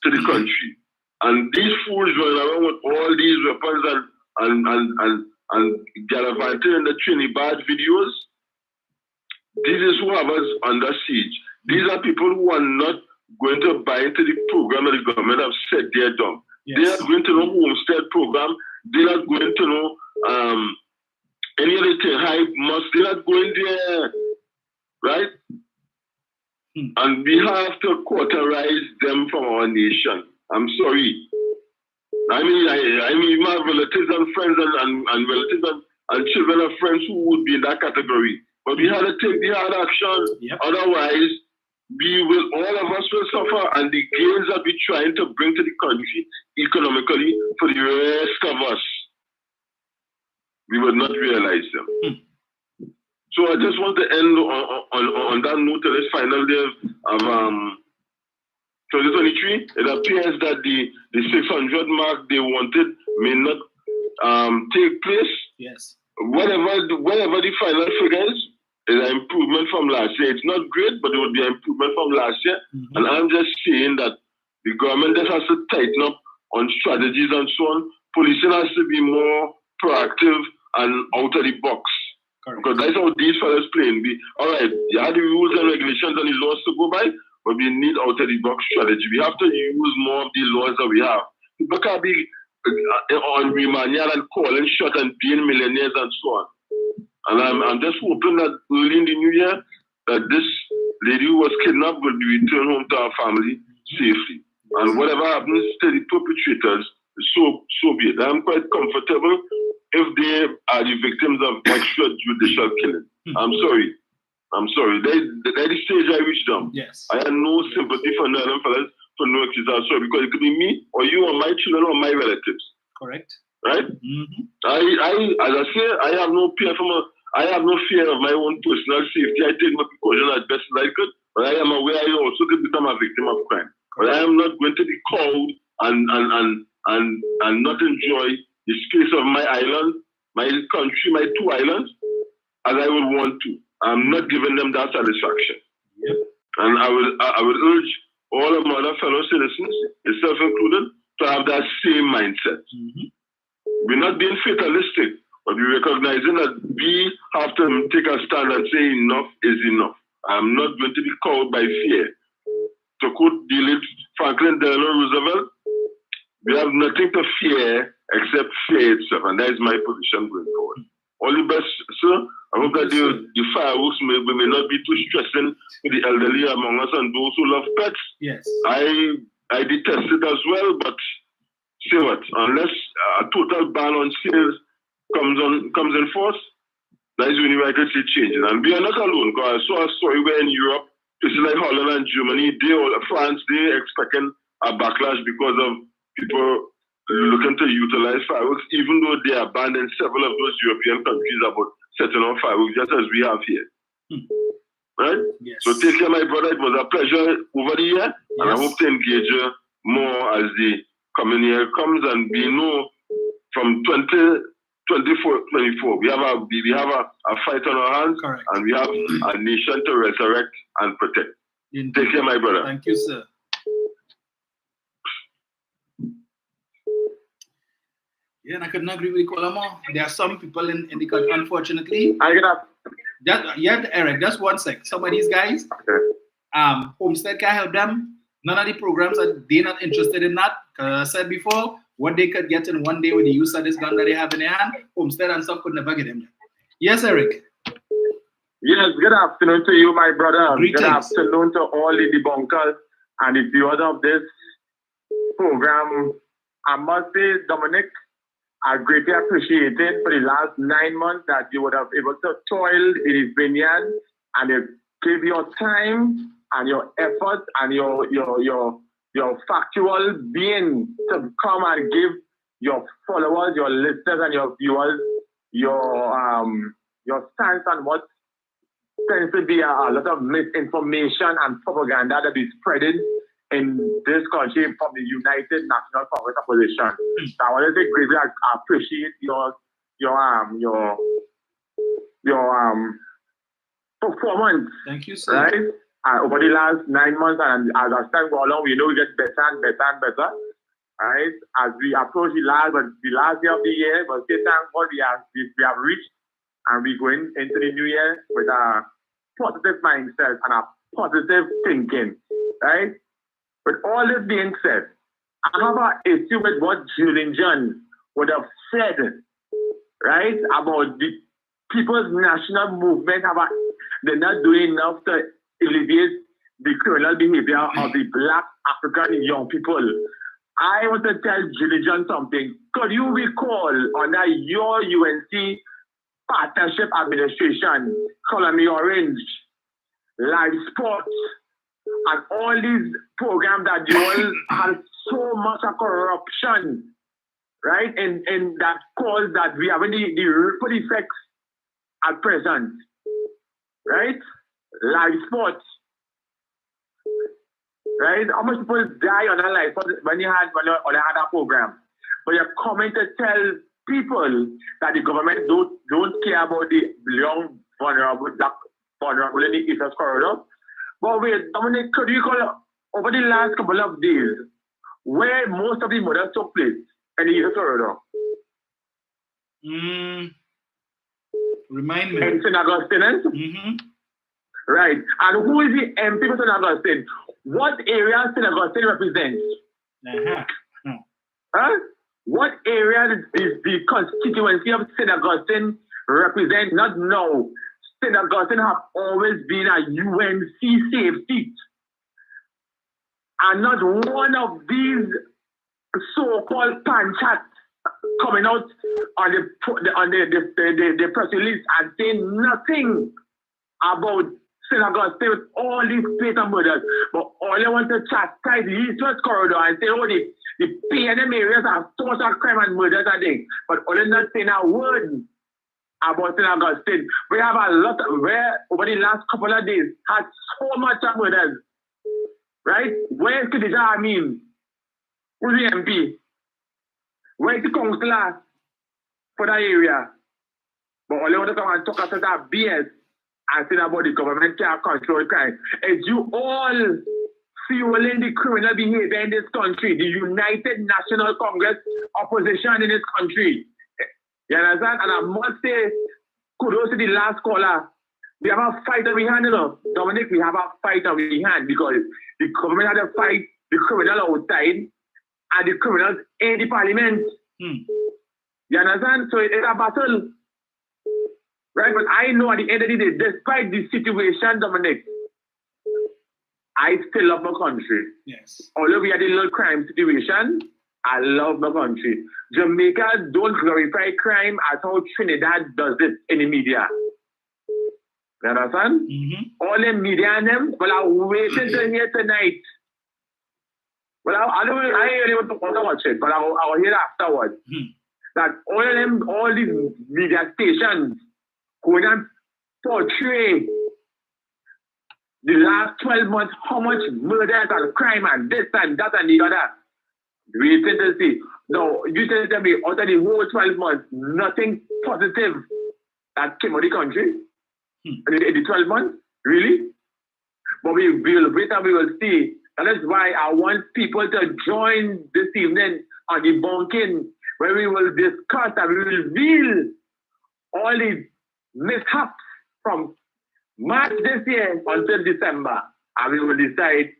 to the country. And these fools running around with all these weapons and gallivanting in the Trinidad videos, this is who have us under siege. These are people who are not going to buy into the program that the government have said they're done. They're not going to know homestead program. They're not going to know any other thing. They're not going there, right? And we have to cauterize them from our nation. I'm sorry. I mean, my relatives and friends and relatives and children of friends who would be in that category. But we had to take the hard action. Otherwise, all of us will suffer, and the gains that we're trying to bring to the country economically for the rest of us, we will not realize them. So I just want to end on that note of this final day of 2023. It appears that the 600 mark they wanted may not take place. Yes. Whatever the final figures is an improvement from last year. It's not great, but it would be an improvement from last year. And I'm just saying that the government just has to tighten up on strategies and so on. Policing has to be more proactive and out of the box. Correct. Because that's how these fellas playing. All right, you have the rules and regulations and the laws to go by, but we need out of the box strategy. We have to use more of the laws that we have. People can't be on remand and calling shot and being millionaires and so on. And I'm just hoping that early in the new year that this lady who was kidnapped will be returned home to her family safely. And whatever happens to the perpetrators, so be it. I'm quite comfortable if they are the victims of extrajudicial killing. I'm sorry. That's the stage I reached them. Yes. I had no sympathy for none of them fellas for no excuse. I'm sorry, because it could be me or you or my children or my relatives. Correct. Right? As I say, I have no fear of my own personal safety. I take my precaution as best as I could, but I am aware I also could become a victim of crime. But I am not going to be called and not enjoy the space of my island, my country, my 2 islands, as I would want to. I'm not giving them that satisfaction. Yep. And I would urge all of my other fellow citizens, yourself included, to have that same mindset. We're not being fatalistic, but we're recognizing that we have to take a stand and say enough is enough. I'm not going to be cowed by fear. To quote the late Franklin Delano Roosevelt, we have nothing to fear except fear itself, and that is my position going forward. All the best, sir. I hope that the fireworks may not be too stressing for the elderly among us and those who love pets. Yes. I detest it as well, but say what? Unless a total ban on sales comes in force, that is when I could see changes. And we are not alone, because I saw a story where in Europe, places like Holland and Germany, France, they're expecting a backlash because of people looking to utilize fireworks, even though they are banned in several of those European countries about setting off fireworks, just as we have here. Right? Yes. So take care, my brother. It was a pleasure over the year, and I hope to engage you more as the coming year comes, and we know from 2024, we have a fight on our hands. Correct. And we have a nation to resurrect and protect. Indeed. Take care, my brother. Thank you, sir. Yeah, and I couldn't agree with Colamo. There are some people in the country, unfortunately. I get up. Eric, just one sec. Some of these guys, Homestead can help them. None of the programs they're not interested in that. Because I said before, what they could get in one day with the use of this gun that they have in their hand, Homestead and stuff could never get them. Yes, Eric. Yes, good afternoon to you, my brother. Greetings. Good afternoon to all the debunkers and the viewers of this program. I must say, Dominic, I greatly appreciate it for the last 9 months that you would have able to toil in his vineyard and you give your time and your effort and your factual being to come and give your followers, your listeners, and your viewers your stance on what tends to be a lot of misinformation and propaganda that is spreading in this country from the United National Congress Opposition. So I want to say greatly I appreciate your performance. Thank you, sir. Right? Over the last 9 months, and as time goes along, we know we get better and better and better. Right? As we approach the last year of the year, but this time what we have reached, and we're going into the new year with a positive mindset and a positive thinking. Right? With all this being said, I have an issue with what Julian John would have said, right, about the People's National Movement. They're not doing enough to alleviate the criminal behavior of the Black African young people. I want to tell Julian John something. Could you recall under your UNC partnership administration, Colony Orange, live sports, and all these programs that you all have so much of corruption, right? And that cause that we have the ripple effects at present, right? Live sports, right? How much people die on a live sport when they had a program? But you're coming to tell people that the government don't care about the young vulnerable in the East corridor. But wait, Dominic, could you call over the last couple of days where most of the murders took place in the East corridor? Remind me. In St. Augustine. Right. And who is the MP for St. Augustine? What area St. Augustine represents? Huh? What area is the constituency of St. Augustine represent? Not now. St. Augustine have always been a UNC safe seat. And not one of these so-called panchats coming out on the press release and saying nothing about St. Augustine with all these patent murders. But all they want to chastise the East-West corridor and say, oh, the P&M areas have so much of crime and murders a day. But all they're not saying a word about St. Augustine. We have a lot where over the last couple of days had so much of murders. Right? Where's Khadija Amin? Who's the MP? Where's the councillor for that area? But all they want to come and talk about that BS and say about the government can't control crime. As you all fueling the criminal behavior in this country, the United National Congress opposition in this country. You understand? And I must say, kudos to the last caller. We have a fight on we hand, Dominic, we have a fight on we hand because the government had to fight the criminal outside and the criminals in the parliament. You understand? So it's a battle. Right? But I know at the end of the day, despite the situation, Dominic, I still love my country. Yes. Although we had a little crime situation, I love my country. Jamaica don't glorify crime as how Trinidad does it in the media. You understand? All the media and them, well, I'm waiting to hear tonight. Well, I ain't really want to watch it, but I'll hear afterwards. That all these media stations going and portray the last 12 months, how much murders and crime and this and that and the other. Waiting to see. No, you tell me, out of the whole 12 months, nothing positive that came out of the country in the 12 months? Really? But we will wait and we will see. That is why I want people to join this evening on the bunking, where we will discuss and we will reveal all these mishaps from March this year until December. And we will decide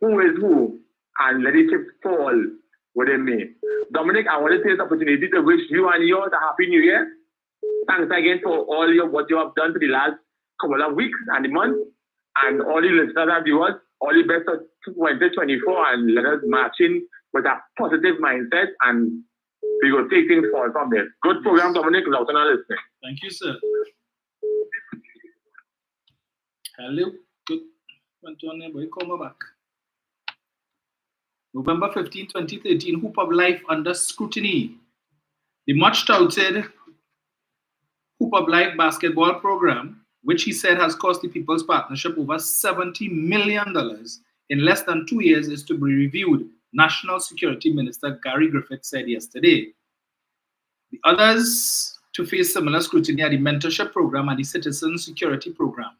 who is who and let the chips fall where they may. Dominic, I want to take this opportunity to wish you and yours a happy new year. Thanks again for all what you have done for the last couple of weeks and the month. And all the listeners and viewers, all the best of 2024, and let us march in with a positive mindset and we will take things forward from there. Good program, Dominic. Loud and listening. Thank you, sir. Hello. Good. Boy, come back. November 15, 2013, Hoop of Life under scrutiny. The much touted Hoop of Life basketball program, which he said has cost the People's Partnership over $70 million in less than 2 years, is to be reviewed, National Security Minister Gary Griffith said yesterday. The others to face similar scrutiny are the Mentorship Program and the Citizen Security Program.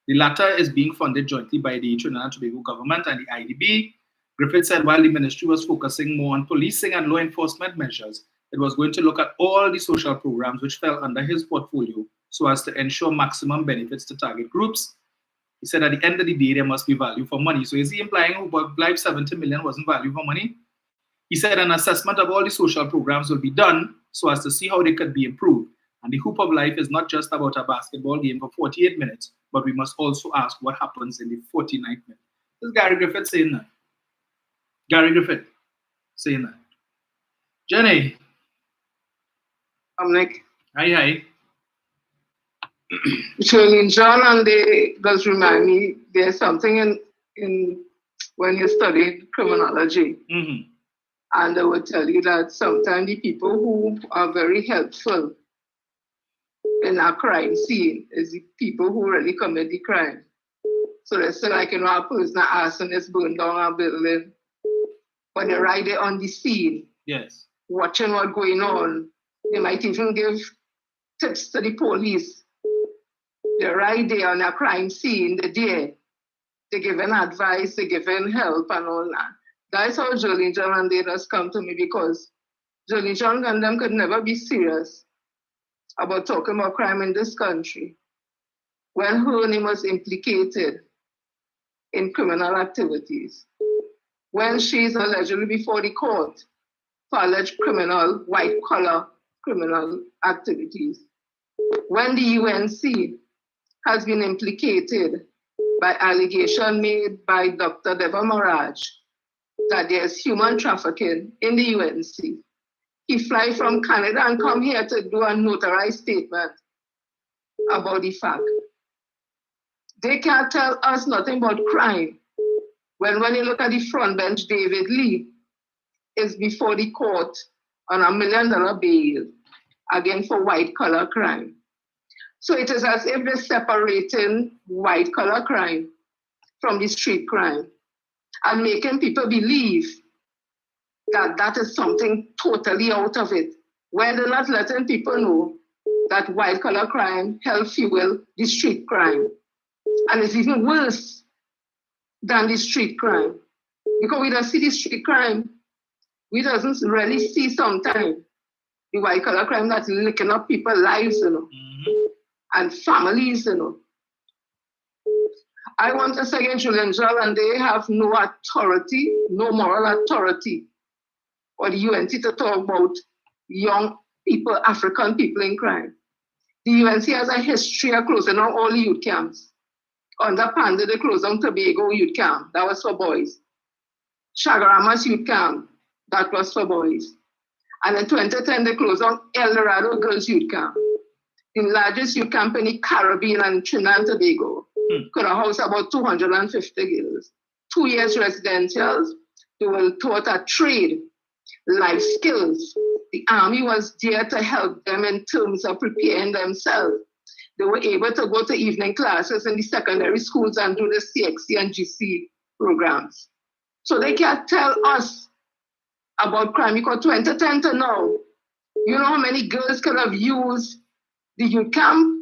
The latter is being funded jointly by the Trinidad and Tobago government and the IDB. Griffith said while the ministry was focusing more on policing and law enforcement measures, it was going to look at all the social programs which fell under his portfolio so as to ensure maximum benefits to target groups. He said at the end of the day, there must be value for money. So is he implying Hoop of Life 70 million wasn't value for money? He said an assessment of all the social programs will be done so as to see how they could be improved. And the Hoop of Life is not just about a basketball game for 48 minutes, but we must also ask what happens in the 49th minute. This is Gary Griffith saying that. Gary Griffith saying that. Jenny. I'm Nick. Hi. Shirley John, and they does remind me there's something in when you studied criminology, and they would tell you that sometimes the people who are very helpful in a crime scene is the people who really commit the crime. So they say, like, a person arson is burned down a building, but they're right there on the scene, yes, watching what's going on. They might even give tips to the police. They're right there on a crime scene, they're there. They're giving advice, they're giving help and all that. That's how Jolene John and they just come to me, because Jolene John and them could never be serious about talking about crime in this country when her name was implicated in criminal activities. When she's allegedly before the court for alleged criminal, white-collar criminal activities. When the UNC has been implicated by allegation made by Dr. Deva Maraj that there's human trafficking in the UNC. He fly from Canada and come here to do a notarized statement about the fact. They can't tell us nothing about crime. When you look at the front bench, David Lee is before the court on $1 million bail, again for white-collar crime. So it is as if they're separating white-collar crime from the street crime and making people believe that that is something totally out of it, where they're not letting people know that white-collar crime helps fuel the street crime. And it's even worse than the street crime, because we don't see the street crime. We doesn't really see sometimes the white-collar crime that's licking up people's lives, and families, I want to say again, Julian Joel, and they have no authority, no moral authority for the UNC to talk about young people, African people in crime. The UNC has a history of closing down all the youth camps. Under Panda, they closed down Tobago youth camp, that was for boys. Chaguaramas youth camp, that was for boys. And in 2010, they closed down El Dorado Girls Youth Camp, the largest youth camp in the Caribbean and Trinidad and Tobago. Could have housed about 250 girls. 2 years residentials, they were taught a trade, life skills. The army was there to help them in terms of preparing themselves. They were able to go to evening classes in the secondary schools and do the CXC and GC programs. So they can't tell us about crime, because 2010 to now, you know how many girls could have used the youth camp?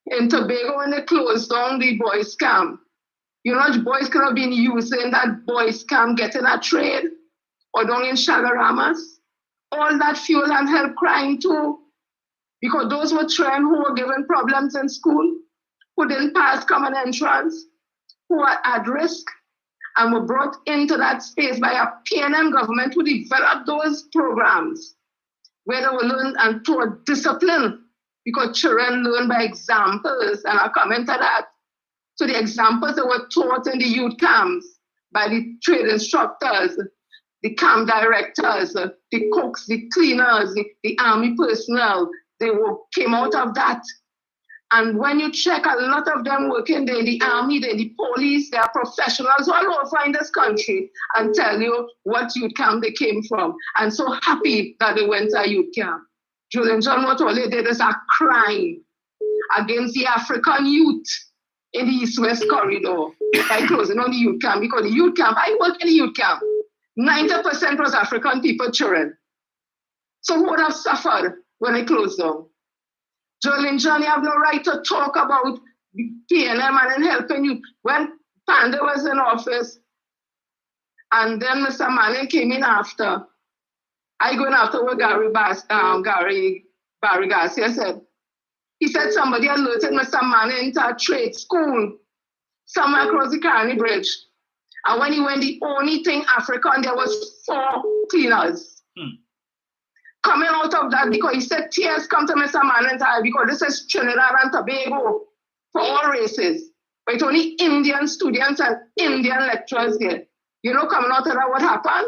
In Tobago, when they closed down the boys' camp, you know how boys could have been using that boys' camp, getting a trade, or down in Chaguaramas? All that fuel and help crime too. Because those were children who were given problems in school, who didn't pass common entrance, who were at risk, and were brought into that space by a PNM government who developed those programs where they were learned and taught discipline, because children learn by examples, and I'll comment to that. So the examples that were taught in the youth camps by the trade instructors, the camp directors, the cooks, the cleaners, the army personnel, came out of that. And when you check, a lot of them working there in the army, in the police, they are professionals all over in this country, and tell you what youth camp they came from. And so happy that they went to a youth camp. Julian John, what all they did is a crime against the African youth in the East-West corridor by closing on the youth camp, because the youth camp, I work in the youth camp, 90% was African people, children. So who would have suffered when they closed down? Jolene John, you have no right to talk about PNM and helping you. When Panda was in office, and then Mr. Manning came in after, I go in after what Barry Garcia said. He said somebody alerted Mr. Manning to a trade school somewhere across the Carney Bridge. And when he went, the only thing African, there was 4 cleaners. Coming out of that, because he said tears come to Mr. Manning, because this is Trinidad and Tobago for all races. But it's only Indian students and Indian lecturers there. You know, coming out of that, what happened?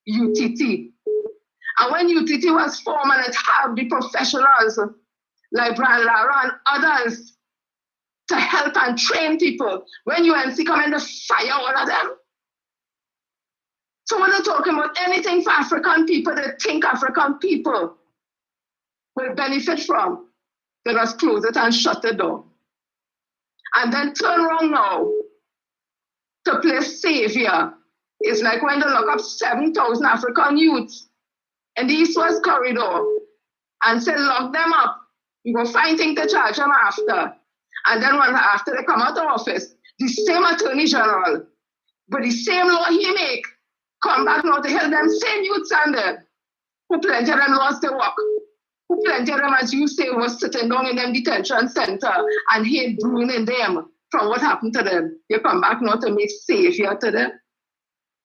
UTT. And when UTT was formed and it had the professionals like Brian Lara and others, to help and train people. When UNC come in to fire all of them. So when they're talking about anything for African people, they think African people will benefit from, they just close it and shut the door. And then turn around now to play savior. It's like when they lock up 7,000 African youths in the East-West corridor and say, lock them up. You go find things to charge them after. And then when after they come out of office, the same attorney general, but the same law he make, come back now to help them same youths and them, who plenty of them lost their work, who plenty of them, as you say, was sitting down in them detention center and hate brewing in them from what happened to them. You come back now to make savior to them.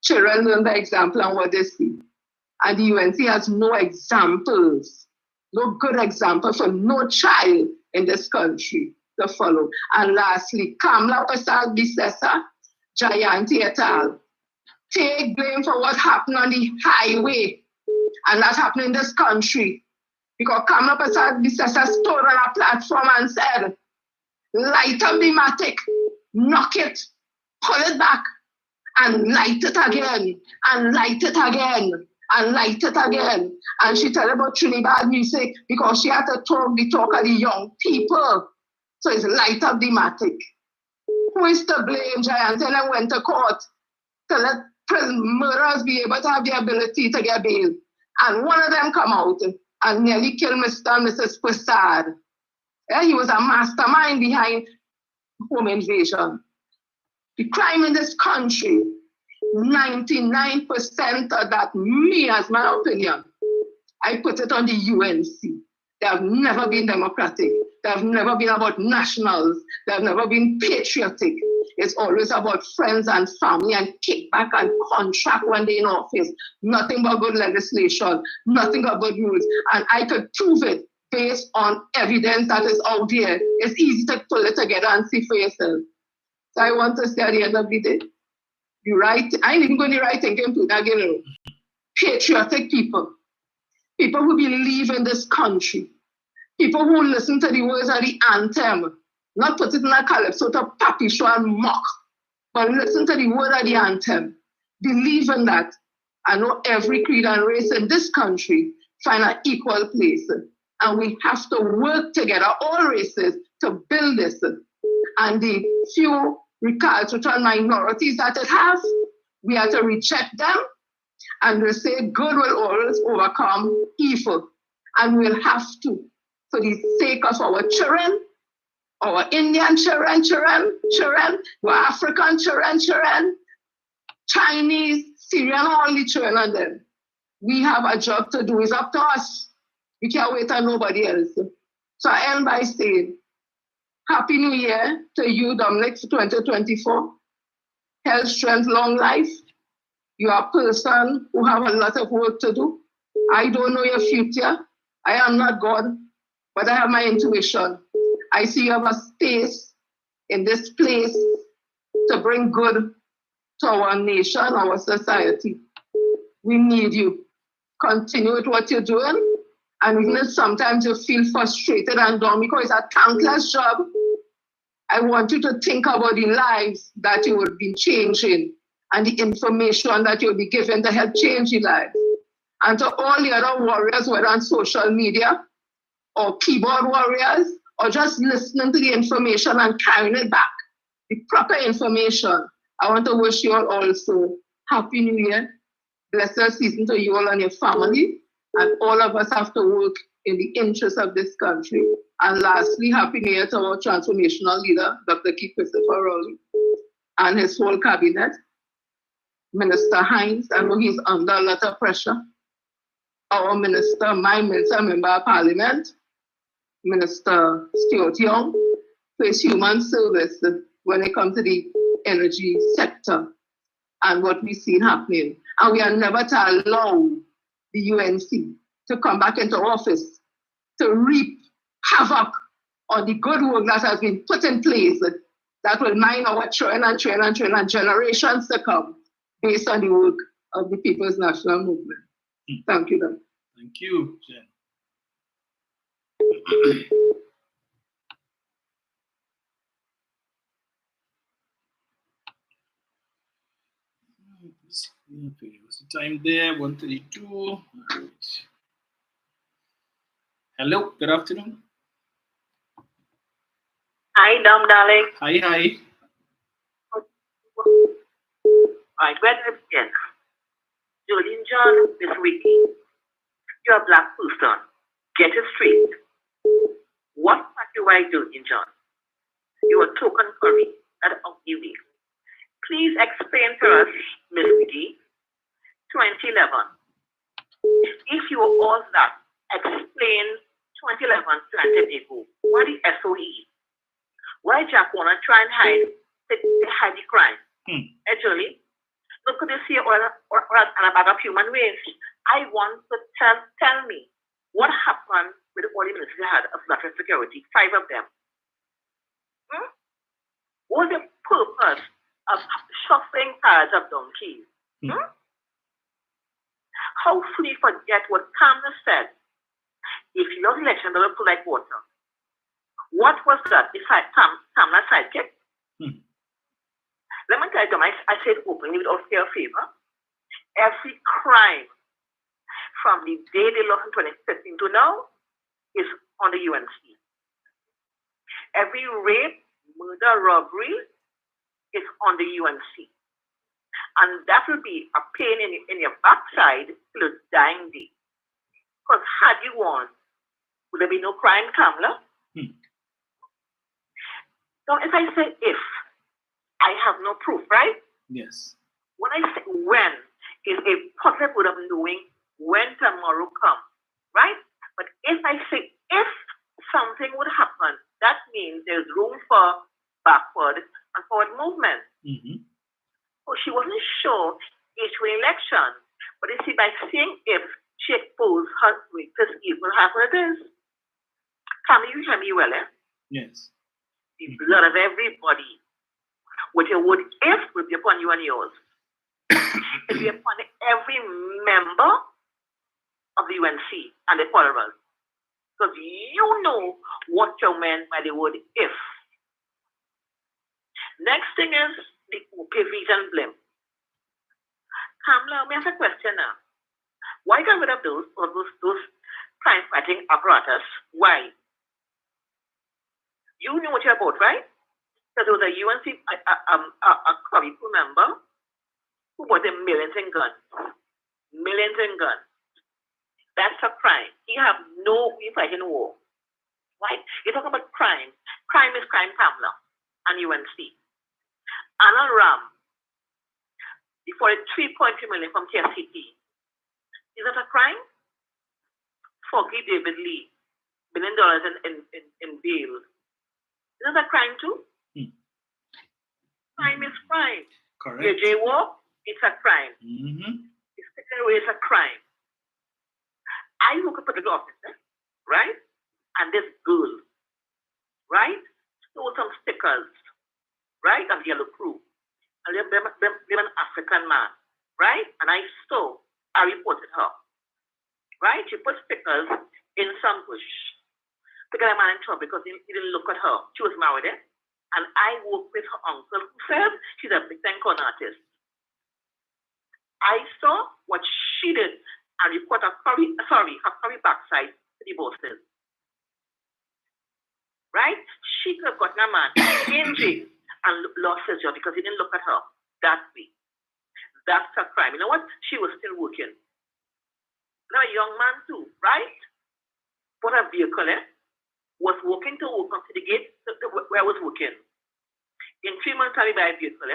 Children learn by example and what they see. And the UNC has no examples, no good example for no child in this country to follow. And lastly, Kamla Prasad Bisesa, Jayanti et al. Take blame for what happened on the highway and that happened in this country. Because Kamla Prasad Bisesa stood on a platform and said, light up the matic, knock it, pull it back, and light it again, and light it again, and light it again. And she told about Trinidad music because she had to talk the talk of the young people. So it's light up the matic. Who is to blame? Giant and I went to court to let murderers be able to have the ability to get bail. And one of them come out and nearly killed Mr. and Mrs. Prasad. Yeah, he was a mastermind behind home invasion. The crime in this country, 99% of that, me as my opinion, I put it on the UNC. They have never been democratic. They have never been about nationals. They have never been patriotic. It's always about friends and family and kickback and contract when they're in office. Nothing but good legislation, nothing but good rules. And I could prove it based on evidence that is out there. It's easy to pull it together and see for yourself. So I want to say at the end of the day, you right, I ain't even going to write thinking to that, you know, patriotic people, people who believe in this country, people who listen to the words of the anthem, not put it in a calypso to papi show and mock, but listen to the word of the anthem, believe in that. I know every creed and race in this country find an equal place. And we have to work together, all races, to build this. And the few recalcitrant minorities that it has, we have to reject them and we say good will always overcome evil. And we'll have to, for the sake of our children, our Indian children, our African children, Chinese, Syrian, all the children and them. We have a job to do. It's up to us. We can't wait on nobody else. So I end by saying, Happy New Year to you, Dominic, for 2024. Health, strength, long life. You are a person who have a lot of work to do. I don't know your future. I am not God, but I have my intuition. I see you have a space in this place to bring good to our nation, our society. We need you. Continue with what you're doing. And even if sometimes you feel frustrated and down because it's a thankless job, I want you to think about the lives that you will be changing and the information that you'll be given to help change the lives. And to all the other warriors, whether on social media or keyboard warriors, or just listening to the information and carrying it back, the proper information, I want to wish you all also Happy New Year. Blessed season to you all and your family. And all of us have to work in the interest of this country. And lastly, Happy New Year to our transformational leader, Dr. Christopher Rowley, and his whole cabinet. Minister Hines, I know he's under a lot of pressure. Our minister, my minister, member of parliament, Minister Stuart Young, for his human service when it comes to the energy sector and what we've seen happening. And we are never to allow the UNC to come back into office to reap havoc on the good work that has been put in place that will mine our children and generations to come based on the work of the People's National Movement. Thank you, Dan. Thank you, Jen. What's the time there? 1:32. All right. Hello, good afternoon. Hi, Dom, darling. Hi. Alright, where did I begin? Julian John, Miss Wiki, you're a black person. Get it straight. What are you right, Julian John? You are token curry, that ugly way. Please explain to us, Miss Wiki, 2011. If you were all that, explain 2011 planted ago. What is SOE? Why Jack wanna try and hide the crime? Actually, look at this here or a bag of human waste. I want to tell me what happened with all the ministers had of national security, 5 of them. What was the purpose of shuffling cards of donkeys? How could we forget what Kamala said? If your election doesn't flow like water, what was that? It's like Kamala's sidekick. Let me tell you, I said openly without fear of favor. Every crime from the day they lost in 2015 to now is on the UNC. Every rape, murder, robbery is on the UNC. And that will be a pain in your backside till the dying day. Because had you won, would there be no crime, Kamala? So if I say if, I have no proof, right? Yes. When I say when, is a positive way of knowing when tomorrow comes, right? But if I say if something would happen, that means there's room for backward and forward movement. So she wasn't sure each election, but you see, by saying if, she exposed her greatest evil, how it is. Can you hear me well, eh? Yes. The blood of everybody. With your word if will be upon you and yours. It will be upon every member of the UNC and the followers. Because you know what you meant by the word if. Next thing is the vision blame. Kamala, we have a question now. Why get rid of those crime fighting apparatus? Why? You know what you're about, right? Because there was a UNC, a Curricle member who bought millions in guns. Millions in guns. That's a crime. He have no fighting war. Right? You're talking about crime. Crime is crime, Kamala, and UNC. Anna Ram, before 3.2 million from TFCT. Is that a crime? Forgive David Lee, $1 billion in bail. Is that a crime too? Crime is crime. Correct. You jaywalk, it's a crime. It's taken away, it's a crime. I woke up at the office, right? And this girl, right, stole some stickers, right, of Yellow Crew. And they're an African man, right? And I reported her, right? She put stickers in some bush. To get a man in trouble because he didn't look at her. She was married, eh? And I worked with her uncle who said she's a big time con artist. I saw what she did and report her curry backside to the bosses. Right? She could have gotten a man in jail and lost his job because he didn't look at her that way. That's a crime. You know what? She was still working. Now a young man too, right? Bought a vehicle, was walking to work up to the gate where I was working. In 3 months, I buy a vehicle.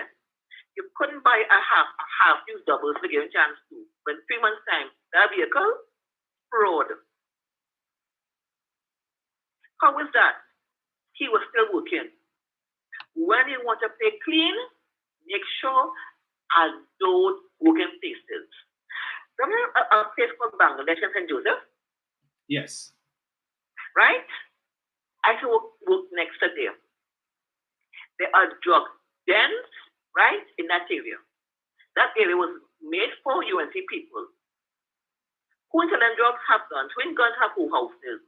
You couldn't buy a half use doubles to give a chance to. But in 3 months' time, that vehicle, fraud. How was that? He was still working. When you want to play clean, make sure I don't work in places. Remember a place called Bangladesh and St. Joseph? Yes. Right? I can work next to there. There are drug dens, right, in that area. That area was made for UNC people. Who intelligent drugs have guns? Who in guns have who houses?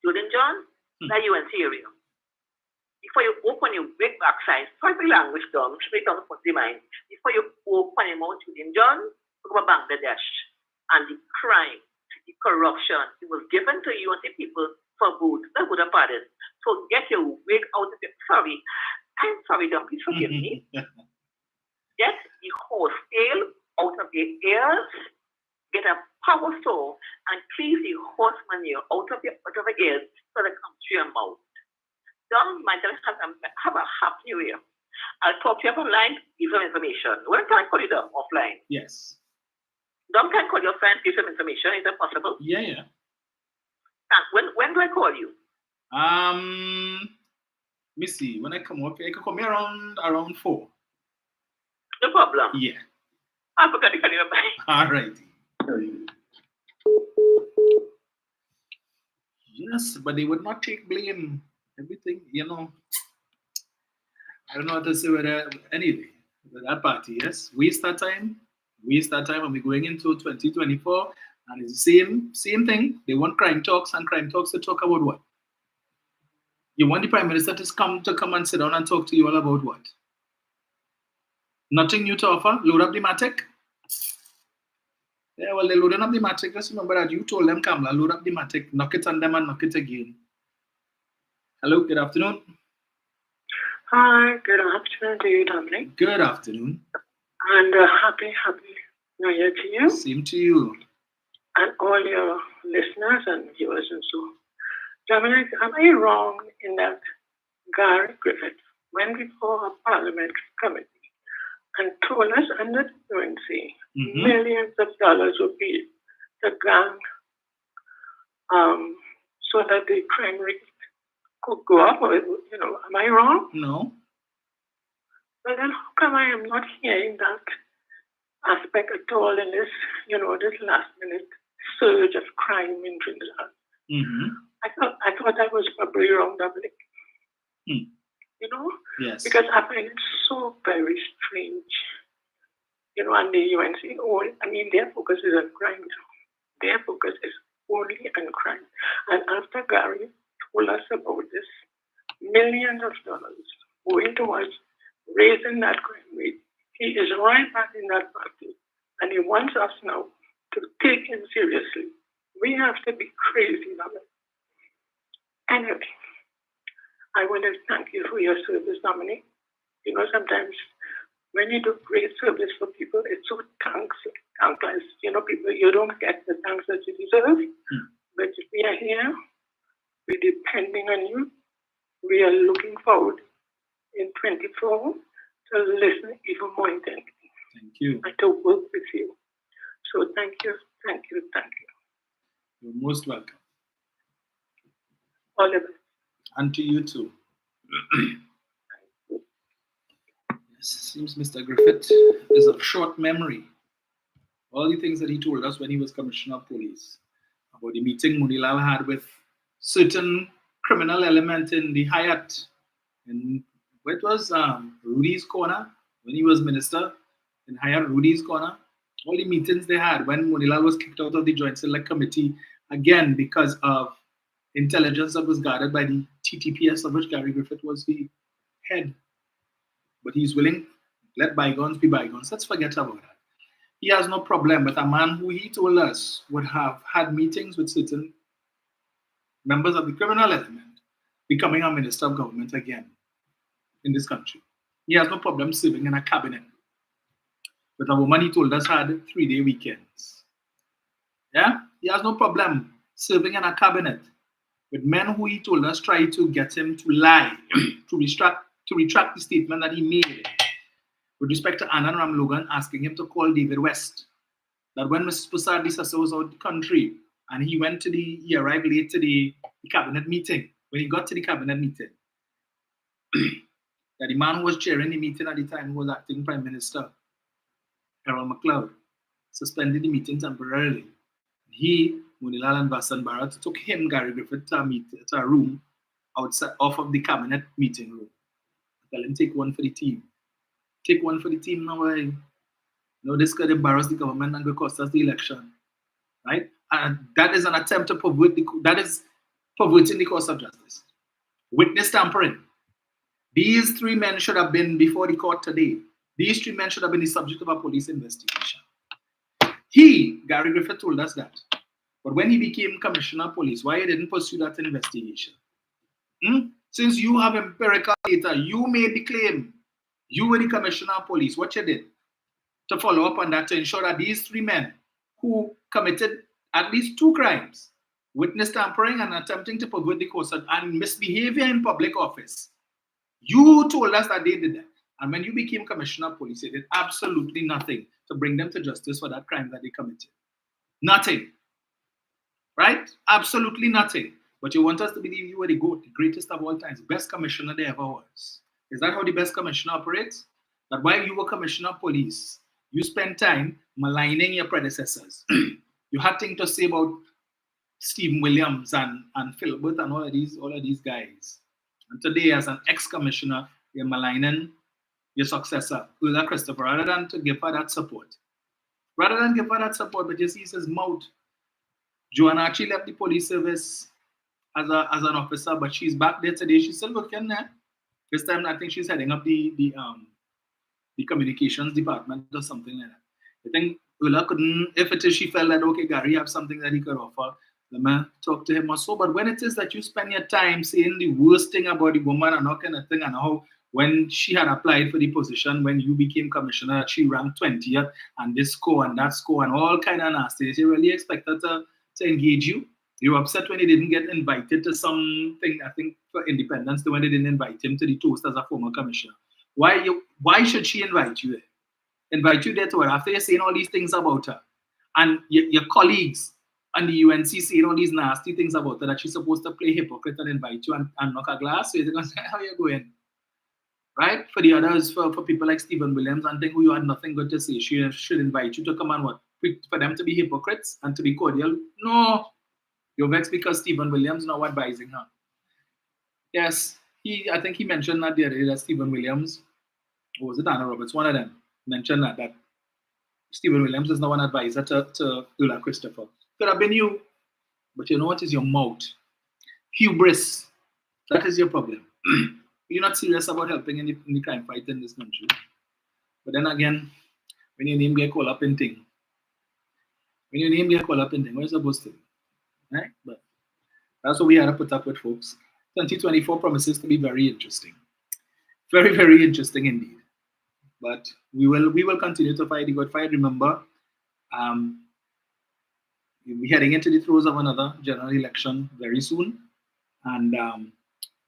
Jordan John, that UNC area. Before you open your big backside, sorry for the language, Dom, straight down for the mind. Before you open your mouth, Jordan John, talk about Bangladesh and the crime, the corruption. It was given to you and the people for good. That's good about it. So get your wig out of it. Sorry. I'm sorry, Dom, please forgive me. Get the horse tail out of your ears. Get a power saw and cleave the horse manure out of your ears so that it comes to your mouth. Don't mind that have a happy new year. I'll talk to you online, give some information. When can I call you down offline? Yes. Dom can call your friend, give some information. Is that possible? Yeah. And when do I call you? Let me see. When I come up, I can come here around 4. No problem. Yeah. I forgot to call you back. All right. Yes, but they would not take blame. Everything, I don't know what to say with anyway. With that party, yes. Waste that time, and we're going into 2024, and it's the same thing. They want crime talks, and crime talks to talk about what? You want the Prime Minister to come and sit down and talk to you all about what? Nothing new to offer? Load up the Matic? Yeah, well, they're loading up the Matic. Just remember that you told them, Kamla, load up the Matic, knock it on them and knock it again. Hello, good afternoon. Hi, good afternoon to you, Dominic. Good afternoon. And happy New Year to you. Same to you. And all your listeners and viewers and so. Dominic, am I wrong in that Gary Griffith went before a parliamentary committee and told us under the UNC millions of dollars were paid to gang so that the crime rate could go up? Or, am I wrong? No. Well, then how come I am not hearing that aspect at all in this, this last minute surge of crime in Trinidad? I thought that was probably wrong, Dominic. Yes. Because I find it so very strange. And the UNC, their focus is on crime. Their focus is only on crime. And after Gary told us about this, millions of dollars going towards raising that crime rate, he is right back in that party. And he wants us now to take him seriously. We have to be crazy about it. Anyway, I want to thank you for your service, Dominic. Sometimes when you do great service for people, it's so thankless. People, you don't get the thanks that you deserve. But if we are here, we're depending on you. We are looking forward in 24 to listen even more intently. Thank you. And to work with you. So thank you. You're most welcome. All the best. And to you too. Seems Mr. Griffith is of short memory. All the things that he told us when he was Commissioner of Police about the meeting Munilal had with certain criminal element in the Hyatt, and what was Rudy's Corner when he was minister in Hyatt, Rudy's Corner. All the meetings they had when Munilal was kicked out of the Joint Select Committee, again because of intelligence that was guarded by the TTPS, of which Gary Griffith was the head. But he's willing, let bygones be bygones. Let's forget about that. He has no problem with a man who he told us would have had meetings with certain members of the criminal element becoming a minister of government again in this country. He has no problem serving in a cabinet with a woman he told us had 3-day weekends. Yeah? He has no problem serving in a cabinet with men who he told us tried to get him to lie, to retract the statement that he made with respect to Anand Ramlogan asking him to call David West. That when Mrs. Pusar Disasa was out of the country and he arrived late to the cabinet meeting, when he got to the cabinet meeting, that the man who was chairing the meeting at the time was acting Prime Minister, Harold McLeod, suspended the meeting temporarily. He, Munilal and Vasan Bharat, took him, Gary Griffith, to a room outside off of the cabinet meeting room. Tell him, take one for the team. Take one for the team now. This could embarrass the government and could cost us the election. Right? And that is an attempt to pervert that is perverting the course of justice, witness tampering. These 3 men should have been before the court today. These 3 men should have been the subject of a police investigation. Gary Griffith, told us that. But when he became commissioner of police, why he didn't pursue that investigation? Since you have empirical data, you made the claim. You were the commissioner of police. What you did to follow up on that, to ensure that these 3 men who committed at least 2 crimes, witness tampering and attempting to pervert the course and misbehavior in public office, you told us that they did that. And when you became commissioner of police, you did absolutely nothing to bring them to justice for that crime that they committed. Nothing. Right? Absolutely nothing. But you want us to believe you were the GOAT, the greatest of all times, best commissioner there ever was. Is that how the best commissioner operates? That while you were commissioner of police, you spent time maligning your predecessors. You had things to say about Stephen Williams and Philbert and all of these guys. And today, as an ex-commissioner, you're maligning your successor, Ulla Christopher, rather than to give her that support. But you see, his mouth. Joanna actually left the police service as an officer, but she's back there today. She's still working there. This time, I think she's heading up the communications department or something like that. I think Ulla couldn't, if it is she felt that, okay, Gary have something that he could offer, let me talk to him or so. But when it is that you spend your time saying the worst thing about the woman and all kind of thing, and how when she had applied for the position, when you became commissioner, she ranked 20th, and this score and that score and all kind of nasty, you really expected to engage you? You were upset when he didn't get invited to something, I think, for Independence Day, when they didn't invite him to the toast as a former commissioner. Why should she invite you there? Invite you there to her after you're saying all these things about her, and your colleagues and the UNC saying all these nasty things about her, that she's supposed to play hypocrite and invite you and knock a glass? So you're going to say, how are you going? Right? For the others, for people like Stephen Williams and think who you had nothing good to say, she should invite you to come and what? For them to be hypocrites and to be cordial? No. You're vexed because Stephen Williams now advising her. Yes, I think he mentioned that the other day that Stephen Williams, or was it Anna Roberts, one of them, mentioned that Stephen Williams is now an advisor to Ulla Christopher. Could have been you, but you know what is your mouth? Hubris. That is your problem. You're not serious about helping in the crime fight in this country. But then again, when your name get called up in thing, what are you supposed to do? Right? But that's what we had to put up with, folks. 2024 promises to be very interesting. Very, very interesting indeed. But we will continue to fight the good fight. Remember, we're heading into the throes of another general election very soon. And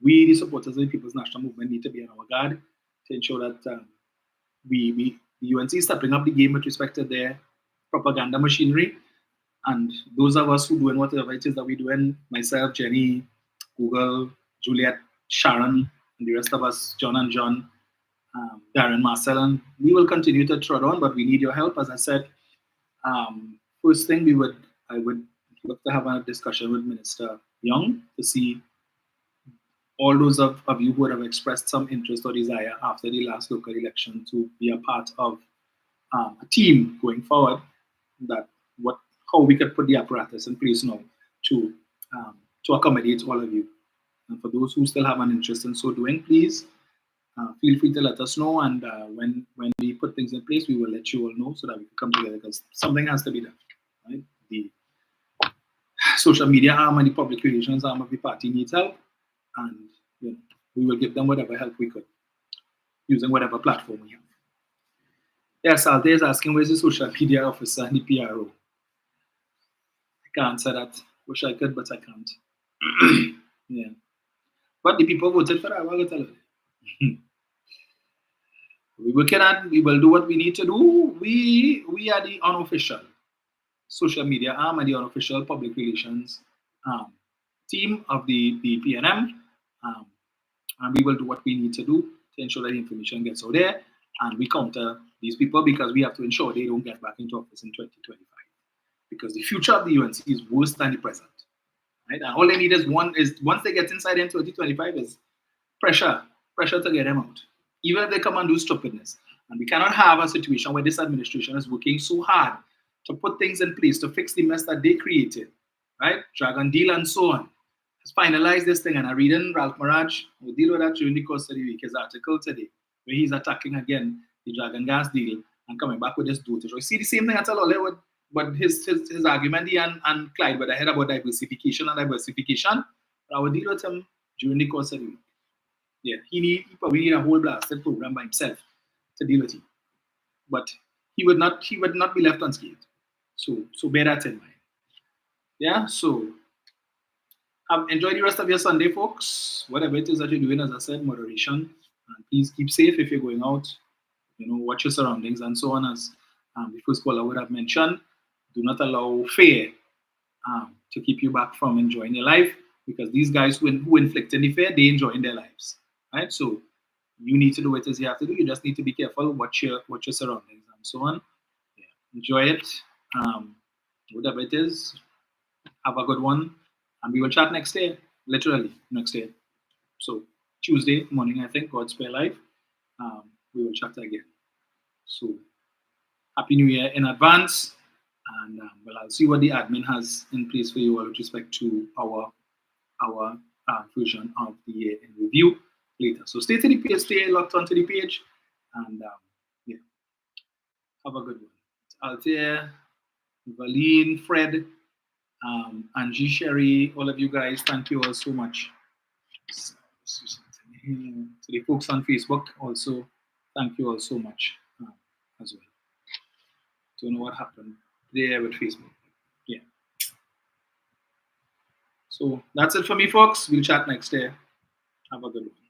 we, the supporters of the People's National Movement, need to be on our guard to ensure that the UNC is stepping up the game with respect to their propaganda machinery. And those of us who doing whatever it is that we're doing, myself, Jenny, Google, Juliet, Sharon, and the rest of us, John and John, Darren, Marcel, and we will continue to trot on, but we need your help. As I said, first thing I would love to have a discussion with Minister Young to see all those of you who have expressed some interest or desire after the last local election to be a part of a team going forward, how we could put the apparatus in place now to accommodate all of you. And for those who still have an interest in so doing, please feel free to let us know. And when we put things in place, we will let you all know so that we can come together, because something has to be done. Right? The social media arm and the public relations arm of the party needs help, and we will give them whatever help we could using whatever platform we have. Yes, Alte is asking, where's the social media officer and the PRO? I can't answer that. Wish I could, but I can't. Yeah. But the people voted for that. What tell you? We will do what we need to do. We are the unofficial social media arm and the unofficial public relations team of the PNM. And we will do what we need to do to ensure that the information gets out there. And we counter these people because we have to ensure they don't get back into office in 2025. Because the future of the UNC is worse than the present. Right? And all they need is once they get inside in 2025 is pressure to get them out. Even if they come and do stupidness. And we cannot have a situation where this administration is working so hard to put things in place to fix the mess that they created. Right? Dragon deal and so on. finalize this thing. And I read in Ralph Maraj, we'll deal with that during the course of the week, his article today, where he's attacking again the Dragon Gas deal and coming back with this dotage. You see the same thing at all, but his argument, he and Clyde were ahead about diversification. But I will deal with him during the course of the week. Yeah, he probably need a whole blasted program by himself to deal with it. But he would not be left unscathed. So bear that in mind. Yeah, so enjoy the rest of your Sunday, folks. Whatever it is that you're doing, as I said, moderation. And please keep safe if you're going out. Watch your surroundings and so on, as the first caller would have mentioned. Do not allow fear to keep you back from enjoying your life, because these guys who inflict any fear, they enjoy in their lives, right? So you need to do what it is you have to do. You just need to be careful, watch your surroundings and so on. Yeah. Enjoy it, whatever it is. Have a good one, and we will chat next day, literally next day. So Tuesday morning, I think, God spare life. We will chat again. So Happy New Year in advance. And I'll see what the admin has in place for you all with respect to our version of the year in review later. So stay to the page, stay locked onto the page, and yeah, have a good one. Altair, Valine, Fred, Angie, Sherry, all of you guys, thank you all so much. To the folks on Facebook also, thank you all so much as well. Don't know what happened there with Facebook. Yeah. So that's it for me, folks. We'll chat next day. Have a good one.